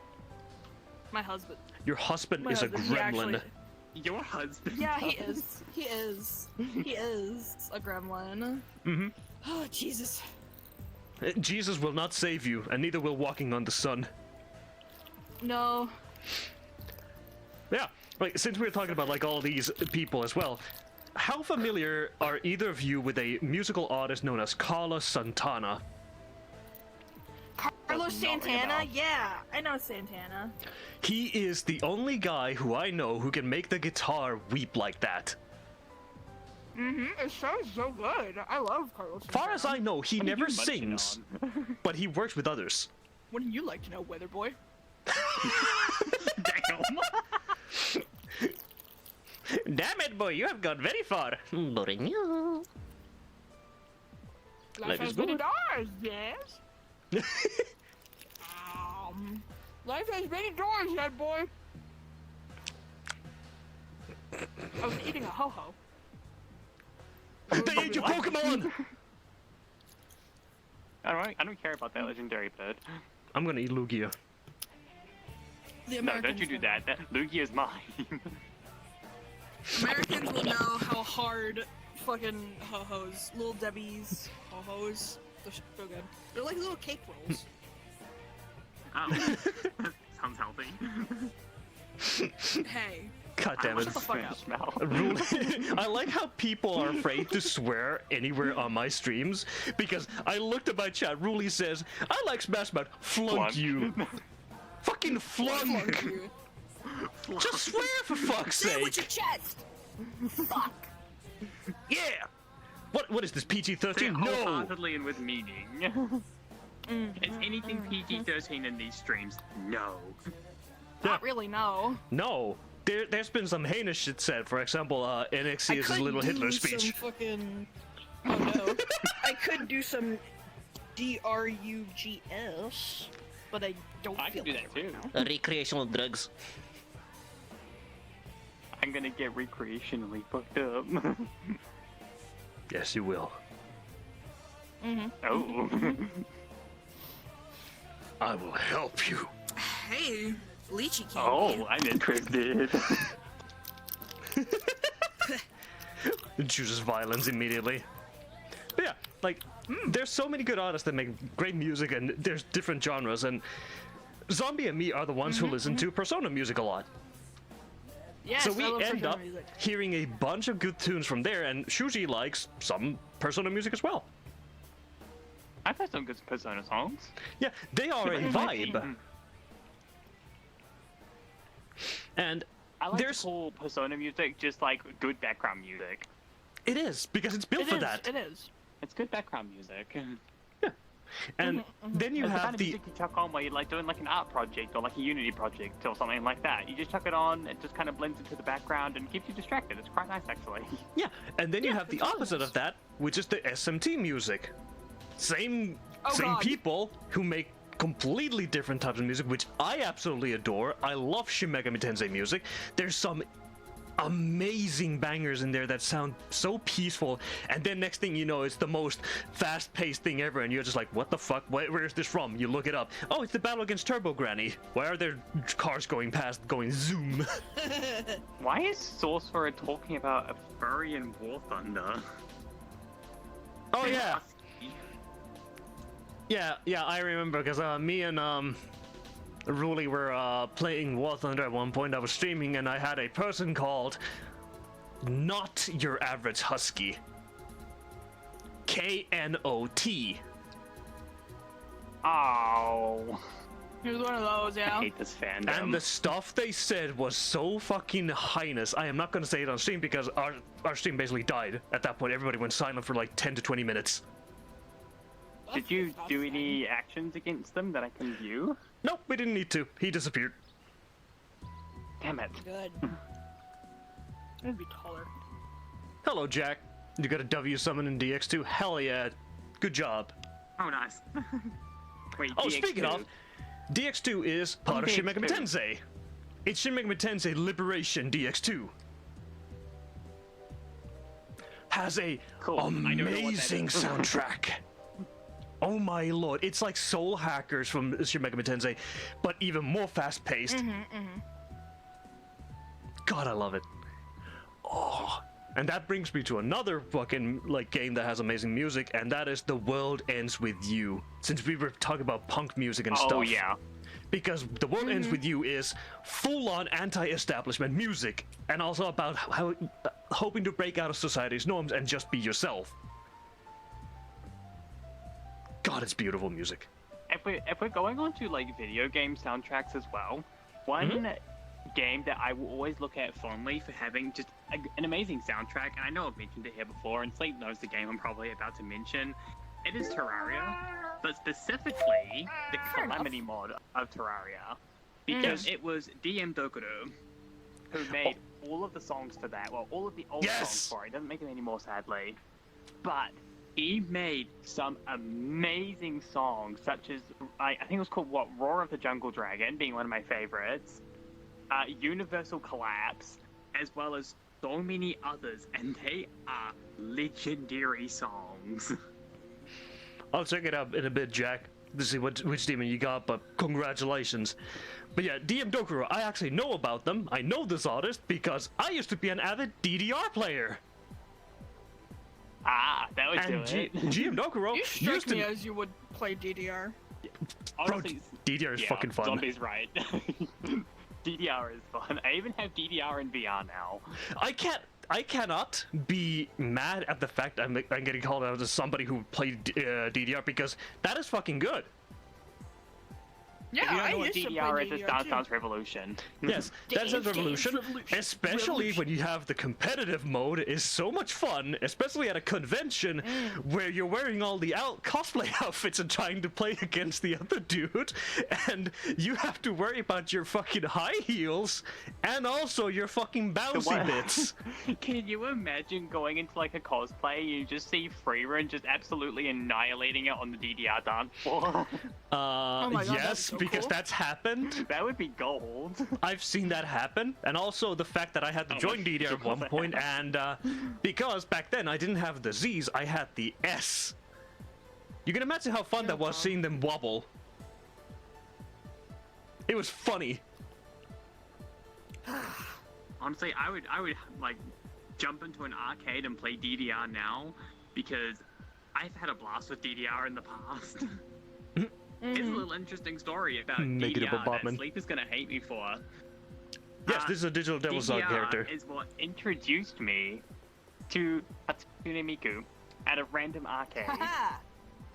D: My husband.
A: Your husband
D: My
A: is
D: husband,
A: a
D: he
A: gremlin.
D: actually-
B: Your husband.
D: Yeah, he is. He is. He is a gremlin.
A: Mhm.
D: Oh, Jesus.
A: Jesus will not save you, and neither will walking on the sun.
D: No.
A: Yeah, like since we're talking about like all these people as well, how familiar are either of you with a musical artist known as Carlos Santana?
D: Carlos
B: Does not ring a
D: Santana?
B: bell.
D: Yeah, I know Santana.
A: He is the only guy who I know who can make the guitar weep like that.
D: Mm-hmm. It sounds so good. I love Carlos Santana.
A: Far as I know, he
B: What are
A: never
B: you munching
A: sings,
B: on?
A: but he works with others.
D: Wouldn't you like to know, Weather Boy?
B: Damn.
A: Damn it, boy, you have gone very far. Boring you. Life is
D: many
A: good.
D: doors, yes. Life has many doors, head boy. I was eating a ho-ho.
A: They ate your Pokemon!
B: I don't care about that legendary bird.
A: I'm gonna eat Lugia.
D: The
B: No, don't you do that. Lugia is mine.
D: Americans will know how hard fucking ho-hos, little Debbie's ho-hos, they're so good. They're like little cake rolls.
B: Sounds healthy.
D: Hey,
A: God damn it.
D: Shut the fuck up.
B: Smell.
A: Ruli- I like how people are afraid to swear anywhere on my streams because I looked at my chat. Ruli says, "I like Smash Mouth." Flunk
B: Flunk.
A: you. Fucking flunk.
D: fuck you.
A: Just swear for fuck's
D: Say it with
A: sake.
D: your chest. Fuck.
A: Yeah. What is this
B: Say it
A: PG-13? No.
B: wholeheartedly and with meaning. Is anything PG-13 in these streams? No.
D: Not really, no.
A: No. There's been some heinous shit said. For example, NXT is his
D: could
A: little
D: do
A: Hitler
D: some
A: speech.
D: Fucking... Oh no. I could do some DRUGS, but I don't
B: I
D: feel
B: can do
D: like
B: that
D: it
B: too.
D: right now.
A: Recreational drugs.
B: I'm gonna get recreationally fucked up.
A: Yes, you will.
B: Oh.
A: I will help you.
D: Hey, Lychee King.
B: Oh, I'm interested.
A: And chooses violence immediately. But yeah, like, there's so many good artists that make great music, and there's different genres, and Zombie and me are the ones who listen to Persona music a lot.
D: Yes,
A: So
D: I
A: we
D: love
A: end
D: Persona
A: up
D: music.
A: hearing a bunch of good tunes from there, and Shuji likes some Persona music as well.
B: I've heard some good Persona songs.
A: Yeah, they are a vibe. And
B: I like
A: there's
B: to call Persona music just like good background music.
A: it is because it's built
D: It
A: for
D: is,
A: that.
D: it is.
B: It's good background music.
A: And then you
B: It's the kind
A: have
B: of
A: the
B: music you chuck on while you're like doing like an art project or like a Unity project or something like that. You just chuck it on, it just kind of blends into the background and keeps you distracted. It's quite nice actually.
A: yeah, and then you have the
D: it's really
A: opposite
D: nice.
A: of that, which is the SMT music. Same
D: Oh, God.
A: people who make completely different types of music, which I absolutely adore. I love Shin Megami Tensei music. There's some amazing bangers in there that sound so peaceful, and then next thing you know, it's the most fast-paced thing ever, and you're just like, what the fuck? Where's this from? You look it up. Oh, it's the battle against Turbo Granny. Why are there cars going past, going zoom?
B: Why is Sorcerer talking about a furry in War Thunder?
A: Oh yeah. Yeah, I remember, because me and Ruli were playing War Thunder at one point. I was streaming, and I had a person called Not Your Average Husky. Knot.
B: Oh.
D: He was one of those,
B: I
D: yeah.
B: hate this fandom.
A: And the stuff they said was so fucking heinous. I am not going to say it on stream because our stream basically died at that point. Everybody went silent for like 10 to 20 minutes.
B: Did you do any actions against them that I can view?
A: Nope, we didn't need to. He disappeared.
B: Damn it.
D: Good. I'd be taller.
A: Hello, Jack. You got a W summon in DX2? Hell yeah. Good job.
B: Oh, nice. Wait,
A: Oh,
B: DX2.
A: speaking of, DX2 is part of Shin Megami
B: DX2.
A: Tensei. It's Shin Megami Tensei Liberation DX2. Has a
B: Cool, I don't know what that
A: amazing
B: is.
A: soundtrack. Oh my lord, it's like Soul Hackers from Shin Megami Tensei, but even more fast-paced. God, I love it. Oh, and that brings me to another fucking like game that has amazing music, and that is The World Ends With You. Since we were talking about punk music and stuff.
B: Oh, yeah.
A: Because The World Ends With You is full-on anti-establishment music, and also about how hoping to break out of society's norms and just be yourself. God, it's beautiful music.
B: If we're going on to like video game soundtracks as well, one game that I will always look at fondly for having just an amazing soundtrack, and I know I've mentioned it here before, and Sleep knows the game I'm probably about to mention, it is Terraria, but specifically the Calamity mod of Terraria, because it was DM Dokuro who made all of the songs for that, well, all of the old songs for it. It doesn't make them anymore, sadly, but he made some amazing songs, such as, I think it was called, Roar of the Jungle Dragon, being one of my favorites, Universal Collapse, as well as so many others, and they are legendary songs.
A: I'll check it out in a bit, Jack, to see which demon you got, but congratulations. But yeah, DM Dokuro, I actually know about them. I know this artist because I used to be an avid DDR player.
B: Ah, that would do it.
A: GM Dokuro
D: You strike
A: used
D: me
A: to...
D: as you would play DDR.
B: Honestly,
A: DDR is fucking fun.
B: Zombie's right. DDR is fun. I even have DDR in VR now.
A: I cannot be mad at the fact I'm getting called out as somebody who played DDR because that is fucking good.
D: Yeah,
B: If you don't
D: I
B: know what
D: used to
B: DDR
D: play
B: is, it's
D: DDR
B: Dance
D: too.
B: Dance Revolution.
A: Yes, Dance Dance
D: Dance
A: Revolution,
D: Revolution.
A: especially when you have the competitive mode, is so much fun, especially at a convention where you're wearing all the cosplay outfits and trying to play against the other dude, and you have to worry about your fucking high heels and also your fucking bouncy bits.
B: Can you imagine going into like a cosplay, you just see Freerun just absolutely annihilating it on the DDR dance floor?
D: my God, that's
A: Yes,
D: so
A: because
D: cool.
A: that's happened.
B: That would be gold.
A: I've seen that happen, and also the fact that I had to join DDR at one point, and because back then I didn't have the Z's, I had the S. You can imagine how fun that was seeing them wobble. It was funny.
B: Honestly, I would like jump into an arcade and play DDR now because I've had a blast with DDR in the past. Here's a little interesting story about
A: Make it a
B: DDR that
A: bombardment.
B: Sleep is gonna hate me for.
A: Yes, this is a Digital Devil Zog
B: DDR
A: character.
B: is what introduced me to Hatsune Miku at a random arcade.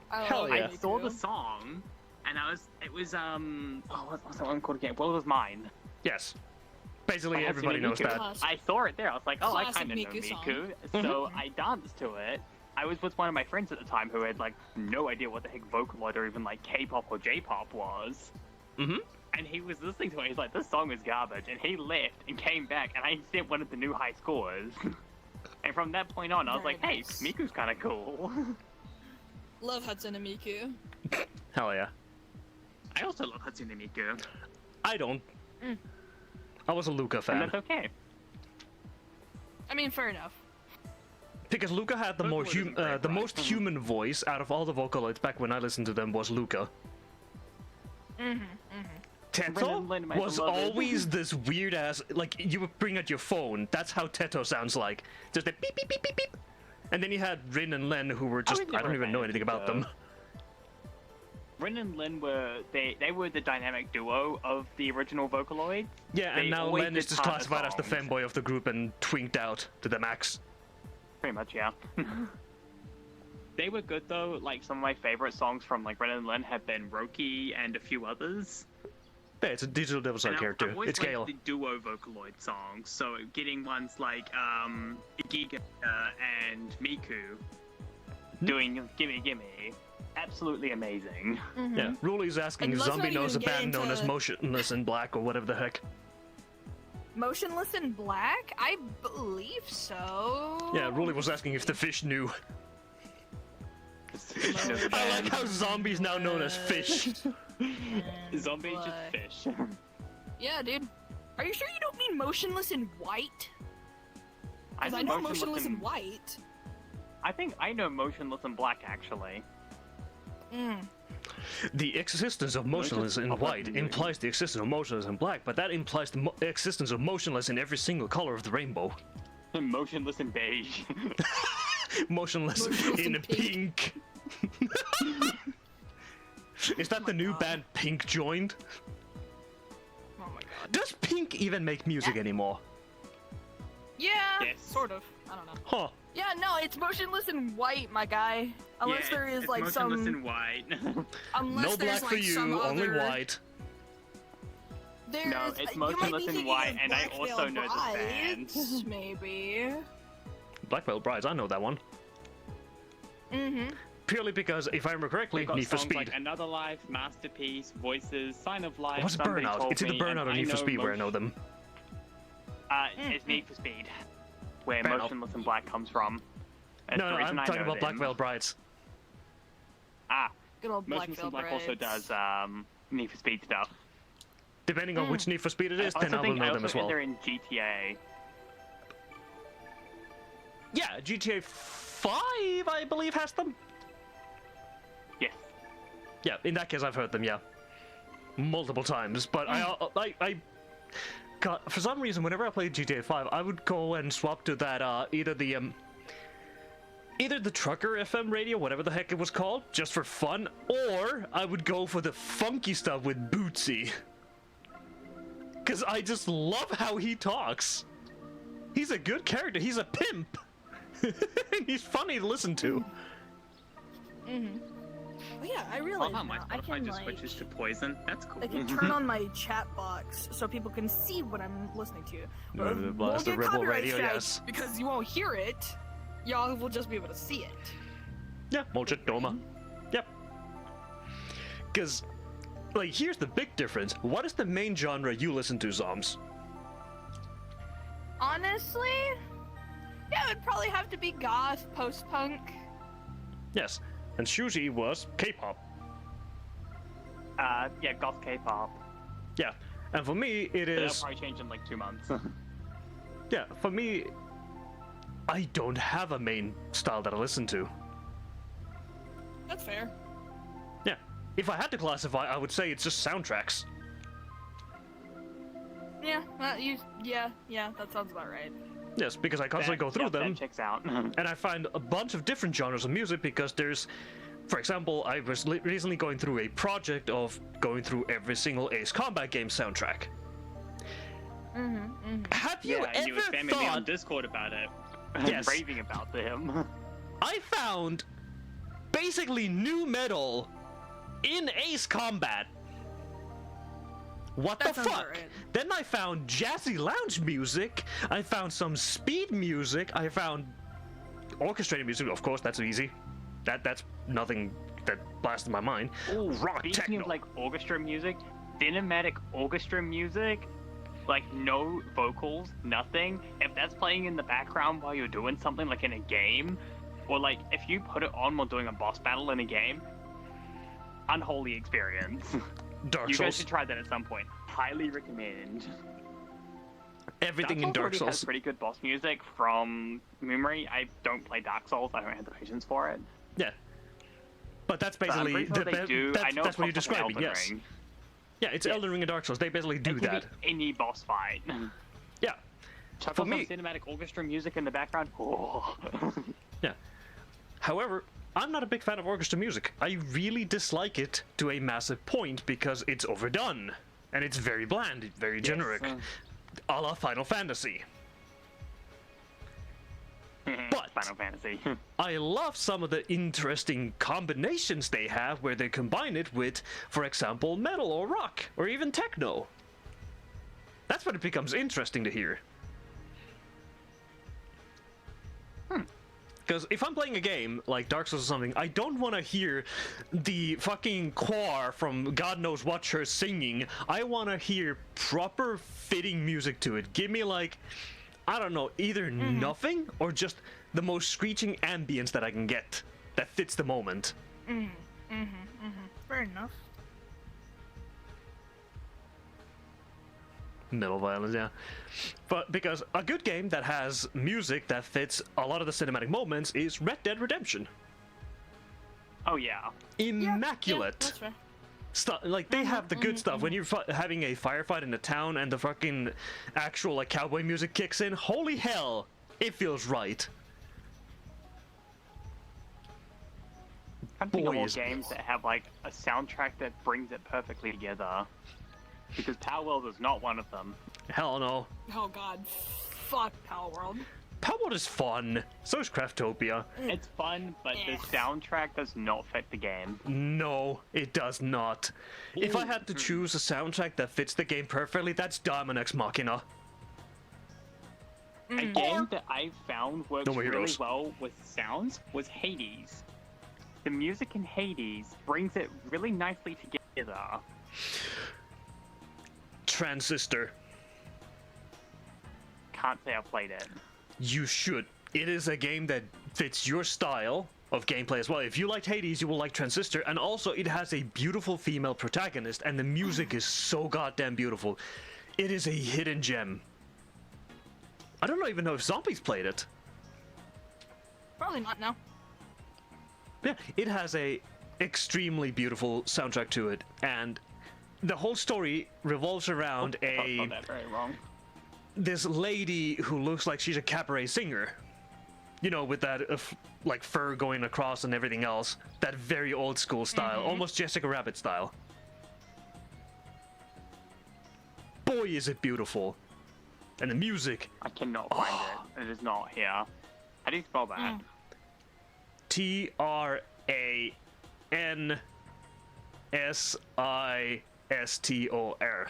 A: Hell yeah.
B: I saw the song, and it was what's that one called again? World of Mine.
A: Yes. Basically,
B: By
A: everybody
B: Hatsune
A: knows
B: Miku.
A: that.
B: I saw it there. I was like, oh, I
D: Classic
B: kind of know
D: Miku song.
B: Miku. So I danced to it. I was with one of my friends at the time who had like no idea what the heck Vocaloid or even like K-pop or J-pop was.
A: Mm-hmm.
B: And he was listening to it. He's like, this song is garbage. And he left and came back, and I sent one of the new high scores. And from that point on, I was
D: Very
B: like, hey,
D: nice.
B: Miku's kind of cool.
D: Love Hatsune Miku.
A: Hell yeah.
B: I also love Hatsune Miku.
A: I don't. I was a Luca
B: And
A: fan.
B: that's okay.
D: I mean, fair enough.
A: Because Luca had the
B: Vocaloid isn't very
A: the
B: bright.
A: most human voice out of all the Vocaloids back when I listened to them was Luca. Teto
B: Brendan Lynn might
A: was
B: love it.
A: always this weird ass, like, you would bring out your phone, that's how Teto sounds like. Just a beep beep beep beep beep. And then you had Rin and Len, who were just,
B: was
A: I
B: never
A: don't
B: a
A: even
B: fan
A: know
B: of
A: anything about
B: Teto.
A: them.
B: Rin and Lin were they were the dynamic duo of the original Vocaloid.
A: Yeah,
B: They
A: and now
B: always
A: Len is
B: did
A: just
B: half the
A: classified as the
B: songs.
A: fanboy of the group and twinked out to the max.
B: Pretty much, yeah. They were good though. Like some of my favorite songs from like Ren and Lin have been Roki and a few others.
A: Yeah, it's a Digital Devil's
B: And
A: character.
B: I've always
A: It's
B: liked
A: Gale.
B: the duo Vocaloid songs. So getting ones like Giga and Miku doing Gimme Gimme, absolutely amazing.
A: Yeah, Ruli's asking
D: And
A: if
D: let's
A: Zombie
D: not
A: knows a
D: even get
A: band known as
D: into-
A: Motionless in Black or whatever the heck.
D: Motionless in Black? I believe so.
A: Yeah, Ruli was asking if the fish knew.
D: Motion
A: I like how Zombie's now known as Fish.
D: and
B: Zombie just
D: Black.
B: fish.
D: Yeah, dude. Are you sure you don't mean Motionless in White?
B: I
D: 'Cause I know Motionless in White.
B: I think I know Motionless in Black actually.
A: The existence of Motionless in White implies the existence of Motionless in Black, but that implies the existence of Motionless in every single color of the rainbow.
B: Motionless in beige.
A: Motionless
D: Motionless
A: in
D: in
A: pink. Is that the new
D: God.
A: band Pink joined?
D: Oh my god.
A: Does Pink even make music anymore?
D: Yeah,
B: Yes.
D: sort of. I don't know.
A: Huh.
D: Yeah, no, it's Motionless in White, my guy. Unless there is
B: it's
D: like
B: Motionless
D: some.
B: in white.
D: Unless
A: No
D: there's
A: black for
D: like some
A: you, only
D: other...
A: white.
D: There's,
B: No, it's
D: you might be
B: Motionless in
D: thinking
B: White,
D: of
B: and I
D: Black
B: also
D: Veil
B: know this
D: Brides,
B: band.
D: Maybe.
A: Black Veil Brides, I know that one. Purely because, if I remember correctly,
B: We've got
A: Need for
B: songs
A: Speed.
B: like Another Life, Masterpiece, Voices, Sign of Life.
A: What's
B: Somebody
A: Burnout?
B: Told
A: It's either
B: Me,
A: Burnout
B: and
A: or Need for
B: know
A: Speed where I know them.
B: It's Need for Speed, where
A: Burnout.
B: Motionless in Black comes from. That's
A: No,
B: the
A: no,
B: reason
A: I'm
B: I
A: talking
B: know
A: about Black
B: them.
A: Veil Brides.
B: Ah,
D: Good old Black
B: Motionless
D: Veil
B: in Black also
D: Brides.
B: does Need for Speed stuff.
A: Depending on which Need for Speed it is,
B: I
A: then
B: also
A: I will
B: think
A: know them as well.
B: they're in GTA.
A: Yeah, GTA 5, I believe, has them.
B: Yes.
A: Yeah, in that case, I've heard them, yeah. Multiple times, but God, for some reason, whenever I played GTA 5, I would go and swap to that, either the Trucker FM radio, whatever the heck it was called, just for fun, or I would go for the funky stuff with Bootsy. Because I just love how he talks. He's a good character, he's a pimp. He's funny to listen to.
D: But yeah, I
B: I
D: realize
B: love how my
D: now I
B: Spotify
D: can
B: just
D: like
B: switches to Poison. That's cool.
D: I can turn on my chat box so people can see what I'm listening to.
A: No,
D: But
A: the
D: we'll
A: Blast of
D: get
A: Rebel
D: copyright
A: Radio,
D: strike
A: yes.
D: because you won't hear it. Y'all will just be able to see it.
A: Yeah, Molchat Doma. Yep. Because, like, here's the big difference. What is the main genre you listen to, Zoms?
D: Honestly, yeah, it would probably have to be goth, post-punk.
A: Yes. And Shuji was K-pop.
B: Yeah, goth K-pop.
A: Yeah. And for me, it
B: That'll
A: is...
B: probably change in like 2 months.
A: Yeah, for me, I don't have a main style that I listen to.
D: That's fair.
A: Yeah. If I had to classify, I would say it's just soundtracks.
D: Yeah, yeah, that sounds about right.
A: Yes, because I constantly go through them.
B: That checks out.
A: And I find a bunch of different genres of music because there's, for example, I was recently going through a project of going through every single Ace Combat game soundtrack. Have you
B: yeah, and you were
A: ever
B: spamming me on
A: thought
B: Discord about it.
A: Yes.
B: Raving about them.
A: I found basically new metal in Ace Combat? What
D: That
A: the
D: sounds
A: fuck?
D: alright.
A: Then I found jazzy lounge music. I found some speed music. I found orchestrated music. Of course, that's easy. That's nothing that blasted my mind.
B: Ooh,
A: rock
B: speaking
A: techno.
B: of like orchestra music, cinematic orchestra music, like no vocals, nothing. If that's playing in the background while you're doing something like in a game, or like if you put it on while doing a boss battle in a game, unholy experience.
A: Dark
B: You guys
A: Souls.
B: should try that at some point. Highly recommend.
A: everything in Dark
B: already has
A: Souls.
B: pretty good boss music from memory. I don't play Dark Souls. I don't have the patience for it.
A: Yeah. But that's
B: But I'm
A: basically
B: pretty sure they do. I know
A: that's what you're
B: it pops up in
A: describing.
B: Elden
A: Yes.
B: Ring.
A: Yeah, it's
B: Yes.
A: Elden Ring and Dark Souls. They basically do
B: It can
A: that.
B: be any boss fight.
A: Yeah.
B: Chuck
A: For
B: on some
A: me-
B: cinematic orchestra music in the background. Oh.
A: Yeah. However, I'm not a big fan of orchestra music. I really dislike it to a massive point because it's overdone and it's very bland, very generic, a la Final Fantasy. But
B: Final Fantasy.
A: I love some of the interesting combinations they have where they combine it with, for example, metal or rock or even techno. That's when it becomes interesting to hear. Because if I'm playing a game like Dark Souls or something, I don't want to hear the fucking choir from God knows what church singing. I want to hear proper fitting music to it. Give me like, I don't know, either nothing or just the most screeching ambience that I can get that fits the moment.
D: Fair enough.
A: Metal violence, yeah. But because a good game that has music that fits a lot of the cinematic moments is Red Dead Redemption.
B: Oh yeah.
A: Immaculate.
D: Yeah, that's fair.
A: Stuff like they have the good stuff when you're having a firefight in the town and the fucking actual like cowboy music kicks in. Holy hell, it feels right.
B: I'm thinking of more
A: Boys.
B: games that have like a soundtrack that brings it perfectly together. Because Power World is not one of them.
A: Hell no.
D: Oh god. Fuck Power World.
A: Palworld is fun. So is Craftopia.
B: It's fun, but the soundtrack does not fit the game.
A: No, it does not. If I had to choose a soundtrack that fits the game perfectly, that's Diamond X Machina.
B: A game that I found works
A: No More
B: really
A: Heroes.
B: well with sounds was Hades. The music in Hades brings it really nicely together.
A: Transistor.
B: Can't say I've played it.
A: You should. It is a game that fits your style of gameplay as well. If you liked Hades, you will like Transistor, and also it has a beautiful female protagonist, and the music is so goddamn beautiful. It is a hidden gem. I don't even know if Zombies played it.
D: Probably not now.
A: Yeah, it has a extremely beautiful soundtrack to it, and the whole story revolves around
B: I got that very wrong.
A: this lady who looks like she's a cabaret singer. You know, with that like fur going across and everything else. That very old school style, almost Jessica Rabbit style. Boy, is it beautiful. And the music,
B: I cannot find it. It is not here. How do you spell that?
A: Transistor.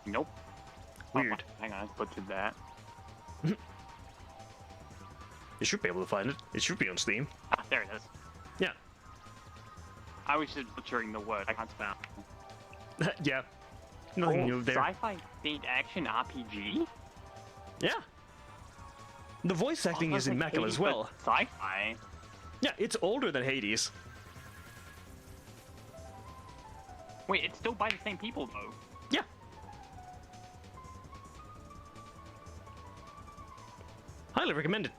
B: Nope.
A: Weird.
B: Oh, hang on, I butchered that.
A: You should be able to find it. It should be on Steam.
B: Ah, there it is.
A: Yeah.
B: I was just butchering the word. I can't spell.
A: Yeah. Nothing new there.
B: Sci-fi themed action RPG?
A: Yeah. The voice acting is
B: Almost like
A: immaculate
B: Hades,
A: as well.
B: but Sci-fi.
A: Yeah, it's older than Hades.
B: Wait, it's still by the same people though.
A: Yeah. Highly recommend it.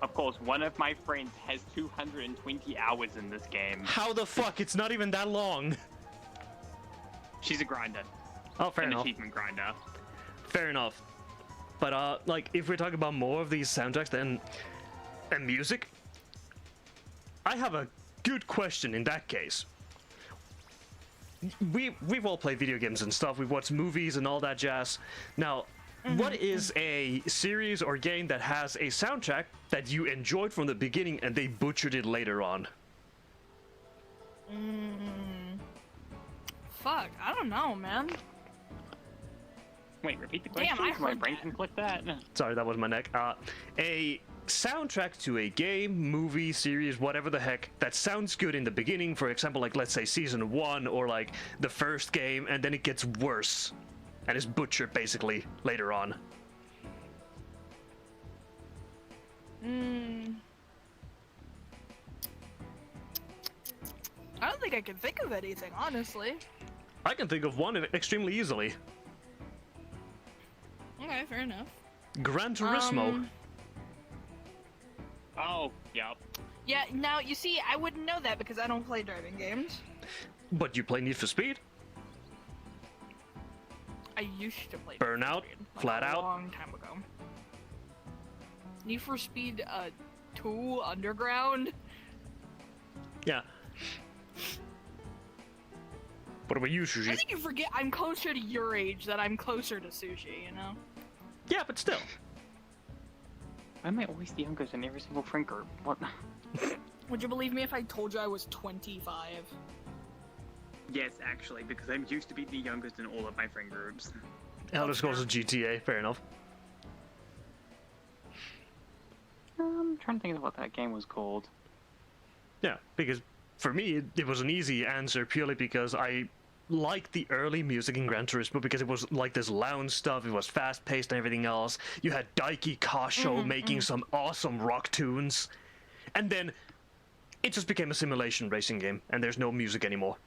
B: Of course, one of my friends has 220 hours in this game.
A: How the fuck? It's not even that long.
B: She's a grinder.
A: Oh, fair
B: An
A: enough.
B: achievement grinder.
A: Fair enough. But like, if we're talking about more of these soundtracks and music, I have a good question in that case. We've all played video games and stuff. We've watched movies and all that jazz. Now, what is a series or game that has a soundtrack that you enjoyed from the beginning and they butchered it later on?
D: Fuck, I don't know, man.
B: Wait, repeat the
D: Damn,
B: question.
D: I
B: My
D: heard
B: brain
D: that.
B: can click that.
A: Sorry, that was my neck. A soundtrack to a game, movie, series, whatever the heck, that sounds good in the beginning, for example, like let's say season 1 or like the first game, and then it gets worse and is butchered basically later on.
D: I don't think I can think of anything, honestly.
A: I can think of one extremely easily.
D: Okay, fair enough.
A: Gran Turismo.
B: Oh, yep.
D: Yeah, now, you see, I wouldn't know that because I don't play driving games.
A: But you play Need for Speed?
D: I used to play
A: Burnout?
D: Need for Speed, like,
A: Flat
D: a
A: Out?
D: long time ago. Need for Speed 2 Underground?
A: Yeah. What about you,
D: I
A: Shuji?
D: think you forget I'm closer to your age than I'm closer to Sushi, you know?
A: Yeah, but still.
B: Why am I always the youngest in every single friend group? What?
D: Would you believe me if I told you I was 25?
B: Yes, actually, because I'm used to be the youngest in all of my friend groups.
A: Elder Scrolls of GTA, fair enough.
B: I'm trying to think of what that game was called.
A: Yeah, because for me, it was an easy answer purely because I liked the early music in Gran Turismo because it was like this lounge stuff, it was fast-paced and everything else. You had Daiki Kasho making some awesome rock tunes. And then it just became a simulation racing game, and there's no music anymore.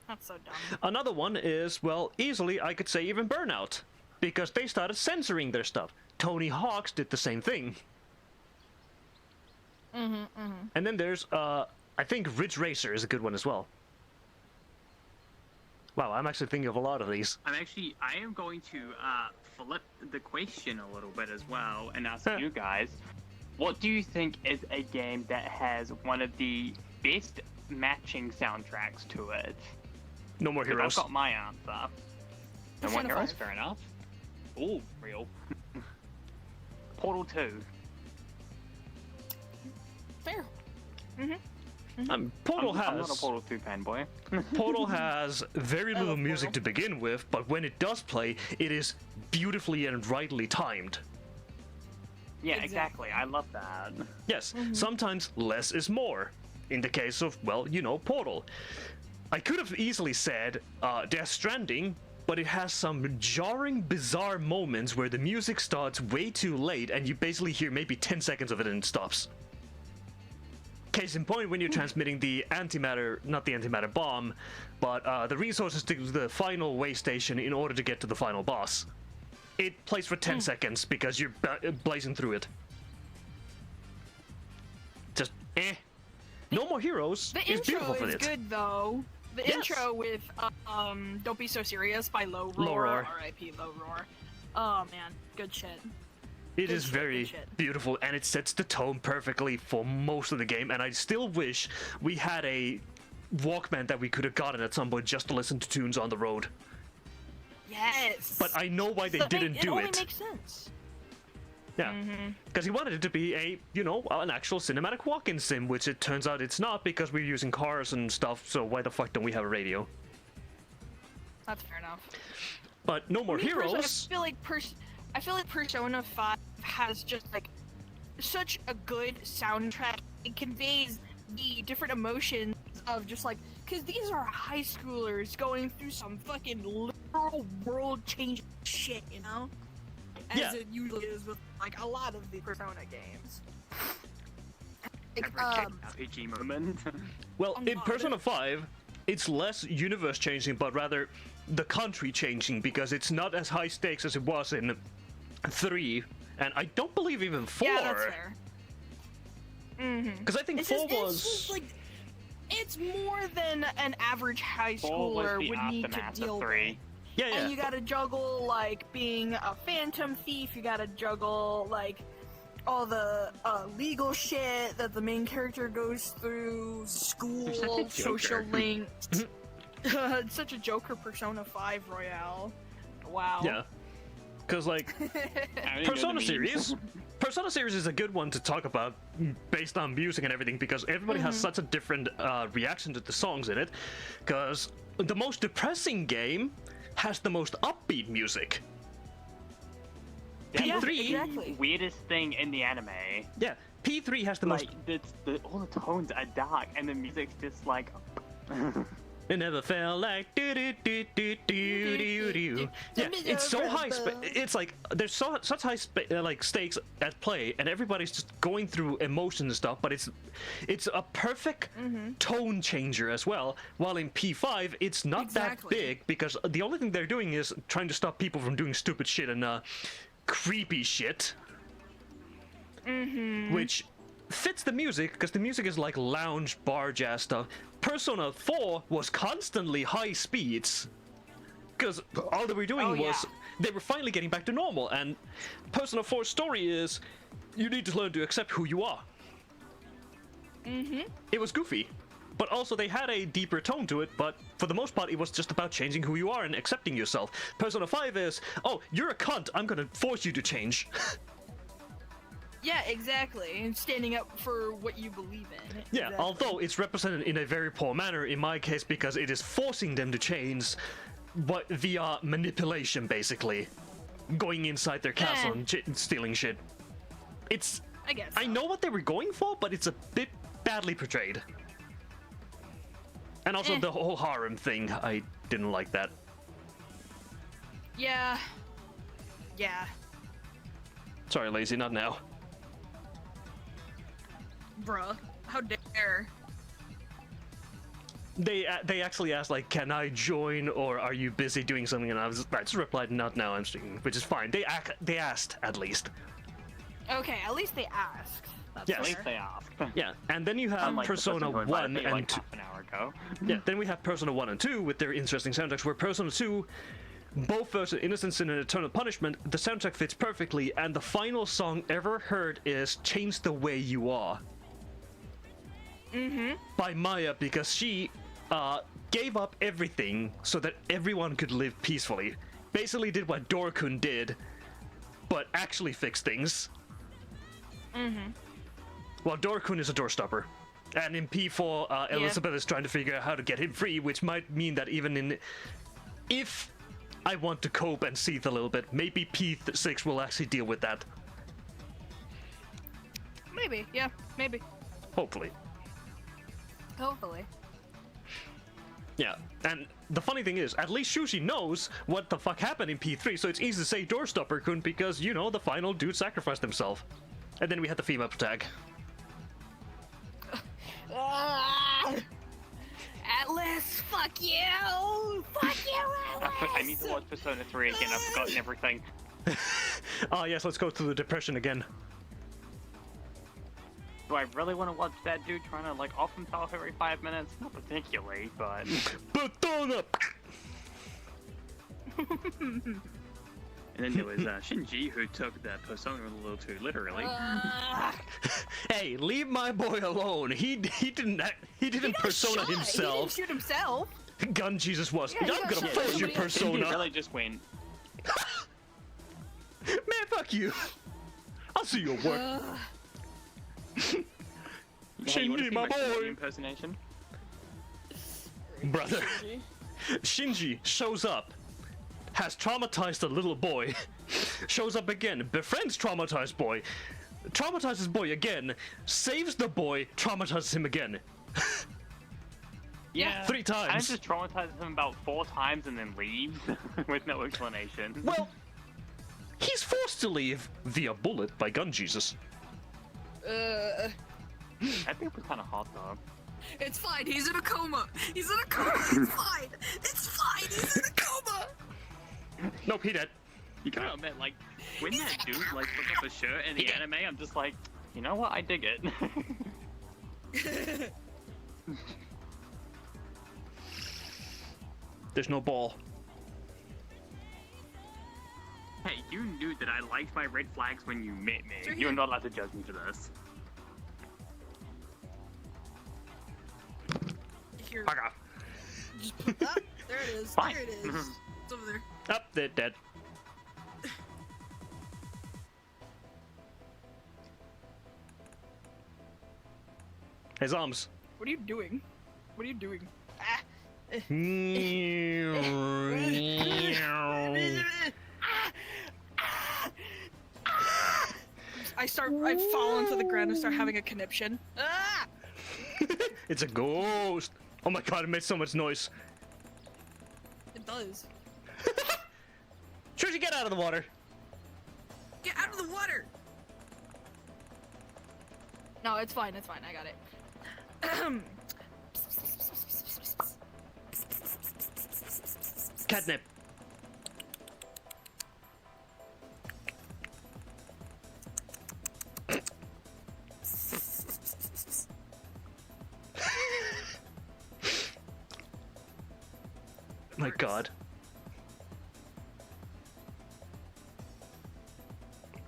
D: That's so dumb.
A: Another one is, well, easily I could say even Burnout, because they started censoring their stuff. Tony Hawk's did the same thing. And then there's, I think Ridge Racer is a good one as well. Wow, I'm actually thinking of a lot of these.
B: I am going to flip the question a little bit as well and ask you guys, what do you think is a game that has one of the best matching soundtracks to it?
A: No More
B: 'Cause
A: Heroes.
B: I've got my answer. No More
D: Persona
B: Heroes,
D: 5.
B: fair enough. Ooh, real. Portal 2.
D: Fair.
A: Portal
B: I'm not a
A: has
B: Portal 2 fanboy.
A: Portal has very little
D: love
A: music
D: Portal.
A: to begin with, but when it does play, it is beautifully and rightly timed.
B: Yeah,
D: Exactly.
B: exactly. I love that.
A: Yes, sometimes less is more. In the case of, well, you know, Portal. I could have easily said Death Stranding, but it has some jarring, bizarre moments where the music starts way too late and you basically hear maybe 10 seconds of it and it stops. Case in point, when you're transmitting the antimatter, not the antimatter bomb, but the resources to the final way station in order to get to the final boss. It plays for 10 seconds because you're blazing through it. Just, eh. No More Heroes
D: The
A: is beautiful
D: intro
A: for
D: is
A: it.
D: good, though. The
A: Yes.
D: intro with Don't Be So Serious by Low Roar.
A: Low Roar.
D: R.I.P. Low Roar. Oh, man. Good shit.
A: It
D: Good
A: is
D: shit,
A: very
D: good shit.
A: beautiful, and it sets the tone perfectly for most of the game. And I still wish we had a Walkman that we could have gotten at some point just to listen to tunes on the road.
D: Yes!
A: But I know why they
D: So,
A: didn't do
D: only
A: it.
D: makes sense.
A: Yeah, because he wanted it to be a, you know, an actual cinematic walk-in sim, which it turns out it's not because we're using cars and stuff. So why the fuck don't we have a radio?
D: That's fair enough.
A: But No More
D: I mean,
A: Heroes.
D: I feel like Persona 5 has just like such a good soundtrack. It conveys the different emotions of just like, because these are high schoolers going through some fucking literal world-changing shit, you know? As
A: Yeah.
D: it usually is with like a lot of the Persona games. Like,
B: Every RPG moment.
A: Well,
D: I'm
A: in
D: not.
A: Persona 5, it's less universe changing, but rather the country changing, because it's not as high stakes as it was in 3, and I don't believe even 4.
D: yeah, that's fair.
A: Because I think
D: It's
A: 4
D: just,
A: was.
D: it's just like, it's more than an average high
B: 4 was
D: schooler
B: the
D: would need to
B: aftermath
D: deal
B: of 3.
D: with.
A: Yeah,
D: And you
A: yeah.
D: gotta juggle, like, being a phantom thief, you gotta juggle, like, all the legal shit that the main character goes through, school,
B: such a
D: social
B: joker.
D: links. It's such a Joker Persona 5 Royale. Wow.
A: Yeah. Because, like,
B: I don't even know
A: Persona
B: the
A: series.
B: memes.
A: Persona series is a good one to talk about based on music and everything, because everybody has such a different reaction to the songs in it. Because the most depressing game has the most upbeat music.
B: Yeah,
A: P3,
D: exactly.
B: Weirdest thing in the anime.
A: yeah, P3 has the most.
B: Like, all the tones are dark and the music's just like.
A: It never felt like do do do do do do do. Yeah, it's so high. It's like there's such high like stakes at play, and everybody's just going through emotions and stuff. But it's a perfect tone changer as well. While in P5, it's not that big because the only thing they're doing is trying to stop people from doing stupid shit and creepy shit, which fits the music because the music is like lounge bar jazz stuff. Persona 4 was constantly high speeds because all they were doing was they were finally getting back to normal, and Persona 4's story is you need to learn to accept who you are. It was goofy, but also they had a deeper tone to it, but for the most part it was just about changing who you are and accepting yourself. Persona 5 is, oh, you're a cunt, I'm gonna force you to change.
D: Yeah, exactly. And standing up for what you believe in.
A: Yeah,
D: Exactly.
A: although it's represented in a very poor manner in my case because it is forcing them to change, but via manipulation, basically. Going inside their castle and stealing shit. It's...
D: I guess.
A: I know what they were going for, but it's a bit badly portrayed. And also the whole harem thing, I didn't like that.
D: Yeah. Yeah.
A: Sorry, Lazy, not now.
D: Bruh. How dare.
A: They actually asked, like, can I join, or are you busy doing something? And I just replied, not now, I'm streaming, which is fine. They asked, at least.
D: Okay, at least they asked. That's
A: Yes.
B: At least
D: fair.
B: they asked.
A: Yeah, and then you have
B: Unlike the
A: Persona
B: person who
A: 1
B: invited me,
A: and
B: like
A: 2.
B: half an hour ago.
A: Yeah, then we have Persona 1 and 2 with their interesting soundtracks, where Persona 2, both versus Innocence and Eternal Punishment, the soundtrack fits perfectly, and the final song ever heard is Change the Way You Are. By Maya, because she gave up everything so that everyone could live peacefully. Basically did what Dorkun did, but actually fixed things. Well, Dorkun is a doorstopper. And in P4, Elizabeth is trying to figure out how to get him free, which might mean that even in... If I want to cope and seethe a little bit, maybe P6 will actually deal with that.
D: Maybe, yeah, maybe.
A: Hopefully.
D: Hopefully.
A: Yeah, and the funny thing is, at least Shushi knows what the fuck happened in P3, so it's easy to say Doorstopper-kun because, you know, the final dude sacrificed himself. And then we had the female tag.
D: Atlas, fuck you! Fuck you, Atlas!
B: I need to watch Persona 3 again, I've forgotten everything.
A: Ah, yes, let's go through the depression again.
B: Do I really want to watch that dude trying to, like, off himself every 5 minutes? Not particularly, but...
A: Persona!
B: And then there was Shinji, who took the Persona a little too literally.
A: Hey, leave my boy alone. He didn't persona
D: He didn't
A: himself.
D: shoot himself.
A: Gun Jesus was.
D: Yeah, he
A: I'm
D: got
A: gonna
D: shot.
A: force your
D: Somebody-
A: persona.
B: Shinji really just went,
A: Man, fuck you. I'll see your work.
B: yeah, you wanna
A: Shinji,
B: see
A: my
B: Shinji
A: boy.
B: impersonation?
A: Brother. Shinji shows up, has traumatized a little boy, shows up again, befriends traumatized boy, traumatizes boy again, saves the boy, traumatizes him again.
B: Yeah.
A: 3 times.
B: And just traumatizes him about 4 times and then leaves with no explanation.
A: Well, he's forced to leave via bullet by Gun Jesus.
B: I think it was kind of hot though.
D: It's fine, he's in a coma. He's in a coma, it's fine. It's fine, he's in a coma.
A: Nope, he dead.
B: You gotta admit, like, when that dude, like, took off his shirt in the anime, I'm just like, you know what, I dig it.
A: There's no ball.
B: Hey, you knew that I liked my red flags when you met me.
D: Sure,
B: You're
D: yeah.
B: not allowed to judge me for this.
D: Here,
A: Haga.
D: just put that. There it is.
B: Fine.
D: There it is. It's over there.
A: Up, they're dead. Hey, Zoms.
D: What are you doing? What are you doing? Ah. I fall onto the ground and start having a conniption. Ah!
A: It's a ghost. Oh my god, it made so much noise.
D: It does.
A: Trisha, get out of the water.
D: Get out of the water! No, it's fine, it's fine. I got it.
A: Catnip. My god.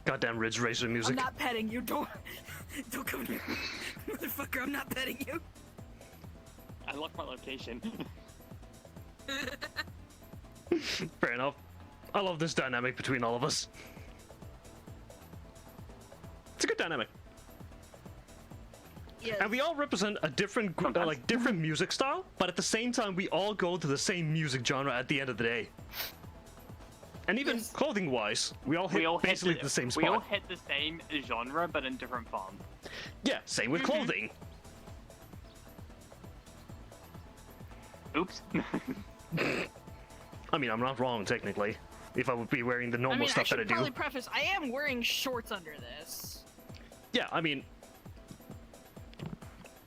A: Goddamn Ridge Racer
D: I'm
A: music.
D: not petting you. Don't come here, motherfucker. I'm not petting you.
B: I locked my location.
A: Fair enough. I love this dynamic between all of us. It's a good dynamic.
D: Yes.
A: And we all represent a different, like different music style, but at the same time, we all go to the same music genre at the end of the day. And even
D: Yes.
A: clothing-wise, we all hit basically the same spot.
B: We all hit the same genre, but in different fonts.
A: Yeah, same with clothing.
B: Oops.
A: I mean, I'm not wrong technically. If I would be wearing the normal
D: I mean, I
A: stuff that I
D: should
A: do.
D: probably preface, I am wearing shorts under this.
A: Yeah, I mean,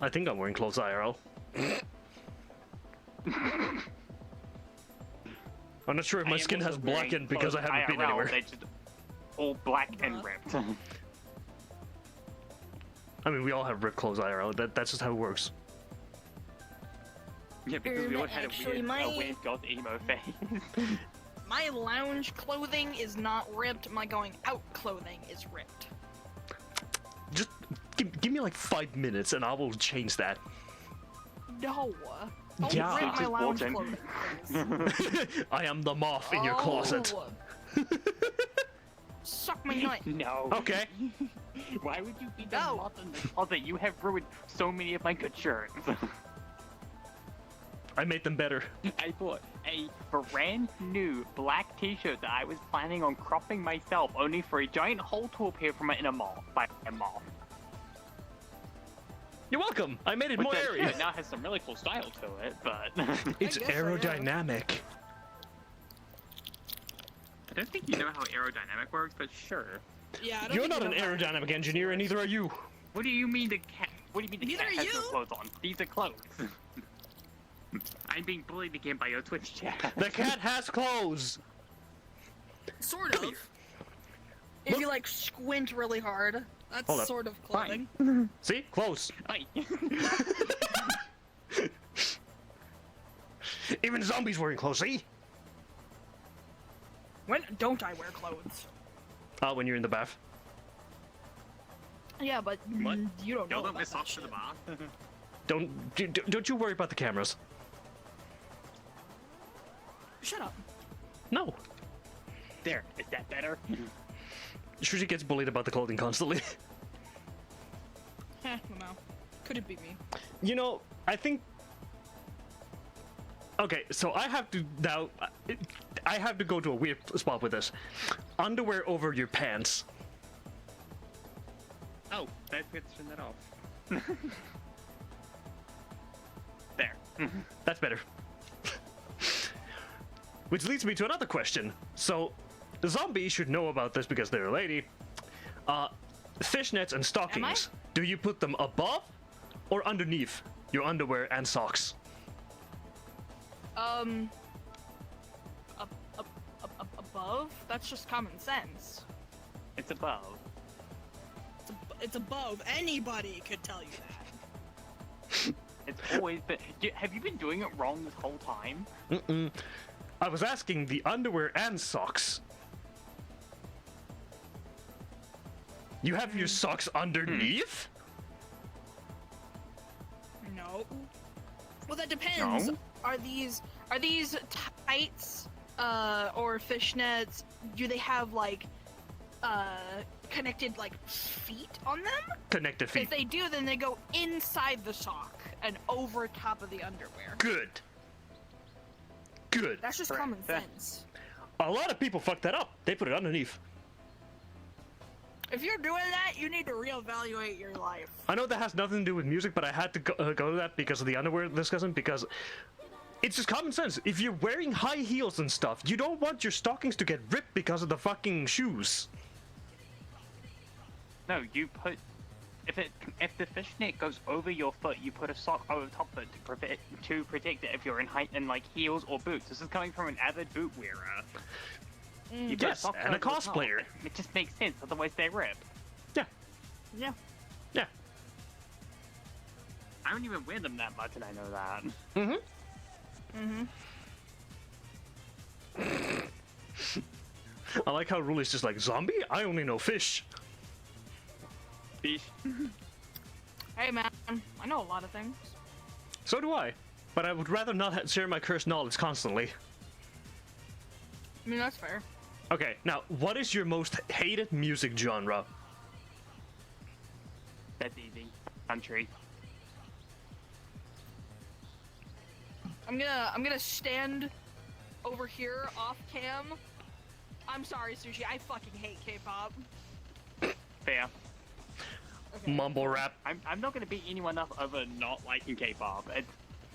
A: I think I'm wearing clothes IRL. I'm not sure if my skin has blackened because I haven't been anywhere.
B: They're just all black and ripped.
A: I mean, we all have ripped clothes IRL. That's just how it works.
B: Yeah, because we all had
D: Actually,
B: a weird goth emo face.
D: My lounge clothing is not ripped. My going out clothing is ripped.
A: Just give me like 5 minutes and I will change that.
D: No. Don't
A: Yeah.
D: rip my
B: Just
D: lounge
B: watching.
D: clothing, please.
A: I am the moth in your closet.
D: Oh. Suck my nut.
B: No.
A: Okay.
B: Why would you be the
D: No.
B: moth in the closet? You have ruined so many of my good shirts.
A: I made them better.
B: I bought a brand new black t-shirt that I was planning on cropping myself, only for a giant hole to appear from it in a moth by a moth.
A: You're welcome. I made it
B: Which
A: more
B: that
A: airy.
B: shirt now has some really cool style to it, but
A: It's
D: I guess I am.
A: aerodynamic.
B: I don't think you know how aerodynamic works, but sure.
D: Yeah, I don't
A: You're
D: think
A: not
D: you
A: an
D: know how
A: aerodynamic engineer, and neither are you.
B: What do you mean the cat? What do you mean the
D: Neither
B: cat
D: are
B: has no
D: you.
B: clothes on? These are clothes. I'm being bullied again by your Twitch chat.
A: The cat has clothes.
D: Sort of. If
A: Look.
D: you like squint really hard, that's
A: Hold up.
D: sort of clothing.
A: See? Clothes.
B: Hi.
A: Even zombies wearing clothes, see?
D: When don't I wear clothes?
A: When you're in the bath.
D: Yeah, but
B: What?
D: you don't know
B: Y'all don't
D: about
B: wear
D: that
B: socks to
D: shit.
B: the bath?
A: Don't you worry about the cameras.
D: Shut up.
A: No.
B: There, is that better?
A: Shuji gets bullied about the clothing constantly.
D: Heh, no. Could it be me?
A: You know, I think... Okay, so I have to now... I have to go to a weird spot with this. Underwear over your pants.
B: Oh, that's good to turn that off. There.
A: That's better. Which leads me to another question. So, the zombies should know about this because they're a lady. Fishnets and stockings. Do you put them above or underneath your underwear and socks?
D: Above? That's just common sense.
B: It's above.
D: It's above. Anybody could tell you that.
B: It's always been. Have you been doing it wrong this whole time?
A: Mm-mm. I was asking the underwear and socks. You have your socks underneath?
D: No. Well, that depends.
B: No?
D: Are these tights or fishnets? Do they have like connected like feet on them?
A: Connected feet.
D: If they do, then they go inside the sock and over top of the underwear.
A: Good. Good.
D: That's just
B: Correct.
D: common sense.
A: A lot of people fuck that up. They put it underneath.
D: If you're doing that, you need to reevaluate your life.
A: I know that has nothing to do with music, but I had to go to that because of the underwear discussion, because it's just common sense. If you're wearing high heels and stuff, you don't want your stockings to get ripped because of the fucking shoes.
B: No, you put if the fishnet goes over your foot, you put a sock over top of it to protect it if you're in like heels or boots. This is coming from an avid boot wearer. You put
A: Yes,
B: sock
A: and a
B: over the top.
A: cosplayer.
B: It just makes sense, otherwise they rip.
A: Yeah,
D: Yeah.
A: yeah.
B: I don't even wear them that much, and I know that.
A: I like how Ruli's just like, zombie? I only know fish.
B: Fish.
D: Hey man, I know a lot of things.
A: So do I. But I would rather not share my cursed knowledge constantly.
D: I mean, that's fair.
A: Okay, now, what is your most hated music genre?
B: That's easy. Country.
D: I'm gonna stand over here off cam. I'm sorry, Sushi. I fucking hate K-pop.
B: Fair.
D: Okay.
A: Mumble rap.
B: I'm not gonna beat anyone up over not liking K-pop. It's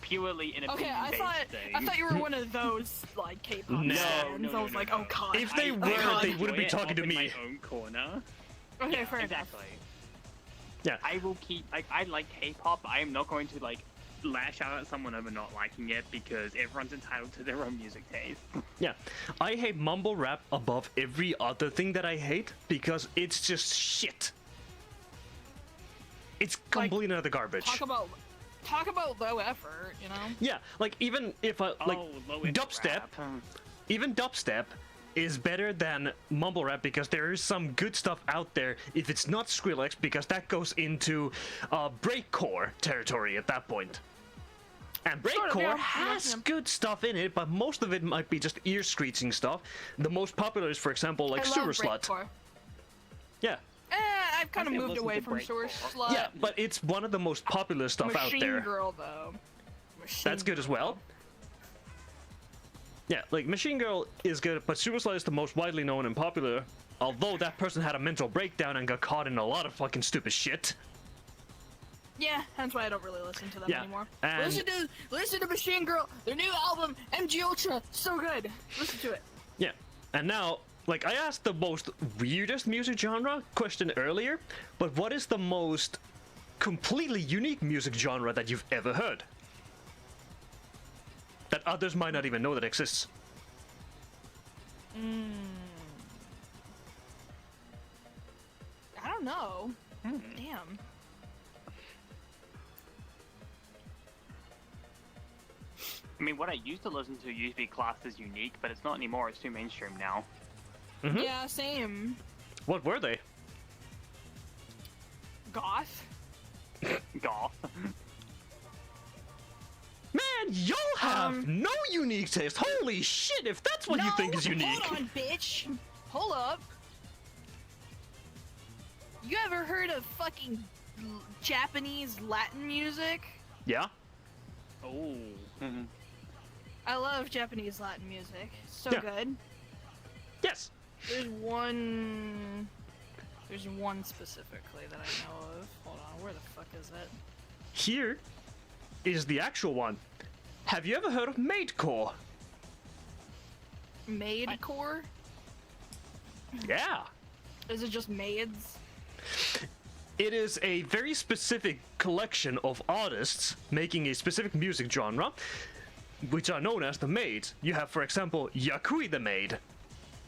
B: purely an
D: Okay,
B: opinion-based thing.
D: I thought you were one of those like K-pop
A: No.
D: fans. I was like, oh god.
A: If they
D: oh,
A: were,
D: God.
A: they wouldn't be
B: enjoy it
A: talking to
B: off in
A: me.
B: my own corner.
D: Okay,
B: Yeah,
D: fair enough.
B: exactly.
A: Yeah.
B: I will keep like I like K-pop. I am not going to like lash out at someone over not liking it because everyone's entitled to their own music taste.
A: Yeah, I hate mumble rap above every other thing that I hate because it's just shit. It's complete another garbage.
D: Talk about low effort, you know?
A: Yeah, like even if I like
B: low end
A: dubstep,
B: rap.
A: even dubstep is better than mumble rap because there is some good stuff out there if it's not Skrillex, because that goes into breakcore territory at that point. And
D: Sort of,
A: breakcore
D: yeah.
A: has
D: Yeah.
A: good stuff in it, but most of it might be just ear screeching stuff. The most popular is, for example, like
D: I love
A: Sewer Slut.
D: breakcore.
A: Yeah.
D: I've kind of
B: I
D: moved
B: listen
D: away
B: to
D: from Sewer
B: breakcore.
D: Slut.
A: Yeah, but it's one of the most popular stuff out
D: Machine
A: there.
D: Girl though. Machine
A: That's good as
D: Girl.
A: well. Yeah, like Machine Girl is good, but Super Slut is the most widely known and popular. Although that person had a mental breakdown and got caught in a lot of fucking stupid shit.
D: Yeah, that's why I don't really listen to them
A: Yeah,
D: anymore.
A: and-
D: Listen to Machine Girl, their new album, MG Ultra, so good. Listen to it.
A: Yeah, and now, like I asked the most weirdest music genre question earlier, but what is the most completely unique music genre that you've ever heard? That others might not even know that exists.
D: I don't know. Damn.
B: I mean, what I used to listen to used to be classed as unique, but it's not anymore. It's too mainstream now.
D: Yeah, same.
A: What were they?
D: Goth.
B: Goth.
A: Man, y'all have no unique taste. Holy shit, if that's what you think is unique.
D: Hold on, bitch. Hold up. You ever heard of fucking Japanese Latin music?
A: Yeah?
B: Oh.
D: I love Japanese Latin music. So
A: Yeah.
D: good.
A: Yes.
D: There's one specifically that I know of. Hold on, where the fuck is it?
A: Here is the actual one. Have you ever heard of Maidcore?
D: Maidcore?
A: Yeah.
D: Is it just maids?
A: It is a very specific collection of artists making a specific music genre, which are known as the maids. You have, for example, Yakui the Maid.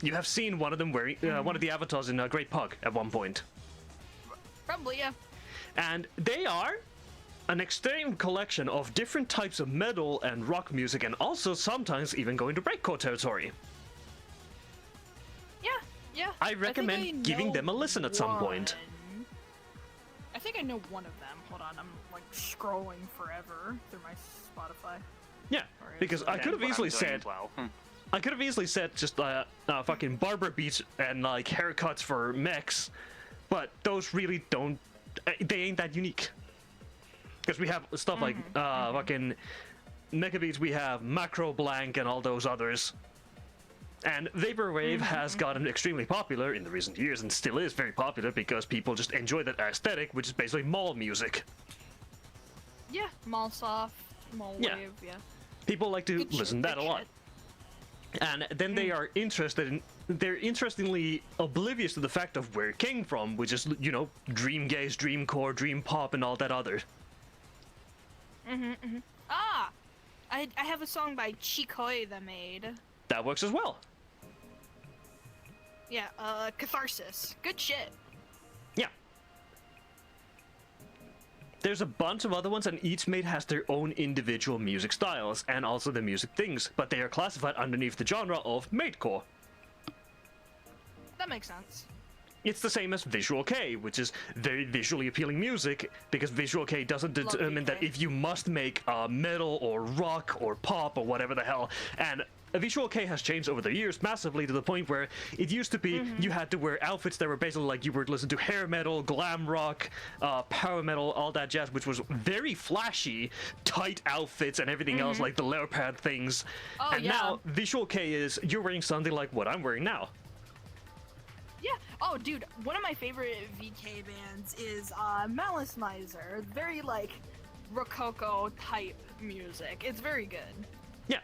A: You have seen one of them wearing one of the avatars in Great Pug at one point.
D: Probably, yeah.
A: And they are an extreme collection of different types of metal and rock music, and also sometimes even going to breakcore territory.
D: Yeah, yeah.
A: I recommend
D: think I
A: giving
D: know
A: them a listen at some point.
D: one. I think I know one of them. Hold on, I'm like scrolling forever through my Spotify.
A: Yeah, because I could have
B: That's what
A: easily
B: I'm doing
A: said,
B: as well.
A: I could have easily said just fucking barber beats and like haircuts for mechs, but those really don't. They ain't that unique. Because we have stuff like fucking mecha beats. We have Macro Blank and all those others, And Vaporwave has gotten extremely popular in the recent years and still is very popular because people just enjoy that aesthetic, which is basically mall music.
D: Yeah, mall soft, mall
A: Yeah.
D: wave, yeah.
A: People like to
D: Good shit,
A: listen to that
D: good
A: a lot.
D: shit.
A: And then they are interested in, they're interestingly oblivious to the fact of where it came from, which is, you know, dream gaze, dream core, dream pop, and all that other.
D: Ah! I have a song by Chikoi that made.
A: That works as well.
D: Yeah, Catharsis. Good shit.
A: Yeah. There's a bunch of other ones, and each mate has their own individual music styles, and also the music things, but they are classified underneath the genre of matecore.
D: That makes sense.
A: It's the same as Visual K, which is very visually appealing music, because Visual K doesn't
D: Love
A: determine that
D: VK.
A: if you must make metal or rock or pop or whatever the hell. And Visual K has changed over the years massively to the point where it used to be you had to wear outfits that were basically like you were listening to hair metal, glam rock, power metal, all that jazz, which was very flashy, tight outfits and everything else, like the leopard things.
D: Oh,
A: And
D: yeah.
A: now Visual K is you're wearing something like what I'm wearing now.
D: Yeah. Oh, dude, one of my favorite VK bands is Malice Miser. Very, like, Rococo type music. It's very good.
A: Yeah,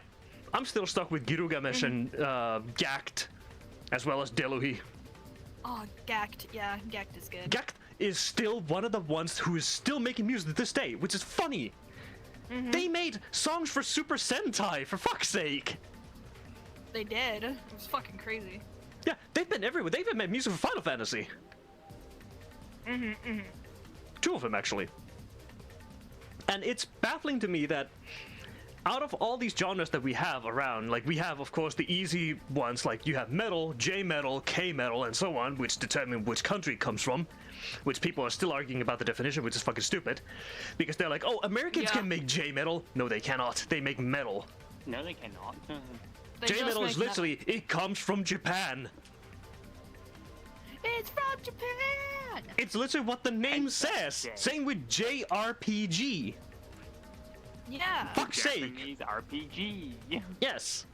A: I'm still stuck with Girugamesh and Gact, as well as Deluhi.
D: Oh, Gact. Yeah, Gact is good.
A: Gact is still one of the ones who is still making music to this day, which is funny. They made songs for Super Sentai, for fuck's sake.
D: They did. It was fucking crazy.
A: Yeah, they've been everywhere. They've even made music for Final Fantasy. Two of them, actually. And it's baffling to me that out of all these genres that we have around, like we have, of course, the easy ones, like you have metal, J-metal, K-metal, and so on, which determine which country it comes from, which people are still arguing about the definition, which is fucking stupid. Because they're like, oh, Americans
D: Yeah.
A: can make J-metal. No, they cannot. They make metal.
B: No, they cannot.
D: They just
A: J-metal is
D: make
A: literally, it comes from Japan.
D: It's from Japan!
A: It's literally what the name
B: And that's
A: says.
B: J.
A: Same with JRPG.
D: Yeah.
A: Fuck's sake.
B: Japanese RPG.
A: Yes.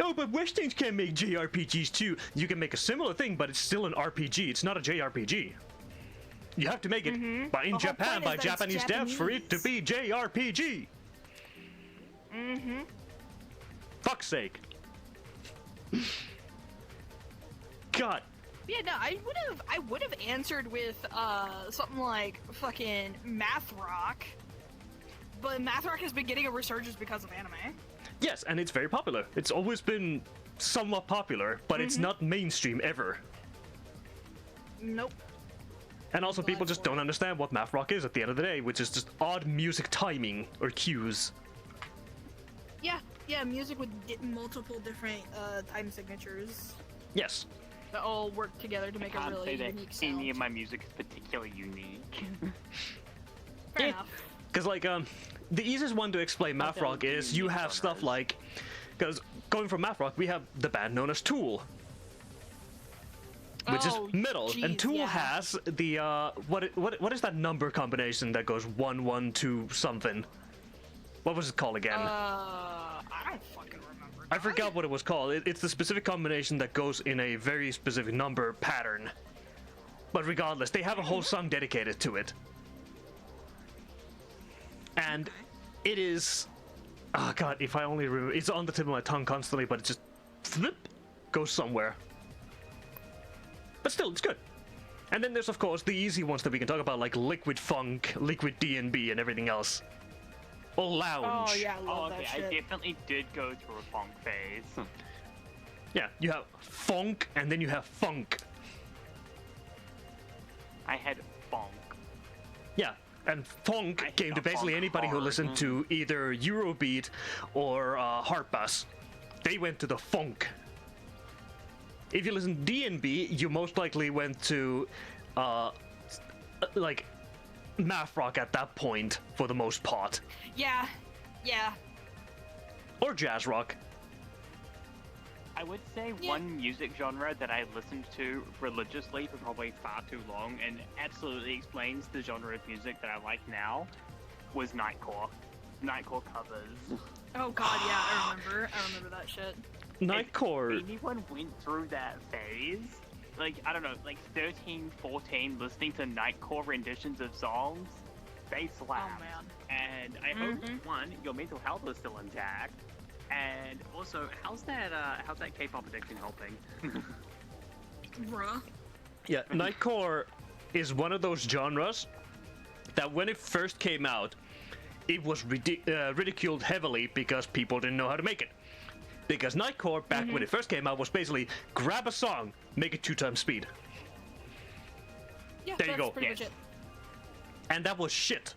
A: Oh, but Westerns can make JRPGs too. You can make a similar thing, but it's still an RPG. It's not a JRPG. You have to make it by in
D: The whole
A: Japan
D: point
A: by
D: is that it's
A: Japanese devs for it to be JRPG. Fuck's sake. God.
D: Yeah, no, I would have answered with something like fucking math rock. But math rock has been getting a resurgence because of anime.
A: Yes, and it's very popular. It's always been somewhat popular, but it's not mainstream ever.
D: Nope.
A: And also, people just don't understand what math rock is at the end of the day, which is just odd music timing or cues.
D: Yeah, music with multiple different time signatures
A: Yes.
D: that all work together to make a
B: Can't
D: really
B: say that
D: unique
B: any
D: sound.
B: of my music is particularly unique.
D: Fair
A: Yeah.
D: enough.
A: Because, like, the easiest one to explain math
B: that
A: rock
B: would be
A: is you
B: unique
A: have stuff
B: genres.
A: like, because going from math rock, we have the band known as Tool, which
D: Oh,
A: is metal, and
D: jeez,
A: Tool
D: yeah.
A: has the what is that number combination that goes 1 1 2 something? What was it called again?
D: I don't fucking remember.
A: I forgot what it was called. It's the specific combination that goes in a very specific number pattern. But regardless, they have a whole song dedicated to it. And it is... Oh god, if I only remember... It's on the tip of my tongue constantly, but it just... Flip! Goes somewhere. But still, it's good. And then there's, of course, the easy ones that we can talk about, like Liquid Funk, Liquid D&B, and everything else. Or Lounge.
D: Oh yeah, I love
B: Oh,
D: that
B: okay,
D: shit.
B: I definitely did go through a funk phase.
A: Yeah, you have Funk, and then you have Funk.
B: I had funk.
A: Yeah, and funk
B: I
A: came to
B: hate
A: basically
B: funk
A: anybody who
B: hard.
A: listened to either Eurobeat or hard bass. They went to the funk. If you listen to D&B, you most likely went to like math rock at that point for the most part,
D: Yeah.
A: or jazz rock.
B: I would say
D: Yeah.
B: one music genre that I listened to religiously for probably far too long and absolutely explains the genre of music that I like now was Nightcore. Nightcore covers.
D: Oh god, yeah, I remember that shit.
A: Nightcore.
B: If anyone went through that phase, like, I don't know, like 13, 14, listening to Nightcore renditions of songs, they slap.
D: Oh, man.
B: And I hope, one, your mental health is still intact, and also, how's that K-pop addiction helping?
D: Bruh.
A: Yeah, Nightcore is one of those genres that when it first came out, it was ridiculed heavily because people didn't know how to make it. Because Nightcore, back when it first came out, was basically grab a song, make it 2 times speed.
D: Yeah,
A: There you
D: that's
A: go.
D: pretty much it.
A: And that was shit.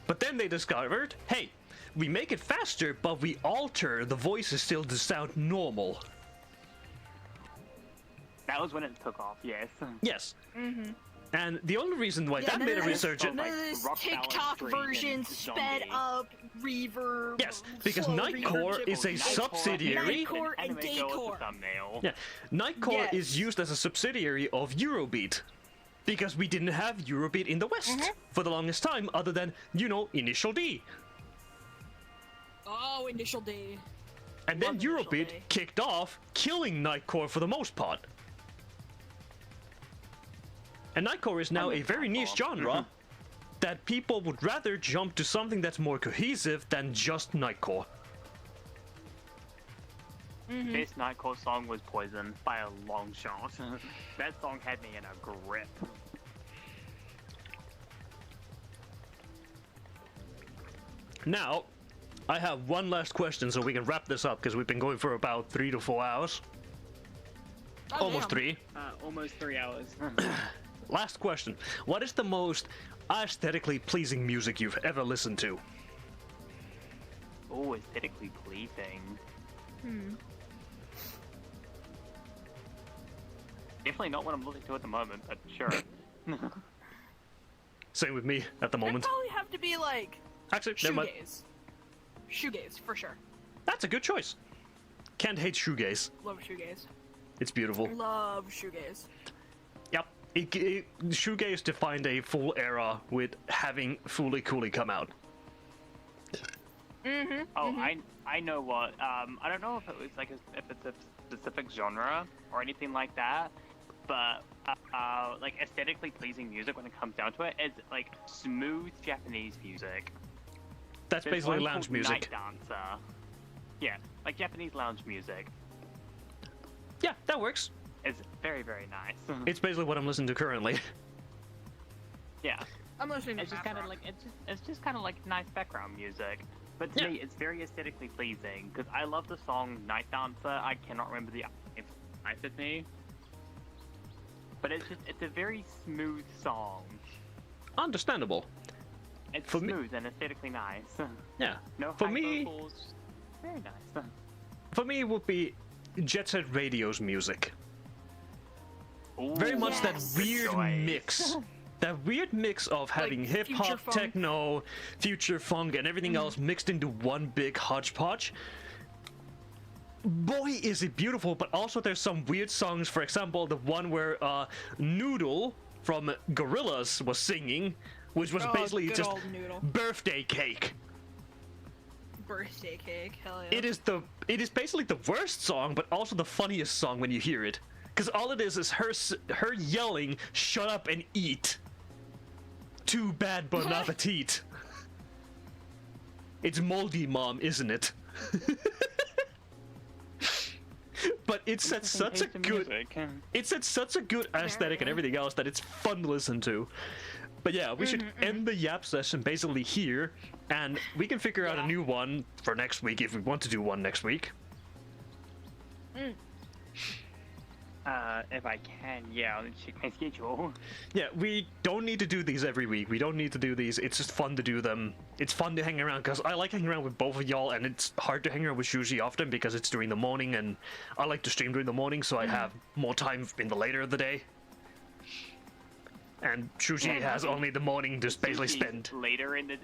A: But then they discovered, hey, we make it faster, but we alter the voices still to sound normal.
B: That was when it took off, yes.
A: Yes. And the only reason why that
D: none
A: made a
D: of this-
A: resurgence...
D: None of this
B: rock ballad
D: TikTok
B: stream
D: version
B: and
D: sped
B: zombie.
D: up reverb.
A: Yes, because
D: slow
A: Nightcore
D: reverb.
A: is a subsidiary...
D: Nightcore and
B: Anime Girl as the
D: Daycore.
B: thumbnail.
A: Yeah, Nightcore
D: Yes.
A: is used as a subsidiary of Eurobeat. Because we didn't have Eurobeat in the West for the longest time, other than, you know, Initial D.
D: Oh, Initial D.
A: And then
D: Love Initial
A: Eurobeat
D: D.
A: kicked off, killing Nightcore for the most part. And Nightcore is now a very niche genre that people would rather jump to something that's more cohesive than just Nightcore.
B: This Nightcore song was Poison by a long shot. That song had me in a grip.
A: Now, I have one last question so we can wrap this up because we've been going for about 3 to 4 hours.
D: Oh,
A: Almost
D: damn.
A: 3.
B: Almost 3 hours.
A: Last question. What is the most aesthetically pleasing music you've ever listened to?
B: Oh, aesthetically pleasing. Definitely not what I'm looking to at the moment, but sure.
A: Same with me at the
D: It'd
A: moment.
D: probably have to be like
A: Actually, never mind.
D: shoegaze. Shoegaze, for sure.
A: That's a good choice. Can't hate shoegaze.
D: Love shoegaze.
A: It's beautiful.
D: Love shoegaze.
A: Yep. Shoegaze defined a full era with having Fooly Cooly come out.
B: Oh, I know what. I don't know if it was like if it's a specific genre or anything like that, but like aesthetically pleasing music when it comes down to it is like smooth Japanese music.
A: That's
B: There's
A: basically
B: one
A: lounge
B: called
A: music.
B: Night Dancer. Yeah, like Japanese lounge music.
A: Yeah, that works.
B: It's very, very nice.
A: It's basically what I'm listening to currently.
B: Yeah,
D: I'm listening to
B: it's just
D: math
B: kind of
D: rock.
B: like it's just kind of like nice background music. But to
A: Yeah.
B: me, it's very aesthetically pleasing because I love the song Night Dancer. I cannot remember the it's nice with me, but it's a very smooth song.
A: Understandable.
B: It's
A: For me-
B: smooth and aesthetically nice.
A: Yeah.
B: No
A: For
B: high
A: me-
B: vocals. Very nice.
A: For me, it would be Jet Set Radio's music.
B: Ooh,
A: Very much
D: Yes.
A: that
B: good
A: weird
B: choice.
A: mix. That weird mix of having hip
D: future
A: hop,
D: funk.
A: techno, future funk, and everything else mixed into one big hodgepodge. Boy, is it beautiful, but also there's some weird songs. For example, the one where Noodle from Gorillaz was singing, which was
D: Oh,
A: basically
D: good
A: just
D: old Noodle.
A: birthday cake.
D: Birthday cake, hell yeah.
A: It is basically the worst song, but also the funniest song when you hear it. Because all it is her yelling, "Shut up and eat." Too bad, bon appetit. It's moldy, mom, isn't it? But it sets such a
B: Taste in
A: good,
B: music.
A: it sets such a good aesthetic and everything else that it's fun to listen to. But yeah, we should end the Yap session basically here, and we can figure out a
D: Yeah.
A: new one for next week if we want to do one next week.
B: If I can, yeah, let's check my schedule.
A: Yeah, we don't need to do these every week. We don't need to do these. It's just fun to do them. It's fun to hang around because I like hanging around with both of y'all, and it's hard to hang around with Shuji often because it's during the morning, and I like to stream during the morning, so I have more time in the later of the day. And Shuji has only the morning to basically
B: Sushi's
A: spend.
B: later in the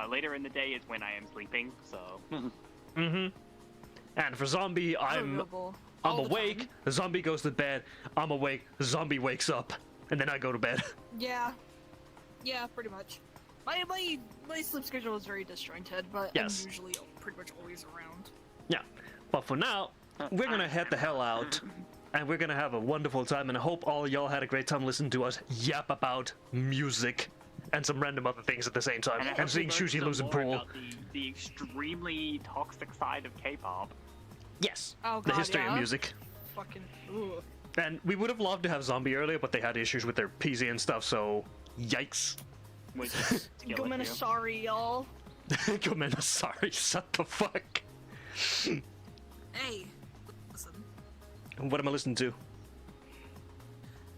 B: later in the day is when I am sleeping. So
A: And for Zombie, I'm
D: Horrible.
A: I'm
D: All the
A: awake.
D: time.
A: The zombie goes to bed. I'm awake. The zombie wakes up, and then I go to bed.
D: Yeah. Yeah, pretty much. My sleep schedule is very disjointed, but
A: Yes.
D: I'm usually pretty much always around.
A: Yeah. But for now, we're gonna head the hell out, and we're gonna have a wonderful time, and I hope all y'all had a great time listening to us yap about music and some random other things at the same time,
B: I
A: and
B: hope
A: seeing
B: we learned
A: Shuji
B: some
A: lose in
B: more
A: pool.
B: about the extremely toxic side of K-pop.
A: Yes,
D: Oh,
A: the
D: God,
A: history of
D: yeah?
A: music.
D: Fucking. Ooh.
A: And we would have loved to have Zombie earlier, but they had issues with their PC and stuff, so yikes.
B: Which is skill
D: Gomena,
B: issue.
D: sorry, y'all.
A: Gomena, sorry, shut the fuck.
D: Hey, listen.
A: What am I listening to?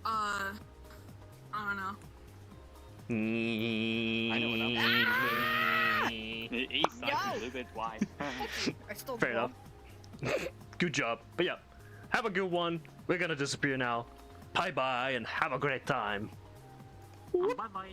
D: I don't know.
B: I know what East side
D: Yo!
B: is a little bit wide.
D: I still
A: Fair
D: do.
A: enough. Good job. But yeah, have a good one. We're gonna disappear now. Bye bye and have a great time.
B: Bye-bye.